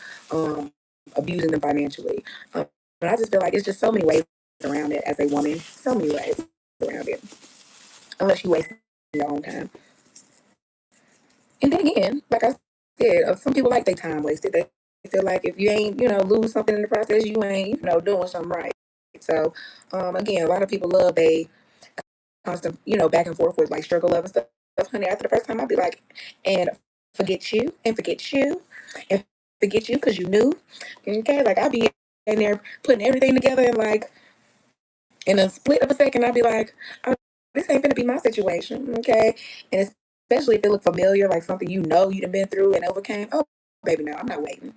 abusing them financially. And I just feel like it's just so many ways around it as a woman. So many ways around it, unless you waste your own time. And then again, like I said, some people like their time wasted. feel like if you ain't, lose something in the process, you ain't, doing something right. So, again, a lot of people love they constant, back and forth with like struggle love and stuff. Honey, after the first time, I'd be like, and forget you, and forget you, and forget you because you knew. Okay, like I'll be in there putting everything together and like in a split of a second, I'll be like, oh, this ain't gonna be my situation. Okay, and especially if it look familiar, like something you done been through and overcame. Oh, baby, no, I'm not waiting.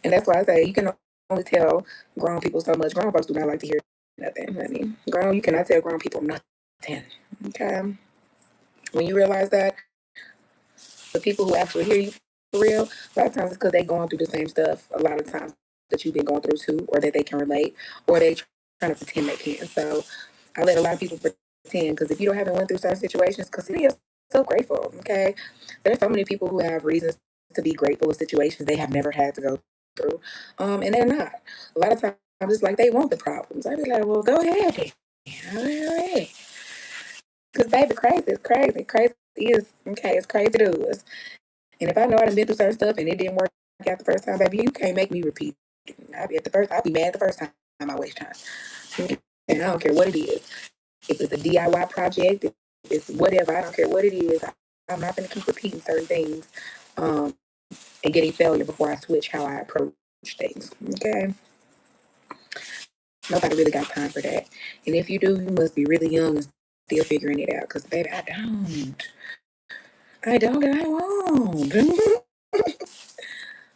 And that's why I say you can only tell grown people so much. Grown folks do not like to hear nothing, honey. You cannot tell grown people nothing. Okay. When you realize that, the people who actually hear you for real, a lot of times it's because they're going through the same stuff a lot of times that you've been going through too, or that they can relate, or they trying to pretend they can. So I let a lot of people pretend because if you don't haven't went through certain situations, because you're so grateful. Okay. There's so many people who have reasons to be grateful of situations they have never had to go through. And they're not. A lot of times it's like they want the problems. I be like, well, go ahead. Go ahead. Because baby, crazy is crazy. Crazy is okay, it's crazy to us. And if I know I done been through certain stuff and it didn't work out the first time, baby, you can't make me repeat. I'll be mad the first time I waste time. And I don't care what it is. If it's a DIY project, if it's whatever, I don't care what it is. I'm not gonna keep repeating certain things and getting failure before I switch how I approach things. Okay. Nobody really got time for that. And if you do, you must be really young and still figuring it out. Cause baby, I don't. I don't and I won't.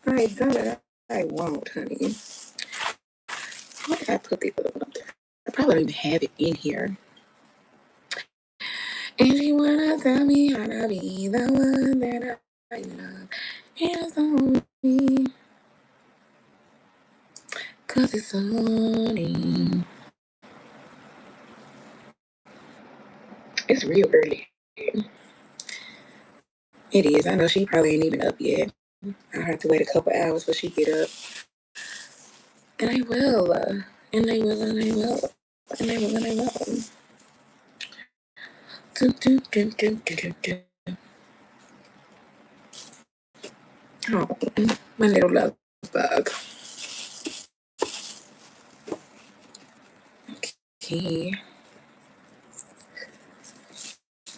I don't and I won't, honey. Where did I put the other one up there? I probably don't even have it in here. And you wanna tell me how to be the one that I love. It's on me. Cause it's sunny. It's real early. It is. I know she probably ain't even up yet. I have to wait a couple hours before she get up. And I will. And I will, and I will. And I will, and I will. Do, do, do, do, do, do, do. Oh, my little love bug. Okay.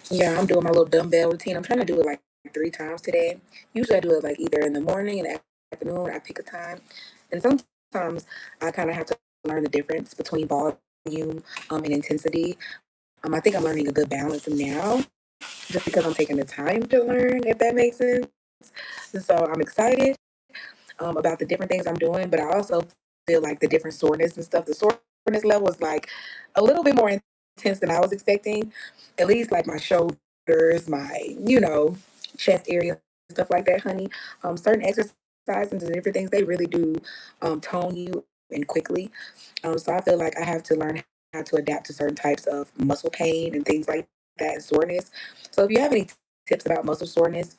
Yeah, I'm doing my little dumbbell routine. I'm trying to do it like 3 times today. Usually I do it like either in the morning and the afternoon. I pick a time. And sometimes I kind of have to learn the difference between volume and intensity. I think I'm learning a good balance now just because I'm taking the time to learn, if that makes sense. So I'm excited about the different things I'm doing, but I also feel like the different soreness and stuff. The soreness level is like a little bit more intense than I was expecting. At least like my shoulders, my chest area, stuff like that, honey. Certain exercises and different things they really do tone you and quickly. So I feel like I have to learn how to adapt to certain types of muscle pain and things like that and soreness. So if you have any tips about muscle soreness,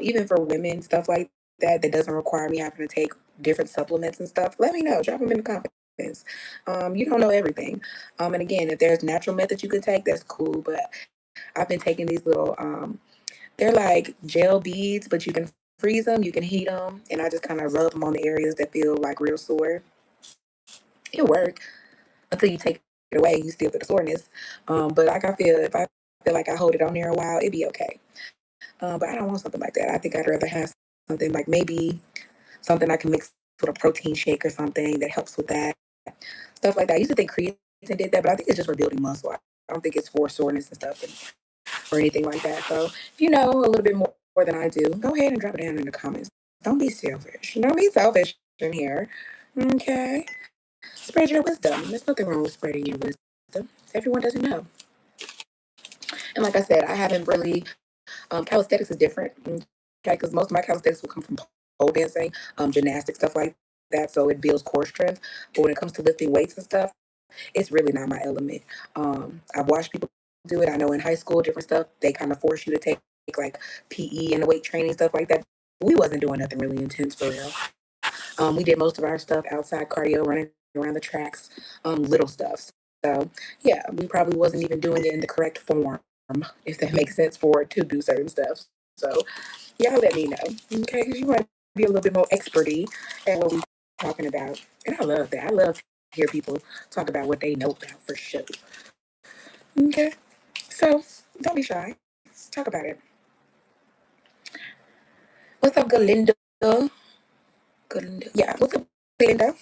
even for women, stuff like that doesn't require me having to take different supplements and stuff, let me know. Drop them in the comments. You don't know everything. And again, if there's natural methods you could take, that's cool. But I've been taking these little, they're like gel beads, but you can freeze them, you can heat them, and I just kind of rub them on the areas that feel like real sore. It'll work until you take it away. You still feel the soreness. But like if I feel like I hold it on there a while, it'd be okay. But I don't want something like that. I think I'd rather have something like maybe something I can mix with a protein shake or something that helps with that. Stuff like that. I used to think creatine did that, but I think it's just for building muscle. I don't think it's for soreness and stuff or anything like that. So if you know a little bit more than I do, go ahead and drop it down in the comments. Don't be selfish. Don't be selfish in here. Okay. Spread your wisdom. There's nothing wrong with spreading your wisdom. Everyone doesn't know. And like I said, I haven't really calisthenics is different, okay, because most of my calisthenics will come from pole dancing, gymnastics, stuff like that. So it builds core strength. But when it comes to lifting weights and stuff, it's really not my element. I've watched people do it. I know in high school, different stuff, they kind of force you to take like PE and the weight training stuff like that. We wasn't doing nothing really intense for real. We did most of our stuff outside cardio, running around the tracks, little stuff. So yeah, we probably wasn't even doing it in the correct form, if that makes sense for it to do certain stuff. So y'all let me know, okay? Because you might be a little bit more experty at what we're talking about. And I love that. I love to hear people talk about what they know about for sure. Okay. So don't be shy. Talk about it. What's up, Galinda? Galinda. Yeah, what's up, Galinda?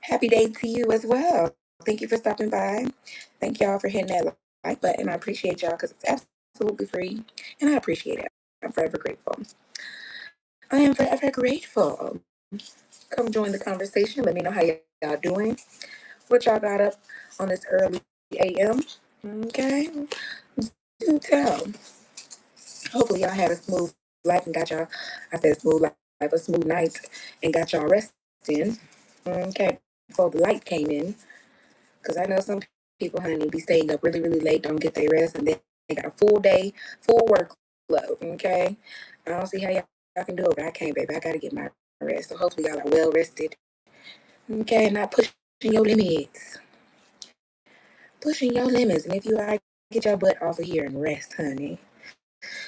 Happy day to you as well. Thank you for stopping by. Thank y'all for hitting that like button. I appreciate y'all because it's absolutely free. And I appreciate it. I'm forever grateful. I am forever grateful. Come join the conversation. Let me know how y'all doing. What y'all got up on this early AM. Okay. Do tell. Hopefully y'all had a smooth life and got y'all, I said smooth life, a smooth night and got y'all resting. Okay. Before the light came in. Because I know some people, honey, be staying up really, really late, don't get their rest, and then they got a full day, full workload. Okay. I don't see how y'all can do it, but I can't, baby. I got to get my rest. So hopefully y'all are well rested. Okay. Not pushing your limits. Pushing your limits. And if you are, get your butt off of here and rest, honey.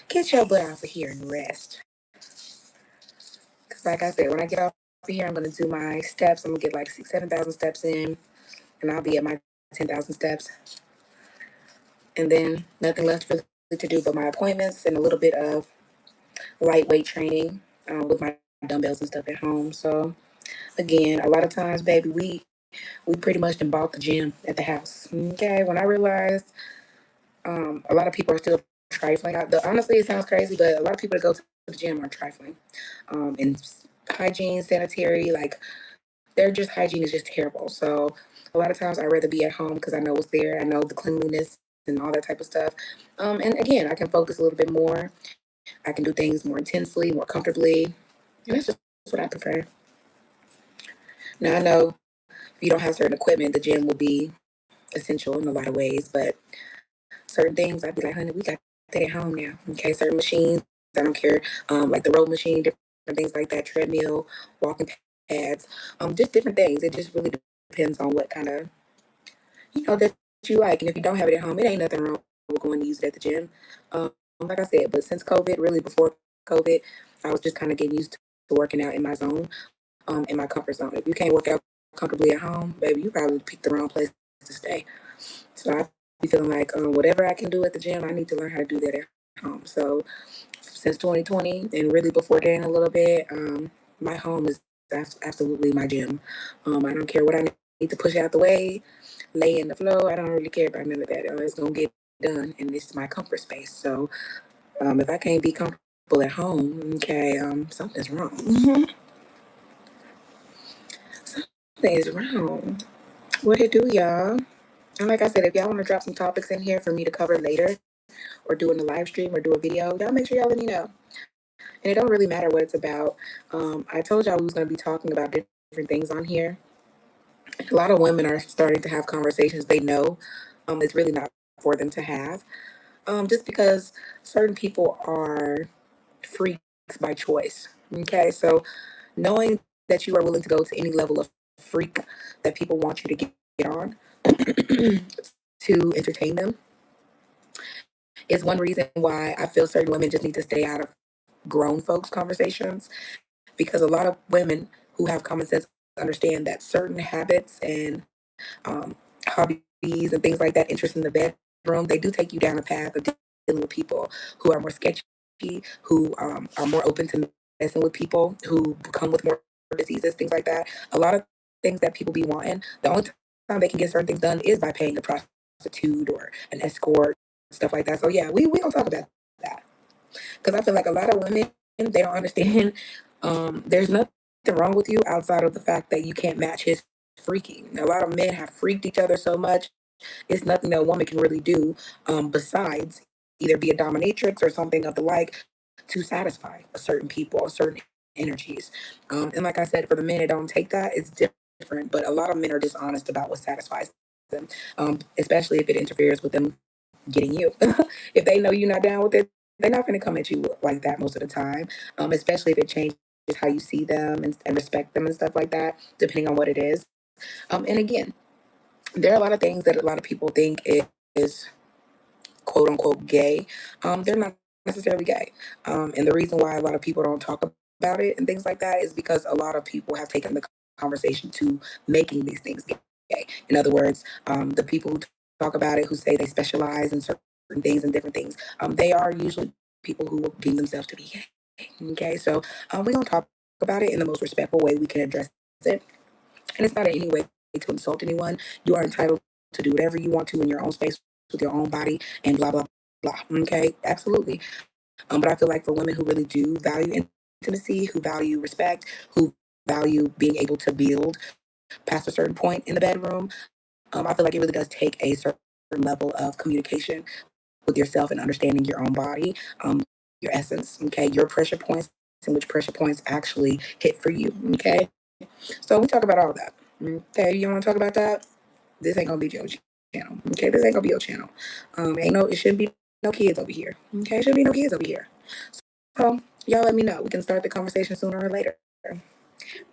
Get your butt off of here and rest. Because like I said, when I get off of here, I'm going to do my steps. I'm going to get like 7,000 steps in, and I'll be at my 10,000 steps. And then nothing left really to do but my appointments and a little bit of lightweight training with my dumbbells and stuff at home. So again, a lot of times, baby, we pretty much done bought the gym at the house. Okay, when I realized a lot of people are still trifling. Honestly, it sounds crazy, but a lot of people that go to the gym are trifling. And hygiene, sanitary, like their just hygiene is just terrible. So a lot of times I'd rather be at home because I know what's there. I know the cleanliness and all that type of stuff. And again, I can focus a little bit more. I can do things more intensely, more comfortably. And that's just what I prefer. Now I know if you don't have certain equipment, the gym will be essential in a lot of ways, but certain things I'd be like, honey, we got that at home now. Okay, certain machines, I don't care, like the row machine, different things like that, treadmill, walking pads, just different things. It just really depends on what kind of that you like. And if you don't have it at home, it ain't nothing wrong with going to use it at the gym. Like I said, but since COVID, really before COVID, I was just kind of getting used to working out in my zone, in my comfort zone. If you can't work out comfortably at home, baby, you probably picked the wrong place to stay. So I be feeling like whatever I can do at the gym, I need to learn how to do that at home. So since 2020 and really before then a little bit, my home is absolutely my gym. I don't care what I need to push out the way, lay in the floor. I don't really care about none of that. It's gonna get done, and it's my comfort space. So if I can't be comfortable at home, okay, something's wrong. Something is wrong. What it do, y'all? And like I said, if y'all want to drop some topics in here for me to cover later, or do in the live stream, or do a video, y'all make sure y'all let me know. And it don't really matter what it's about. I told y'all we was gonna be talking about different things on here. A lot of women are starting to have conversations they know it's really not for them to have. Just because certain people are freaks by choice. Okay, so knowing that you are willing to go to any level of freak that people want you to get on to entertain them is one reason why I feel certain women just need to stay out of grown folks' conversations, because a lot of women who have common sense understand that certain habits and hobbies and things like that, interest in the bedroom, they do take you down a path of dealing with people who are more sketchy, who are more open to messing with people, who come with more diseases, things like that. A lot of things that people be wanting, the only time they can get certain things done is by paying a prostitute or an escort, stuff like that. So yeah, we don't talk about that because I feel like a lot of women, they don't understand. There's nothing wrong with you outside of the fact that you can't match his freaking. A lot of men have freaked each other so much. It's nothing that a woman can really do besides either be a dominatrix or something of the like to satisfy a certain people or certain energies. And like I said, for the men that don't take that, it's different. But a lot of men are dishonest about what satisfies them, especially if it interferes with them getting you. If they know you're not down with it, they're not going to come at you like that most of the time, especially if it changes how you see them and respect them and stuff like that, depending on what it is. And again, there are a lot of things that a lot of people think is quote unquote gay. They're not necessarily gay. And the reason why a lot of people don't talk about it and things like that is because a lot of people have taken the conversation to making these things gay. In other words, the people who talk about it, who say they specialize in certain things and different things, they are usually people who deem themselves to be gay. Okay, so we're going to talk about it in the most respectful way we can address it. And it's not in any way to insult anyone. You are entitled to do whatever you want to in your own space with your own body and blah, blah, blah. Okay, absolutely. But I feel like for women who really do value intimacy, who value respect, who value being able to build past a certain point in the bedroom, I feel like it really does take a certain level of communication with yourself and understanding your own body, your essence, okay, your pressure points and which pressure points actually hit for you, okay? So we talk about all that. Okay, you want to talk about that? This ain't gonna be your channel. Okay, this ain't gonna be your channel. It shouldn't be no kids over here. Okay, it shouldn't be no kids over here. So y'all let me know. We can start the conversation sooner or later.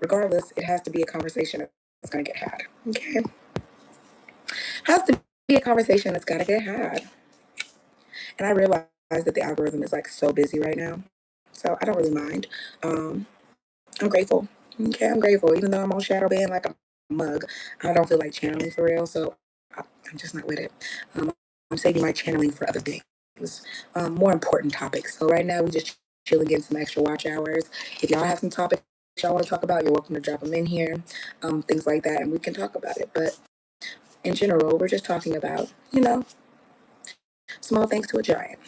Regardless, it has to be a conversation that's gonna get had. Okay, has to be a conversation that's gotta get had. And I realize that the algorithm is like so busy right now, so I don't really mind. Um, I'm grateful. Okay, I'm grateful. Even though I'm on shadow ban like a mug, I don't feel like channeling for real. So I'm just not with it. Um, I'm saving my channeling for other things, more important topics. So right now we just chilling, getting some extra watch hours. If y'all have some topics y'all want to talk about, you're welcome to drop them in here, things like that, and we can talk about it. But in general, we're just talking about, small things to a giant.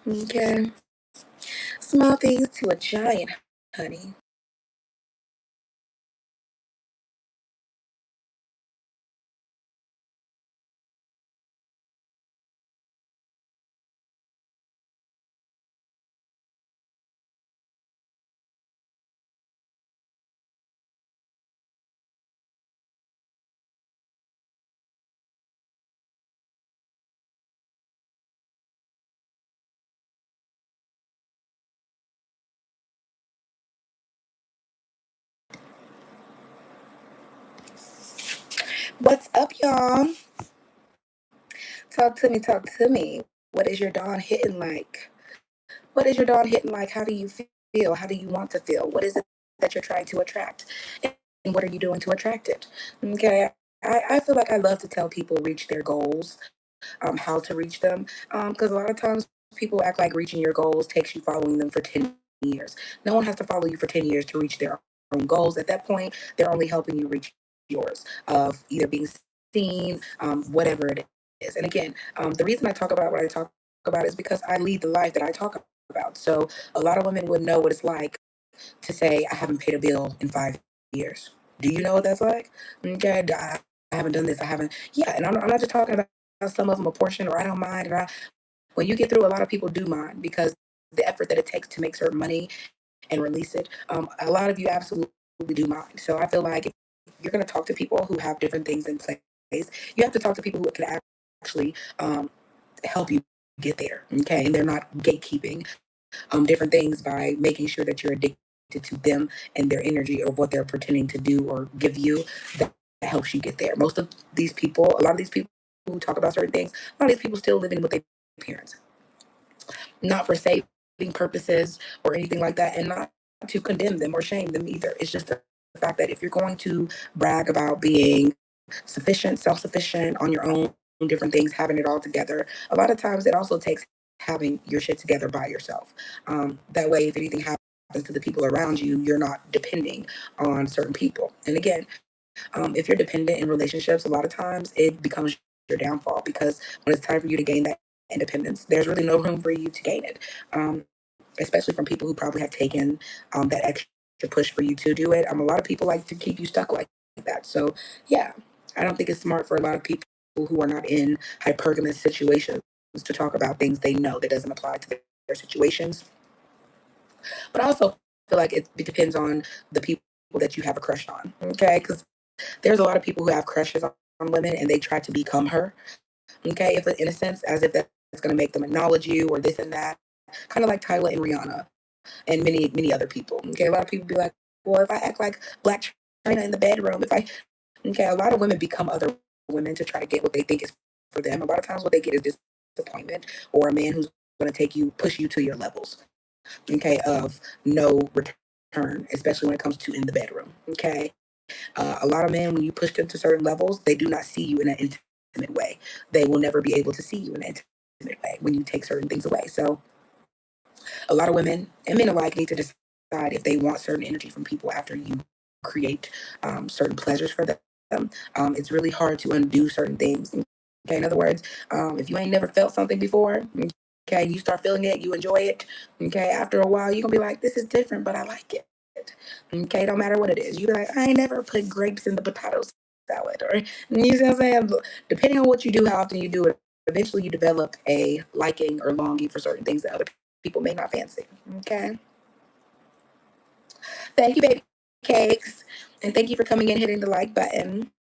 Okay, small things to a giant, honey. What's up, y'all? Talk to me, talk to me. What is your dawn hitting like? What is your dawn hitting like? How do you feel? How do you want to feel? What is it that you're trying to attract? And what are you doing to attract it? Okay. I feel like I love to tell people reach their goals, how to reach them. Because a lot of times people act like reaching your goals takes you following them for 10 years. No one has to follow you for 10 years to reach their own goals. At that point, they're only helping you reach yours of either being seen, whatever it is. And again, the reason I talk about what I talk about is because I lead the life that I talk about. So a lot of women would know what it's like to say, I haven't paid a bill in 5 years. Do you know what that's like? Okay, I haven't done this. I haven't. Yeah, and I'm not just talking about some of them a portion or I don't mind. When you get through, a lot of people do mind because the effort that it takes to make certain money and release it, a lot of you absolutely do mind. So I feel like if you're going to talk to people who have different things in place, you have to talk to people who can actually help you get there. Okay, and they're not gatekeeping different things by making sure that you're addicted to them and their energy or what they're pretending to do or give you that helps you get there. Most of these people, a lot of these people who talk about certain things, a lot of these people still living with their parents, not for saving purposes or anything like that, and not to condemn them or shame them either. It's just the fact that if you're going to brag about being sufficient, self-sufficient on your own, different things, having it all together, a lot of times it also takes having your shit together by yourself. That way, if anything happens to the people around you, you're not depending on certain people. And again, if you're dependent in relationships, a lot of times it becomes your downfall because when it's time for you to gain that independence, there's really no room for you to gain it, especially from people who probably have taken that extra push for you to do it. A lot of people like to keep you stuck like that. So, yeah, I don't think it's smart for a lot of people who are not in hypergamous situations to talk about things they know that doesn't apply to their situations. But I also feel like it depends on the people that you have a crush on. Okay, because there's a lot of people who have crushes on women and they try to become her. Okay, if in a sense, as if that's going to make them acknowledge you or this and that, kind of like Tyler and Rihanna and many other people. Okay, a lot of people be like, well, if I act like Black China in the bedroom, if I okay, a lot of women become other women to try to get what they think is for them. A lot of times, what they get is disappointment or a man who's going to push you to your levels, okay, of no return, especially when it comes to in the bedroom, okay? A lot of men, when you push them to certain levels, they do not see you in an intimate way. They will never be able to see you in an intimate way when you take certain things away. So a lot of women and men alike need to decide if they want certain energy from people after you create certain pleasures for them. It's really hard to undo certain things. Okay, in other words, if you ain't never felt something before, okay, you start feeling it, you enjoy it. Okay, after a while, you're gonna be like, this is different, but I like it. Okay, don't matter what it is. You be like, I ain't never put grapes in the potato salad, or you see what I'm saying? Depending on what you do, how often you do it, eventually you develop a liking or longing for certain things that other people may not fancy. Okay. Thank you, baby cakes. And thank you for coming in, hitting the like button.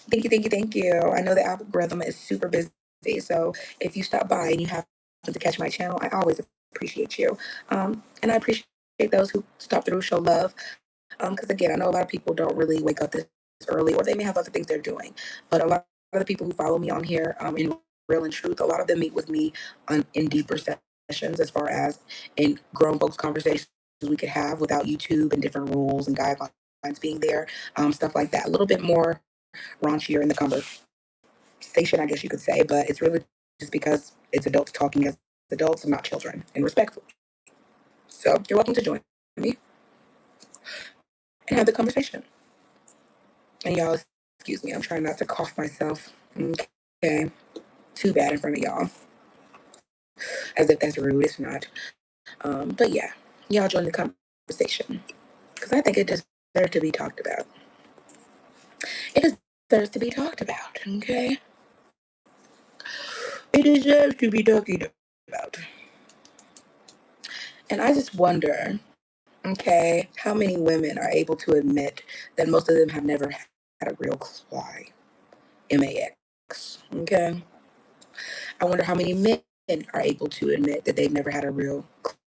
Thank you, thank you, thank you. I know the algorithm is super busy. So if you stop by and you happen to catch my channel, I always appreciate you. And I appreciate those who stop through, show love. Because again, I know a lot of people don't really wake up this early, or they may have other things they're doing. But a lot of the people who follow me on here, in real and truth, a lot of them meet with me in deeper sessions, as far as in grown folks conversations we could have without YouTube and different rules and guidelines being there, stuff like that. A little bit more raunchier in the conversation, I guess you could say, but it's really just because it's adults talking as adults and not children, and respectful. So you're welcome to join me and have the conversation. And y'all, excuse me, I'm trying not to cough myself. Okay, too bad in front of y'all, as if that's rude. It's not. But yeah, y'all join the conversation because I think it deserves to be talked about. It deserves to be talked about. Okay, it deserves to be talked about. And I just wonder, okay, how many women are able to admit that most of them have never had a real cry, MAX. Okay, I wonder how many men are able to admit that they've never had a real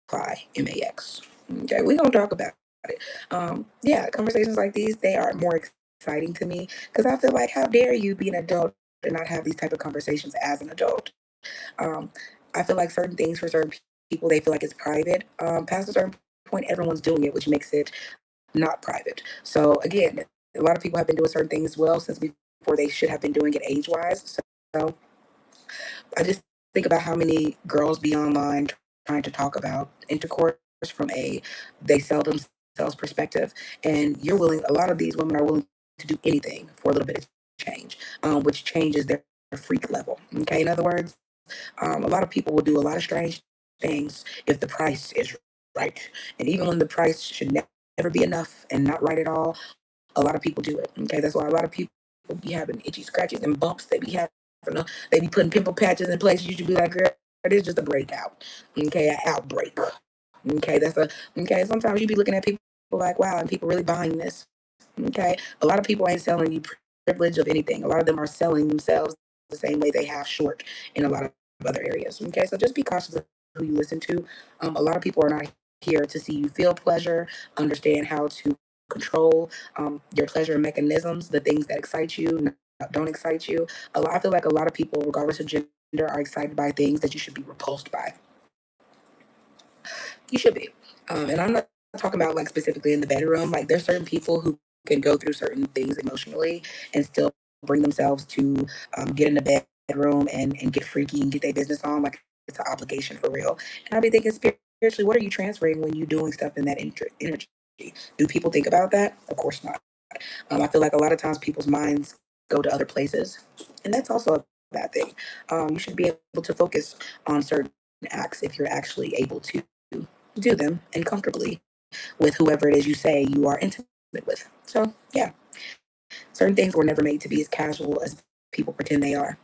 cry, MAX. Okay, we're gonna talk about it. Yeah, conversations like these, they are more exciting to me because I feel like, how dare you be an adult and not have these type of conversations as an adult? Um, I feel like certain things for certain people, they feel like it's private. Past a certain point, everyone's doing it, which makes it not private. So again, a lot of people have been doing certain things well since before they should have been doing it age-wise. So I just think about how many girls be online trying to talk about intercourse from a they sell themselves perspective, and you're willing. A lot of these women are willing to do anything for a little bit of change, which changes their freak level. Okay, in other words, a lot of people will do a lot of strange things if the price is right, and even when the price should never be enough and not right at all, a lot of people do it. Okay, that's why a lot of people be having itchy scratches and bumps. They be having, they be putting pimple patches in places. You should be like, girl, it is just a breakout. Okay, an outbreak. Okay, that's a okay. Sometimes you be looking at people like, wow, and people really buying this. Okay, a lot of people ain't selling you privilege of anything. A lot of them are selling themselves the same way they have short in a lot of other areas. Okay, so just be cautious of who you listen to. A lot of people are not here to see you feel pleasure, understand how to control your pleasure mechanisms, the things that excite you, don't excite you. I feel like a lot of people, regardless of gender, are excited by things that you should be repulsed by. You should be. And I'm not talking about like specifically in the bedroom. Like there's certain people who can go through certain things emotionally and still bring themselves to get in the bedroom and get freaky and get their business on. Like it's an obligation for real. And I'll be thinking spiritually, what are you transferring when you're doing stuff in that energy? Do people think about that? Of course not. I feel like a lot of times people's minds go to other places, and that's also a bad thing. You should be able to focus on certain acts if you're actually able to do them and comfortably with whoever it is you say you are intimate with. So, yeah, certain things were never made to be as casual as people pretend they are.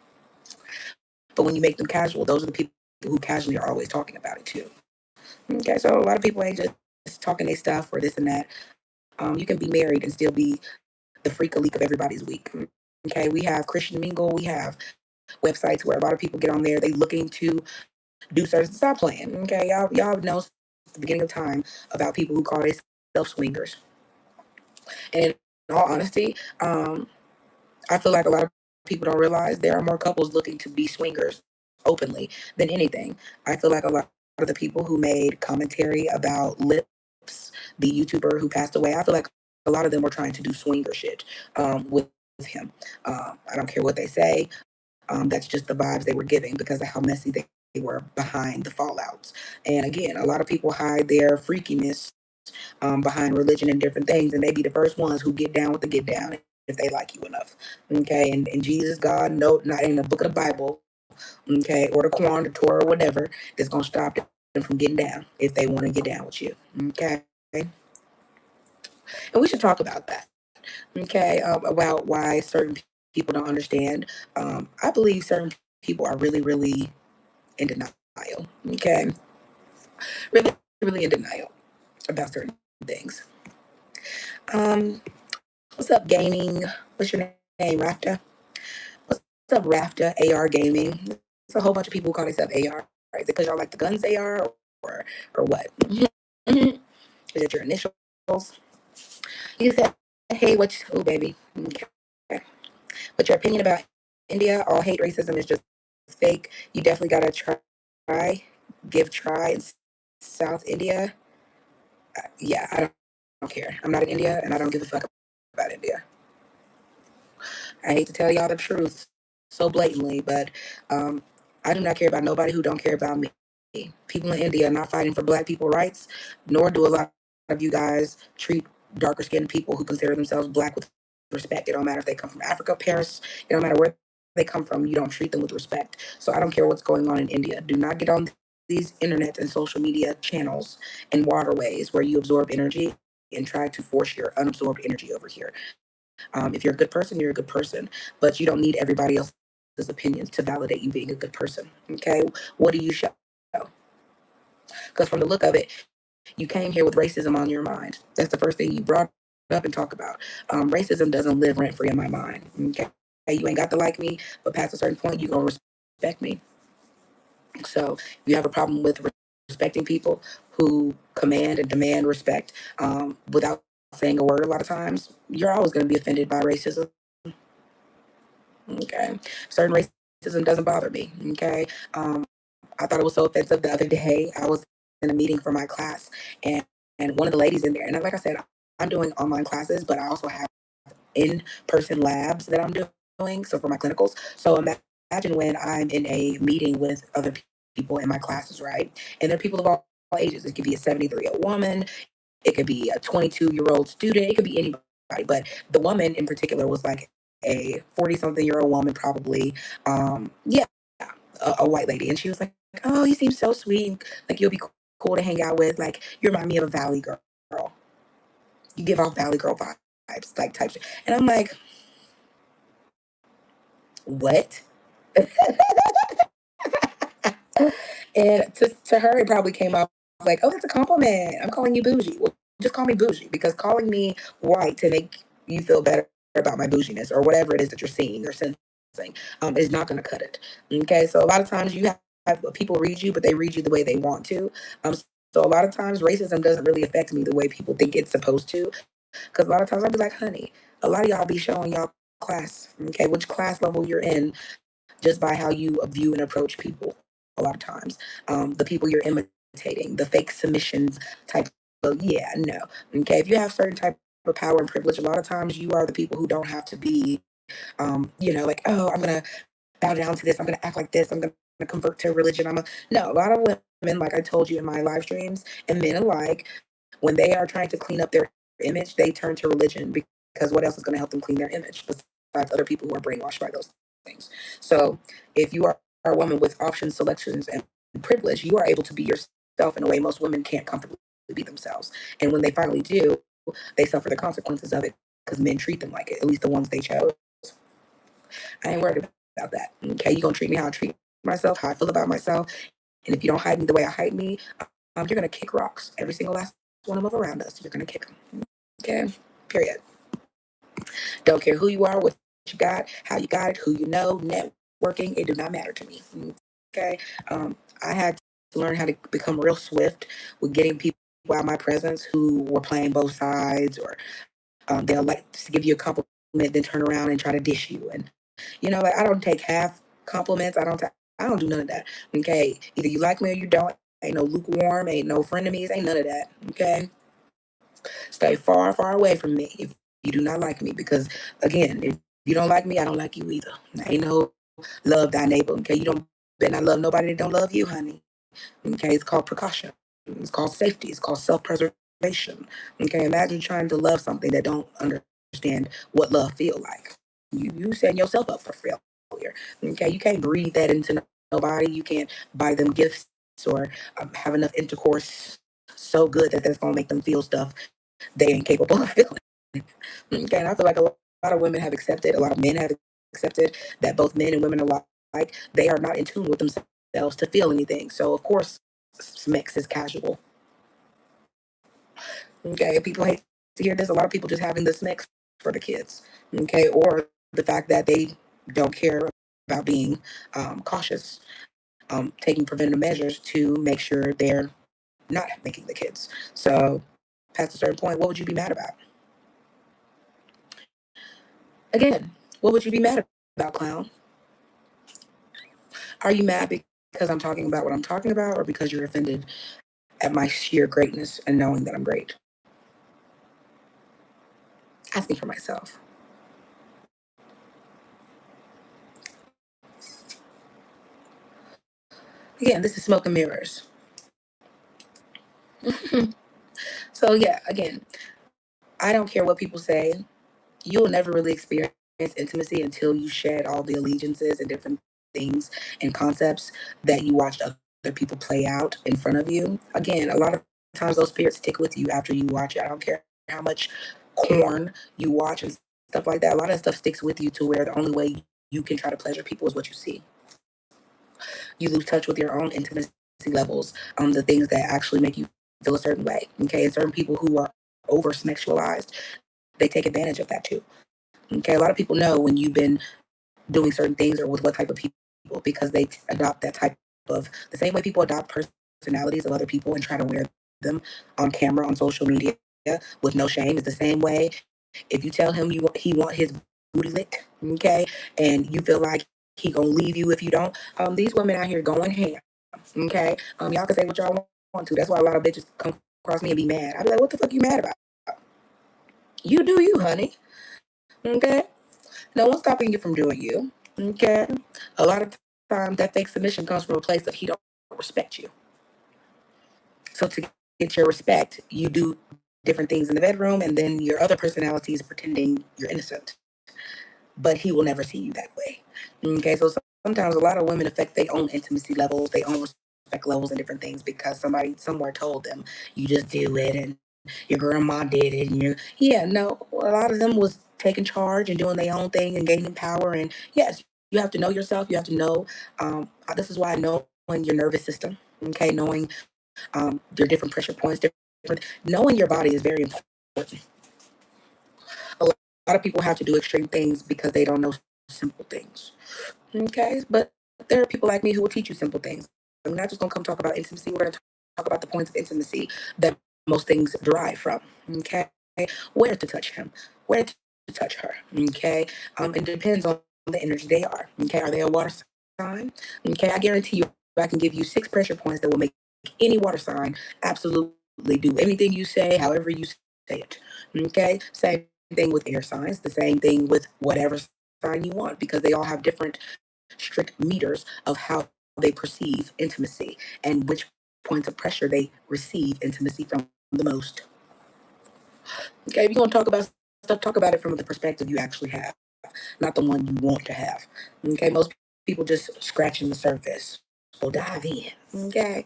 But when you make them casual, those are the people who casually are always talking about it too. Okay, so a lot of people ain't just talking their stuff or this and that. You can be married and still be the freak a leak of everybody's week. Okay, we have Christian Mingle, we have websites where a lot of people get on there, they looking to do certain, stop playing. Okay, y'all know the beginning of time about people who call themselves swingers. And in all honesty, I feel like a lot of people don't realize there are more couples looking to be swingers openly than anything. I feel like a lot of the people who made commentary about Lips, the YouTuber who passed away, I feel like a lot of them were trying to do swinger shit with him. I don't care what they say. That's just the vibes they were giving because of how messy they were behind the fallouts. And again, a lot of people hide their freakiness behind religion and different things, and they be the first ones who get down with the get down if they like you enough. Okay, and Jesus, God, no, not in the book of the Bible, okay, or the Quran, the Torah, or whatever, that's gonna stop them from getting down if they want to get down with you. Okay, and we should talk about that. Okay, about why certain people don't understand. I believe certain people are really, really in denial. Okay, really, really in denial about certain things. Um, what's up, gaming? What's your name, Rafta? What's up, Rafta? AR Gaming. There's a whole bunch of people who call themselves AR. Is it because y'all like the guns AR or what? Is it your initials? You said, hey, what's oh baby? Okay. What's your opinion about India? All hate racism is just fake. You definitely gotta try in South India. Yeah, I don't care. I'm not in India, and I don't give a fuck about India. I hate to tell y'all the truth so blatantly, but um, I do not care about nobody who don't care about me. People in India are not fighting for black people rights, nor do a lot of you guys treat darker skinned people who consider themselves black with respect. It don't matter if they come from Africa, Paris, it don't matter where they come from, you don't treat them with respect. So I don't care what's going on in India. Do not get on these internet and social media channels and waterways where you absorb energy and try to force your unabsorbed energy over here. If you're a good person, you're a good person, but you don't need everybody else's opinions to validate you being a good person. Okay, what do you show? Because from the look of it, you came here with racism on your mind. That's the first thing you brought up and talk about. Racism doesn't live rent free in my mind. Okay, you ain't got to like me, but past a certain point, you gonna respect me. So if you have a problem with respecting people who command and demand respect without saying a word, a lot of times you're always going to be offended by racism. Okay, certain racism doesn't bother me. Okay, I thought it was so offensive the other day. I was in a meeting for my class, and one of the ladies in there, and like I said, I'm doing online classes, but I also have in-person labs that I'm doing. So for my clinicals, so imagine when I'm in a meeting with other people in my classes, right? And they're people of all ages. It could be a 73-year-old woman, it could be a 22-year-old student, it could be anybody. But the woman in particular was like a 40-something-year-old woman, probably. Yeah, a white lady, and she was like, "Oh, you seem so sweet. Like you'll be cool to hang out with. Like you remind me of a Valley girl. You give off Valley girl vibes, like type shit." And I'm like, "What?" And to her, it probably came off like, "Oh, that's a compliment. I'm calling you bougie. Well, just call me bougie because calling me white to make you feel better about my bouginess or whatever it is that you're seeing or sensing is not going to cut it." Okay, so a lot of times you have people read you, but they read you the way they want to. So a lot of times racism doesn't really affect me the way people think it's supposed to. Because a lot of times I'll be like, "Honey, a lot of y'all be showing y'all class, okay, which class level you're in just by how you view and approach people a lot of times. The people you're imitating, the fake submissions type of, yeah, no. Okay, if you have certain type of power and privilege, a lot of times you are the people who don't have to be, like, oh, I'm going to bow down to this, I'm going to act like this, I'm going to convert to religion. No, a lot of women, like I told you in my live streams, and men alike, when they are trying to clean up their image, they turn to religion because what else is going to help them clean their image besides other people who are brainwashed by those things? So if you are a woman with options, selections, and privilege, you are able to be yourself in a way most women can't comfortably be themselves. And when they finally do, they suffer the consequences of it because men treat them like it, at least the ones they chose. I ain't worried about that. Okay, you gonna treat me how I treat myself, how I feel about myself. And if you don't hide me the way I hide me, you're gonna kick rocks. Every single last one of them around us, you're gonna kick them. Okay, period. Don't care who you are, what you got, how you got it, who you know, networking. It did not matter to me. Okay, I had to learn how to become real swift with getting people out of my presence who were playing both sides, or they'll like to give you a compliment, then turn around and try to dish you. And like I don't take half compliments. I don't I don't do none of that. Okay. Either you like me or you don't. Ain't no lukewarm, ain't no frenemies, ain't none of that. Okay. Stay far, far away from me if you do not like me. Because again, if you don't like me, I don't like you either. Ain't no love thy neighbor. Okay. You don't better not love nobody that don't love you, honey. Okay. It's called precaution. It's called safety. It's called self-preservation. Okay. Imagine trying to love something that don't understand what love feel like. You setting yourself up for failure. Okay. You can't breathe that into nobody. You can't buy them gifts or have enough intercourse so good that that's gonna make them feel stuff they ain't capable of feeling. Okay, and I feel like a lot of women have accepted, a lot of men have accepted that both men and women alike, they are not in tune with themselves to feel anything. So of course, sex is casual. Okay, people hate to hear this. A lot of people just having the sex for the kids. Okay, or the fact that they don't care about being cautious, taking preventive measures to make sure they're not making the kids. So past a certain point, what would you be mad about? Again, what would you be mad about, clown? Are you mad because I'm talking about what I'm talking about, or because you're offended at my sheer greatness and knowing that I'm great? Asking for myself. Again, this is smoke and mirrors. So yeah, again, I don't care what people say. You'll never really experience intimacy until you shed all the allegiances and different things and concepts that you watched other people play out in front of you. Again, a lot of times those spirits stick with you after you watch it. I don't care how much corn you watch and stuff like that. A lot of stuff sticks with you to where the only way you can try to pleasure people is what you see. You lose touch with your own intimacy levels, the things that actually make you feel a certain way. Okay, and certain people who are over sexualized, they take advantage of that too. Okay, a lot of people know when you've been doing certain things or with what type of people because they adopt that type of the same way people adopt personalities of other people and try to wear them on camera on social media with no shame. It's the same way if you tell him he want his booty licked, okay, and you feel like he gonna leave you if you don't. These women out here going ham, okay. Y'all can say what y'all want to. That's why a lot of bitches come across me and be mad. I be like, what the fuck you mad about? You do you, honey. Okay. No one's stopping you from doing you. Okay. A lot of times that fake submission comes from a place of he don't respect you. So to get your respect, you do different things in the bedroom, and then your other personality is pretending you're innocent. But he will never see you that way. Okay. So sometimes a lot of women affect their own intimacy levels, their own respect levels, and different things because somebody somewhere told them you just do it and your grandma did it and yeah, no, a lot of them was taking charge and doing their own thing and gaining power. And yes, you have to know yourself. You have to know, this is why knowing your nervous system, okay, knowing your different pressure points, different, knowing your body is very important. A lot of people have to do extreme things because they don't know simple things, okay, but there are people like me who will teach you simple things. I'm not just going to come talk about intimacy. We're going to talk about the points of intimacy that most things derive from, okay, where to touch him, where to touch her, okay. It depends on the energy they are they a water sign, okay. I guarantee you I can give you 6 pressure points that will make any water sign absolutely do anything you say however you say it, okay. Same thing with air signs, the same thing with whatever sign you want, because they all have different strict meters of how they perceive intimacy and which points of pressure they receive intimacy from the most. Okay, if you're gonna talk about stuff, talk about it from the perspective you actually have, not the one you want to have. Okay, most people just scratching the surface. So dive in. Okay,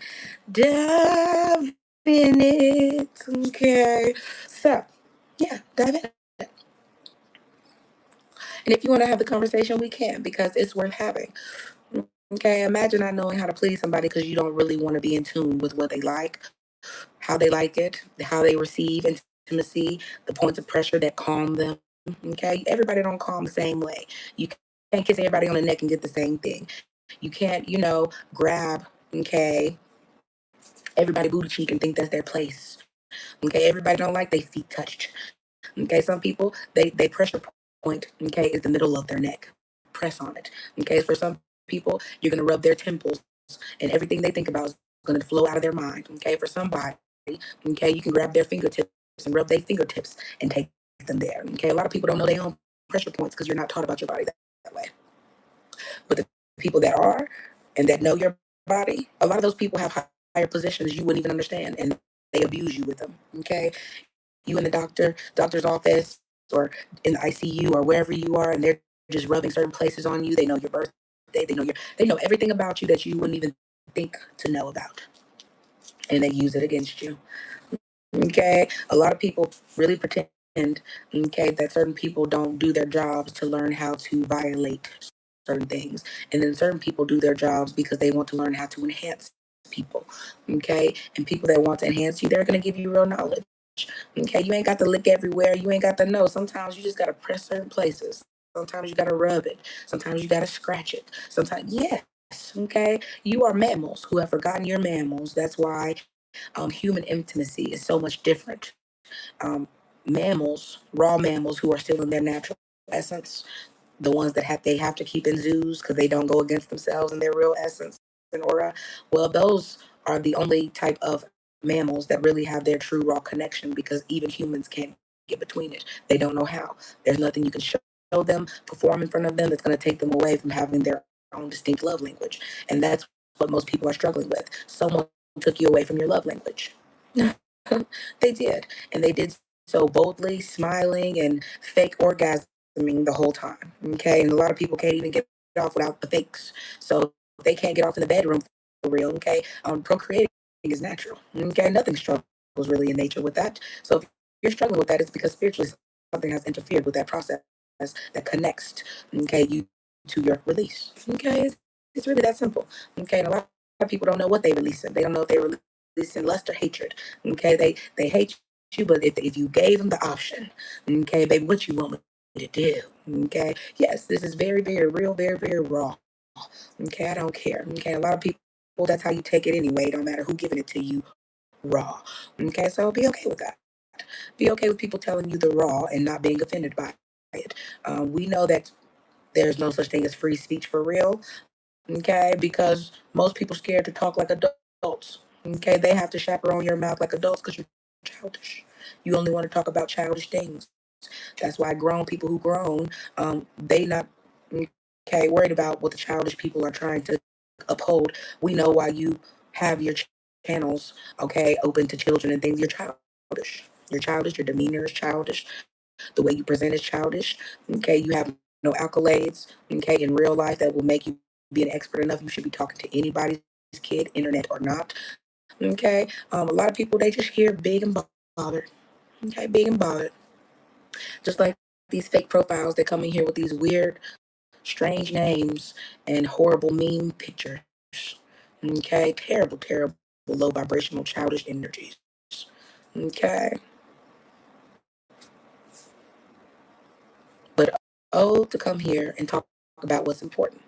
dive in it. Okay, so yeah, dive in. And if you want to have the conversation, we can because it's worth having. Okay, imagine not knowing how to please somebody because you don't really want to be in tune with what they like, how they like it, how they receive intimacy, the points of pressure that calm them. Okay, everybody don't calm the same way. You can't kiss everybody on the neck and get the same thing. You can't, grab, okay, everybody booty cheek and think that's their place. Okay, everybody don't like their feet touched. Okay, some people they pressure point, okay, is the middle of their neck. Press on it. Okay, for some people, you're going to rub their temples, and everything they think about is going to flow out of their mind. Okay, for somebody, okay, you can grab their fingertips and rub their fingertips and take them there. Okay, a lot of people don't know their own pressure points because you're not taught about your body that way. But the people that are and that know your body, a lot of those people have higher positions you wouldn't even understand, and they abuse you with them. Okay, you in the doctor's office or in the ICU or wherever you are, and they're just rubbing certain places on you. They know your birthday. They know everything about you that you wouldn't even think to know about, and they use it against you. Okay, a lot of people really pretend, okay, that certain people don't do their jobs to learn how to violate certain things, and then certain people do their jobs because they want to learn how to enhance people. Okay, and people that want to enhance you, they're going to give you real knowledge. Okay, you ain't got to lick everywhere. You ain't got to know. Sometimes you just got to press certain places. Sometimes you got to rub it. Sometimes you got to scratch it. Sometimes, yes. Okay, you are mammals who have forgotten you're mammals. That's why human intimacy is so much different. Um, Mammals, raw mammals who are still in their natural essence, the ones that they have to keep in zoos because they don't go against themselves and their real essence and aura. Well, those are the only type of mammals that really have their true raw connection because even humans can't get between it. They don't know how. There's nothing you can show them, perform in front of them that's going to take them away from having their own distinct love language. And that's what most people are struggling with. Someone took you away from your love language. They did. And they did so boldly, smiling, and fake orgasming the whole time. Okay. And a lot of people can't even get off without the fakes. So they can't get off in the bedroom for real. Okay. Procreating is natural. Okay. Nothing struggles really in nature with that. So if you're struggling with that, it's because spiritually something has interfered with that process that connects, okay, you to your release. Okay. It's really that simple. Okay. And a lot of people don't know what they're releasing. They don't know if they're releasing lust or hatred. Okay. They hate you, but if you gave them the option, okay, baby, what you want me to do? Okay. Yes, this is very, very real, very, very raw. Okay, I don't care. Okay, a lot of people, that's how you take it anyway. It don't matter who giving it to you raw. Okay, so be okay with that. Be okay with people telling you the raw and not being offended by it. We know that there's no such thing as free speech for real. Okay, because most people scared to talk like adults. Okay, they have to chaperone your mouth like adults because you're childish. You only want to talk about childish things. That's why grown people who grown, they not okay worried about what the childish people are trying to uphold. We know why you have your channels okay open to children and things. You're childish. You're childish. Your demeanor is childish. The way you present is childish. Okay, you have no accolades. Okay, in real life that will make you be an expert enough. You should be talking to anybody's kid, internet or not. Okay, a lot of people they just hear big and bothered. Okay, big and bothered. Just like these fake profiles that come in here with these weird, strange names and horrible meme pictures. Okay, terrible, terrible, low vibrational, childish energies. Okay, but oh, to come here and talk about what's important.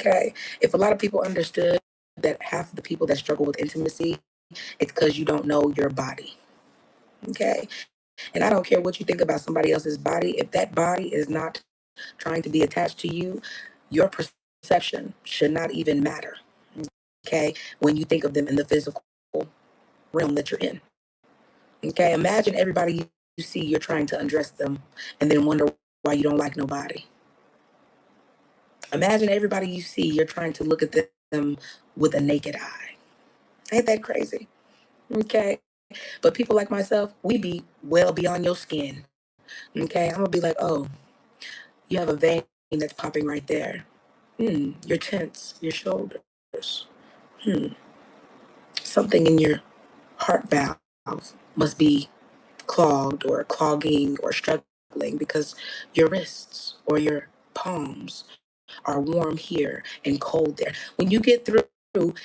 Okay, if a lot of people understood that half of the people that struggle with intimacy, it's because you don't know your body. Okay, and I don't care what you think about somebody else's body. If that body is not trying to be attached to you, your perception should not even matter. Okay, when you think of them in the physical realm that you're in. Okay, imagine everybody you see, you're trying to undress them and then wonder why you don't like nobody. Imagine everybody you see, you're trying to look at them with a naked eye. Ain't that crazy? Okay, but people like myself, we be well beyond your skin. Okay, I'm gonna be like, oh, you have a vein that's popping right there. You're tense, your shoulders. Hmm, something in your heart valve must be clogged or clogging or struggling because your wrists or your palms are warm here and cold there. When you get through,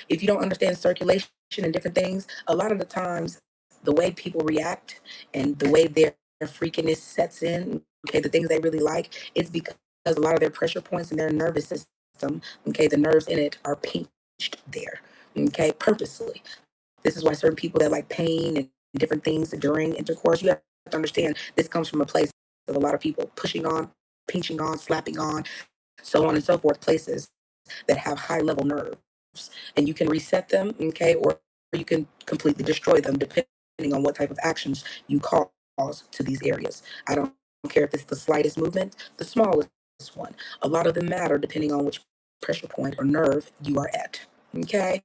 if you don't understand circulation and different things, a lot of the times the way people react and the way their freakiness sets in, okay, the things they really like, it's because a lot of their pressure points in their nervous system, okay, the nerves in it are pinched there, okay, purposely. This is why certain people that like pain and different things during intercourse, you have to understand this comes from a place of a lot of people pushing on, pinching on, slapping on, so on and so forth, places that have high level nerves. And you can reset them, okay, or you can completely destroy them depending on what type of actions you cause to these areas. I don't care if it's the slightest movement, the smallest one. A lot of them matter depending on which pressure point or nerve you are at. Okay?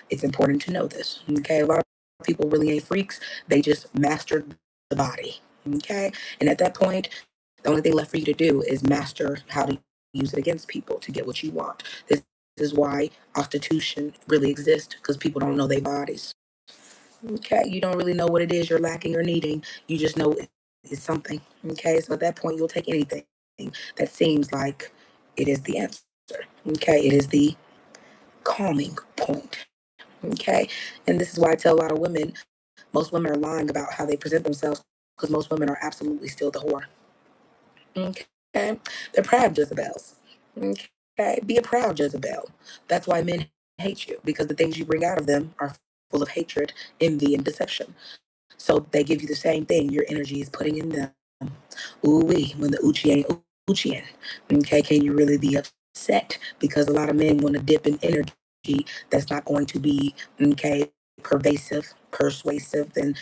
It's important to know this. Okay? A lot of people really ain't freaks. They just mastered the body. Okay? And at that point, the only thing left for you to do is master how to use it against people to get what you want. This is why prostitution really exists, because people don't know their bodies. Okay, you don't really know what it is you're lacking or needing. You just know it's something. Okay, so at that point, you'll take anything that seems like it is the answer. Okay, it is the calming point. Okay, and this is why I tell a lot of women, most women are lying about how they present themselves, because most women are absolutely still the whore. Okay, they're proud Jezebels. Okay, be a proud Jezebel. That's why men hate you, because the things you bring out of them are full of hatred, envy, and deception. So they give you the same thing your energy is putting in them. Ooh wee, when the Uchi ain't Uchiing. Okay, can you really be upset? Because a lot of men want to dip in energy that's not going to be, okay, pervasive, persuasive, and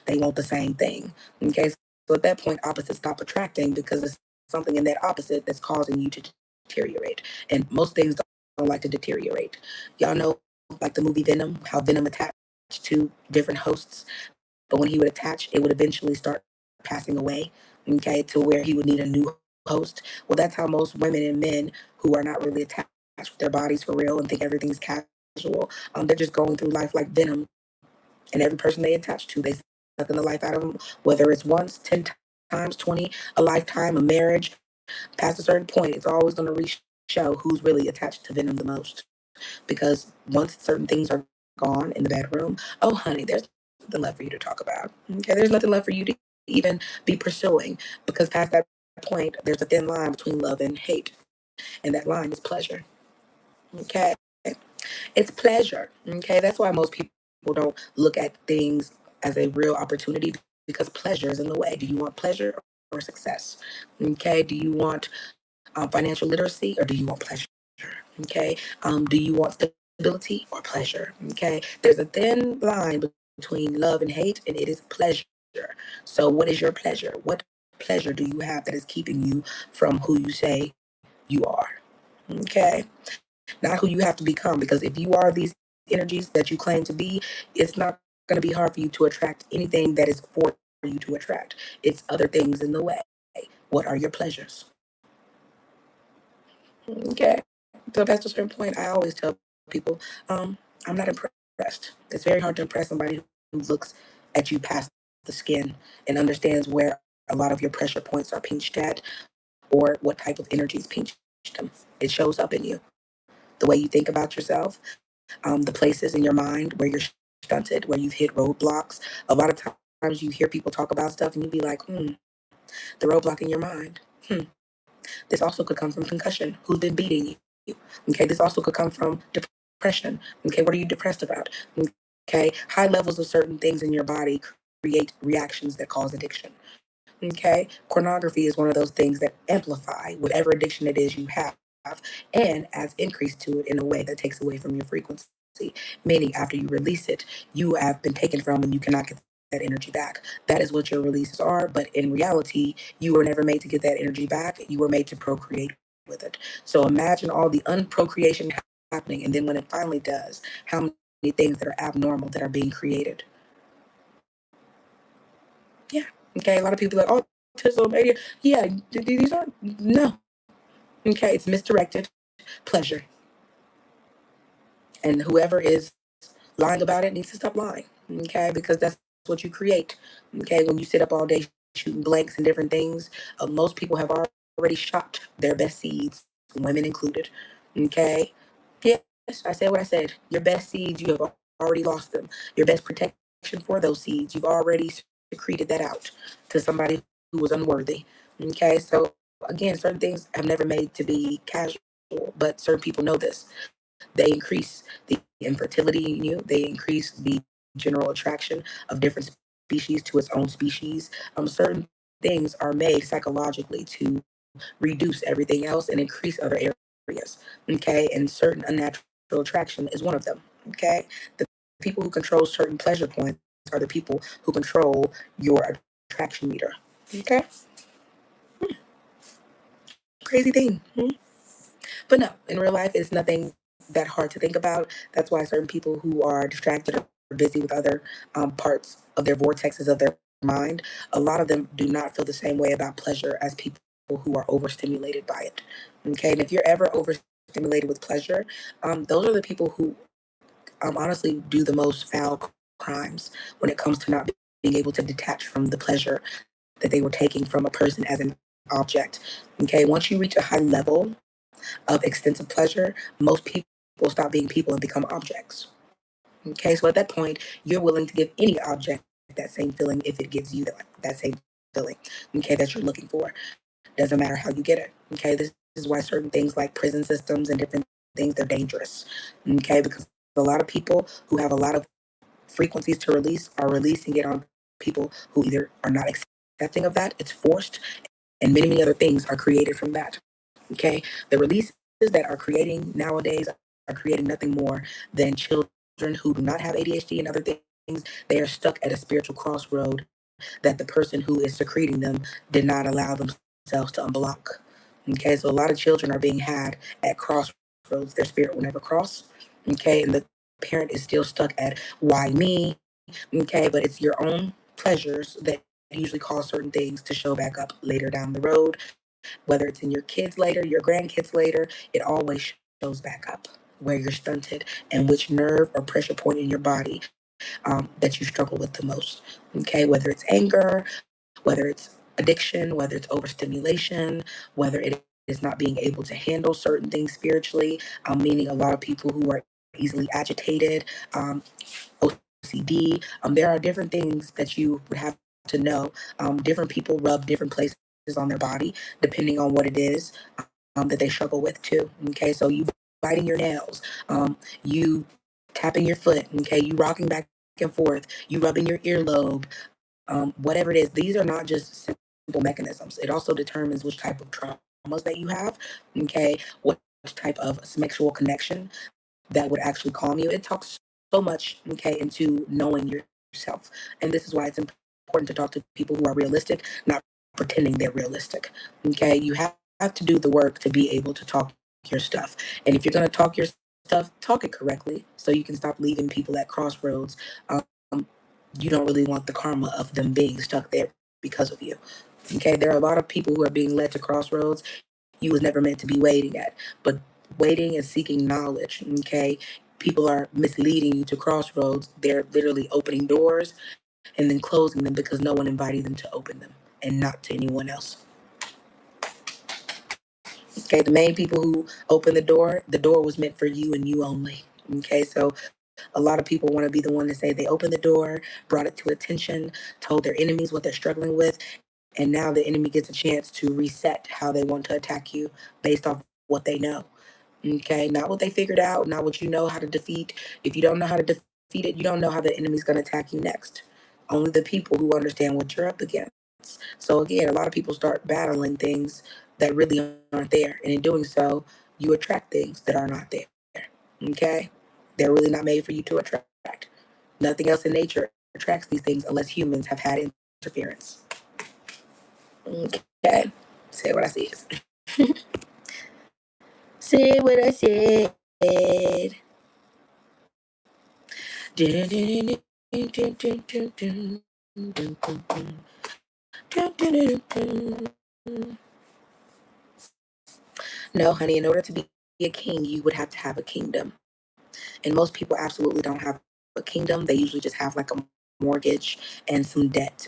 they want the same thing. Okay, so at that point, opposites stop attracting because it's something in that opposite that's causing you to deteriorate. And most things don't like to deteriorate. Y'all know, like the movie Venom, how Venom attached to different hosts, but when he would attach, it would eventually start passing away, okay, to where he would need a new host. Well, that's how most women and men who are not really attached with their bodies for real and think everything's casual, they're just going through life like Venom, and every person they attach to, they suck in the life out of them, whether it's once, 10 times, 20, a lifetime, a marriage. Past a certain point, it's always going to reach show who's really attached to Venom the most. Because once certain things are gone in the bedroom, oh, honey, there's nothing left for you to talk about. Okay, there's nothing left for you to even be pursuing. Because past that point, there's a thin line between love and hate. And that line is pleasure. Okay. It's pleasure. Okay. That's why most people don't look at things as a real opportunity, because pleasure is in the way. Do you want pleasure or success? Okay. Do you want financial literacy, or do you want pleasure? Okay. Do you want stability or pleasure? Okay. There's a thin line between love and hate, and it is pleasure. So, what is your pleasure? What pleasure do you have that is keeping you from who you say you are? Okay. Not who you have to become, because if you are these energies that you claim to be, it's not going to be hard for you to attract anything that is for you to attract. It's other things in the way. What are your pleasures? Okay. So past a certain point, I always tell people, I'm not impressed. It's very hard to impress somebody who looks at you past the skin and understands where a lot of your pressure points are pinched at, or what type of energies pinched them. It shows up in you. The way you think about yourself, the places in your mind where you're stunted, where you've hit roadblocks. A lot of times you hear people talk about stuff and you be like, the roadblock in your mind. This also could come from concussion. Who's been beating you? Okay, this also could come from depression. Okay, what are you depressed about? Okay, high levels of certain things in your body create reactions that cause addiction. Okay, pornography is one of those things that amplify whatever addiction it is you have and adds increase to it in a way that takes away from your frequency. Meaning, after you release it, you have been taken from and you cannot get that energy back. That is what your releases are. But in reality, you were never made to get that energy back. You were made to procreate with it. So imagine all the unprocreation happening. And then when it finally does, how many things that are abnormal that are being created. Yeah. Okay. A lot of people are like, oh, autism, maybe. Yeah. These are, no. Okay. It's misdirected pleasure. And whoever is lying about it needs to stop lying. Okay. Because that's what you create. Okay. When you sit up all day shooting blanks and different things, most people have already shot their best seeds, women included. Okay. Yes. I said what I said. Your best seeds, you have already lost them. Your best protection for those seeds, you've already secreted that out to somebody who was unworthy. Okay. So again, certain things have never made to be casual, but certain people know this. They increase the infertility in you. They increase the general attraction of different species to its own species. Certain things are made psychologically to reduce everything else and increase other areas. Okay, and certain unnatural attraction is one of them. Okay, the people who control certain pleasure points are the people who control your attraction meter. Okay, crazy thing. But no, in real life, it's nothing that hard to think about. That's why certain people who are distracted or busy with other parts of their vortexes of their mind, a lot of them do not feel the same way about pleasure as people who are overstimulated by it. Okay, and if you're ever overstimulated with pleasure, those are the people who honestly do the most foul crimes when it comes to not being able to detach from the pleasure that they were taking from a person as an object. Okay, once you reach a high level of extensive pleasure, most people stop being people and become objects. Okay, so at that point, you're willing to give any object that same feeling if it gives you that same feeling, okay, that you're looking for. Doesn't matter how you get it. Okay, this is why certain things like prison systems and different things, they're dangerous. Okay, because a lot of people who have a lot of frequencies to release are releasing it on people who either are not accepting of that, it's forced, and many, many other things are created from that. Okay, the releases that are creating nowadays are creating nothing more than children who do not have ADHD and other things. They are stuck at a spiritual crossroad that the person who is secreting them did not allow themselves to unblock. Okay, so a lot of children are being had at crossroads their spirit will never cross. Okay, and the parent is still stuck at why me. Okay, but it's your own pleasures that usually cause certain things to show back up later down the road, whether it's in your kids later, your grandkids later, it always shows back up where you're stunted and which nerve or pressure point in your body that you struggle with the most. Okay, whether it's anger, whether it's addiction, whether it's overstimulation, whether it is not being able to handle certain things spiritually, meaning a lot of people who are easily agitated, OCD. There are different things that you would have to know. Different people rub different places on their body depending on what it is that they struggle with too. Okay, so you biting your nails, you tapping your foot, okay, you rocking back and forth, you rubbing your earlobe, whatever it is. These are not just simple mechanisms. It also determines which type of traumas that you have, okay, what type of sexual connection that would actually calm you. It talks so much, okay, into knowing yourself. And this is why it's important to talk to people who are realistic, not pretending they're realistic. Okay, you have to do the work to be able to talk your stuff. And if you're going to talk your stuff, talk it correctly so you can stop leaving people at crossroads. Um, you don't really want the karma of them being stuck there because of you. Okay, there are a lot of people who are being led to crossroads you was never meant to be waiting at. But waiting and seeking knowledge, okay? People are misleading you to crossroads. They're literally opening doors and then closing them because no one invited them to open them and not to anyone else. Okay, the main people who open the door was meant for you and you only. Okay, so a lot of people want to be the one to say they opened the door, brought it to attention, told their enemies what they're struggling with, and now the enemy gets a chance to reset how they want to attack you based off what they know. Okay, not what they figured out, not what you know how to defeat. If you don't know how to defeat it, you don't know how the enemy's going to attack you next. Only the people who understand what you're up against. So again, a lot of people start battling things that really aren't there, and in doing so, you attract things that are not there. Okay, they're really not made for you to attract. Nothing else in nature attracts these things unless humans have had interference. Okay, say what I said. Say what I said. No, honey, in order to be a king, you would have to have a kingdom. And most people absolutely don't have a kingdom. They usually just have like a mortgage and some debt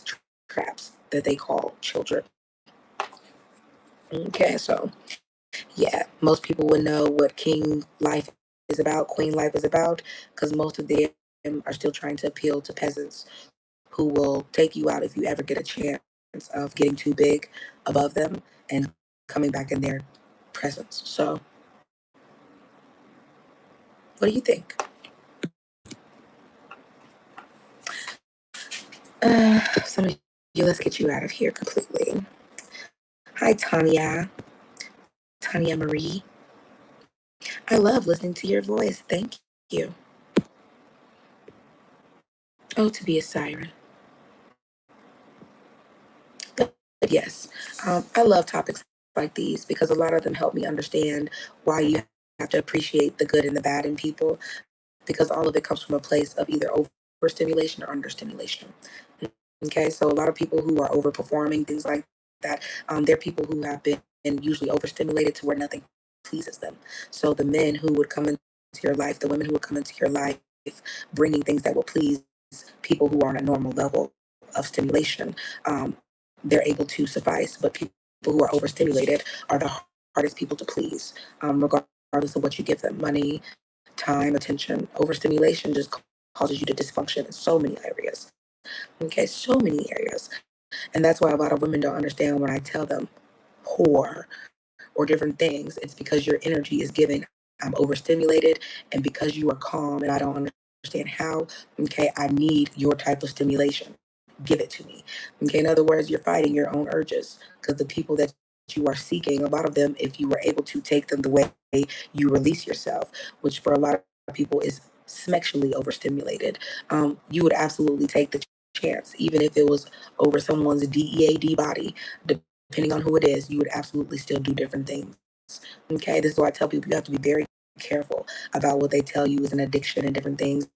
traps that they call children. Okay, so yeah, most people would know what king life is about, queen life is about, because most of them are still trying to appeal to peasants who will take you out if you ever get a chance of getting too big above them and coming back in their presence. So, what do you think? Some of you, let's get you out of here completely. Hi, Tanya Marie. I love listening to your voice. Thank you. Oh, to be a siren. But yes, I love topics like these because a lot of them help me understand why you have to appreciate the good and the bad in people, because all of it comes from a place of either overstimulation or understimulation. Okay, so a lot of people who are overperforming, things like that, they're people who have been usually overstimulated to where nothing pleases them. So the men who would come into your life, the women who would come into your life, bringing things that will please people who are on a normal level of stimulation, um, they're able to suffice. But people who are overstimulated are the hardest people to please, regardless of what you give them, money, time, attention. Overstimulation just causes you to dysfunction in so many areas. Okay, so many areas. And that's why a lot of women don't understand when I tell them whore or different things. It's because your energy is giving. I'm overstimulated, and because you are calm and I don't understand how, okay, I need your type of stimulation. Give it to me. Okay, in other words, you're fighting your own urges because the people that you are seeking, a lot of them, if you were able to take them the way you release yourself, which for a lot of people is sexually overstimulated, you would absolutely take the chance, even if it was over someone's DEAD body, depending on who it is, you would absolutely still do different things. Okay, this is why I tell people you have to be very careful about what they tell you is an addiction and different things.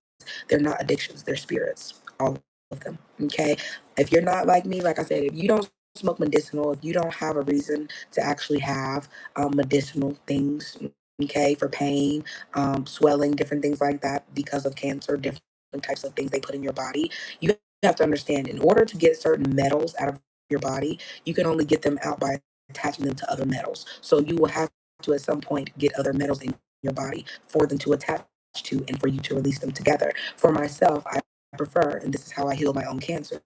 They're not addictions, they're spirits, all of them. Okay, if you're not like me, like I said, if you don't smoke medicinal, if you don't have a reason to actually have medicinal things, okay, for pain, swelling, different things like that because of cancer, different types of things they put in your body, you have to understand in order to get certain metals out of your body, you can only get them out by attaching them to other metals. So you will have to at some point get other metals in your body for them to attach to and for you to release them together. For myself, I prefer, and this is how I heal my own cancer,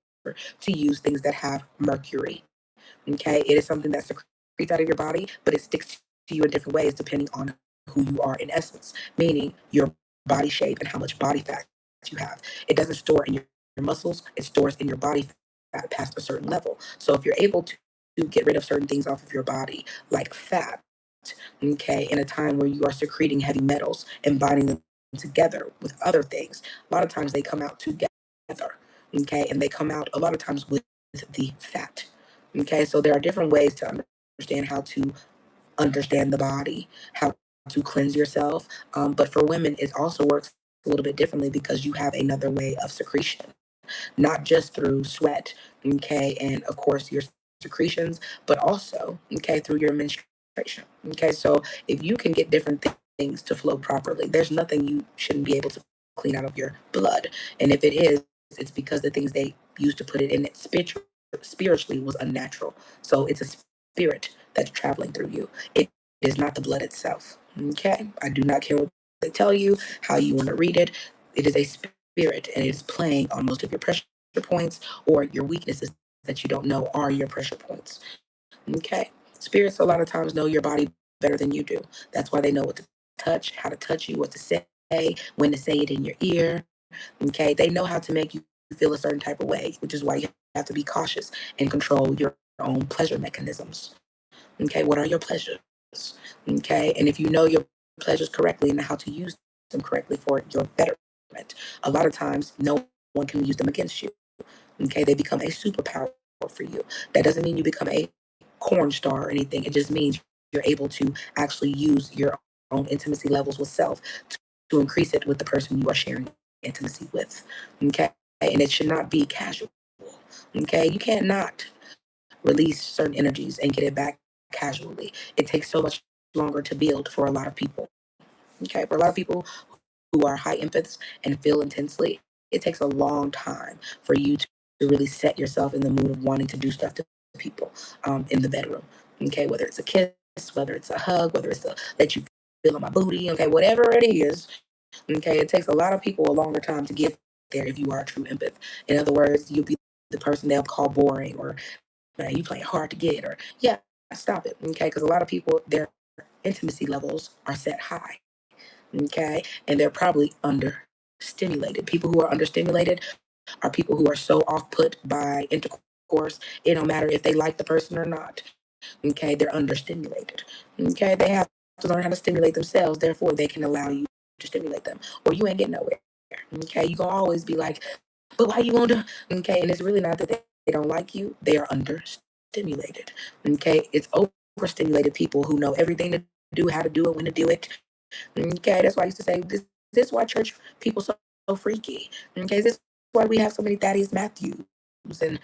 to use things that have mercury. Okay, it is something that secretes out of your body, but it sticks to you in different ways depending on who you are in essence, meaning your body shape and how much body fat you have. It doesn't store in your muscles, it stores in your body fat past a certain level. So if you're able to get rid of certain things off of your body, like fat, okay, in a time where you are secreting heavy metals and binding them together with other things, a lot of times they come out together, okay, and they come out a lot of times with the fat. Okay, so there are different ways to understand how to understand the body, how to cleanse yourself. But for women, it also works a little bit differently because you have another way of secretion, not just through sweat, okay, and of course your secretions, but also, okay, through your menstruation. Okay, so if you can get different things to flow properly, there's nothing you shouldn't be able to clean out of your blood. And if it is, it's because the things they used to put it in it spiritually was unnatural. So it's a spirit that's traveling through you. It is not the blood itself. Okay, I do not care what they tell you, how you want to read it. It is a spirit and it is playing on most of your pressure points or your weaknesses that you don't know are your pressure points. Okay. Spirits a lot of times know your body better than you do. That's why they know what to touch, how to touch you, what to say, when to say it in your ear. Okay. They know how to make you feel a certain type of way, which is why you have to be cautious and control your own pleasure mechanisms. Okay. What are your pleasures? Okay. And if you know your pleasures correctly and how to use them correctly for your betterment, a lot of times no one can use them against you. Okay, they become a superpower for you. That doesn't mean you become a corn star or anything. It just means you're able to actually use your own intimacy levels with self to increase it with the person you are sharing intimacy with. Okay, and it should not be casual. Okay, you can't not release certain energies and get it back casually. It takes so much longer to build for a lot of people. Okay, for a lot of people who are high empaths and feel intensely, it takes a long time for you to really set yourself in the mood of wanting to do stuff to people in the bedroom. Okay, whether it's a kiss, whether it's a hug, whether it's a let you feel on my booty, okay, whatever it is, okay, it takes a lot of people a longer time to get there if you are a true empath. In other words, you'll be the person they'll call boring or man, you playing hard to get or yeah, stop it, okay, because a lot of people their intimacy levels are set high, okay, and they're probably understimulated. People who are understimulated are people who are so off put by intercourse, it don't matter if they like the person or not. Okay, they're understimulated. Okay, they have to learn how to stimulate themselves. Therefore, they can allow you to stimulate them, or you ain't getting nowhere. Okay, you gonna always be like, but why you won't do? Okay, and it's really not that they don't like you; they are understimulated. Okay, it's overstimulated people who know everything to do, how to do it, when to do it. Okay, that's why I used to say this is why church people so freaky. Okay, this is why we have so many Thaddeus Matthews and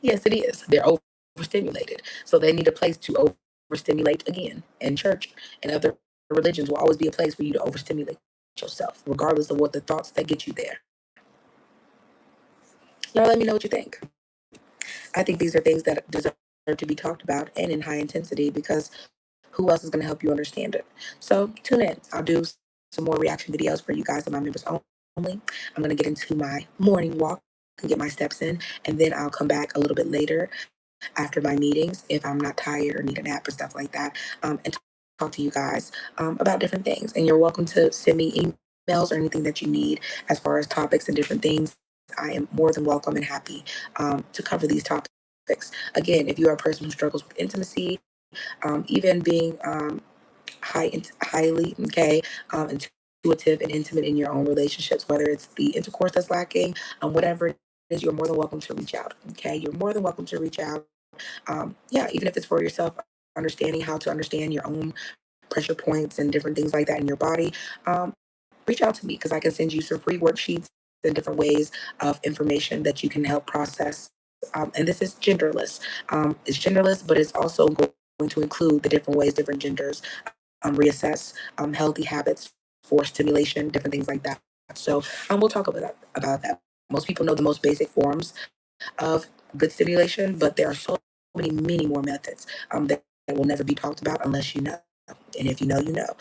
yes, it is. They're overstimulated. So they need a place to overstimulate again. And church and other religions will always be a place for you to overstimulate yourself, regardless of what the thoughts that get you there. Y'all let me know what you think. I think these are things that deserve to be talked about and in high intensity because who else is going to help you understand it? So tune in. I'll do some more reaction videos for you guys and my members only. I'm going to get into my morning walk and get my steps in, and then I'll come back a little bit later after my meetings if I'm not tired or need a nap or stuff like that, and talk to you guys about different things. And you're welcome to send me emails or anything that you need as far as topics and different things. I am more than welcome and happy to cover these topics. Again, if you are a person who struggles with intimacy, even being highly okay, intuitive and intimate in your own relationships, whether it's the intercourse that's lacking, whatever it is, you're more than welcome to reach out. Okay, you're more than welcome to reach out. Yeah, even if it's for yourself, understanding how to understand your own pressure points and different things like that in your body, reach out to me because I can send you some free worksheets and different ways of information that you can help process. And this is genderless. It's genderless, but it's also going to include the different ways different genders reassess healthy habits for stimulation, different things like that. So we'll talk about that. Most people know the most basic forms of good stimulation, but there are so many more methods that will never be talked about unless you know. And if you know, you know.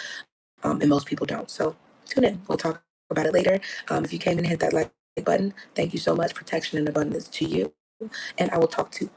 And most people don't. So tune in. We'll talk about it later. If you came and hit that like button, thank you so much. Protection and abundance to you. And I will talk to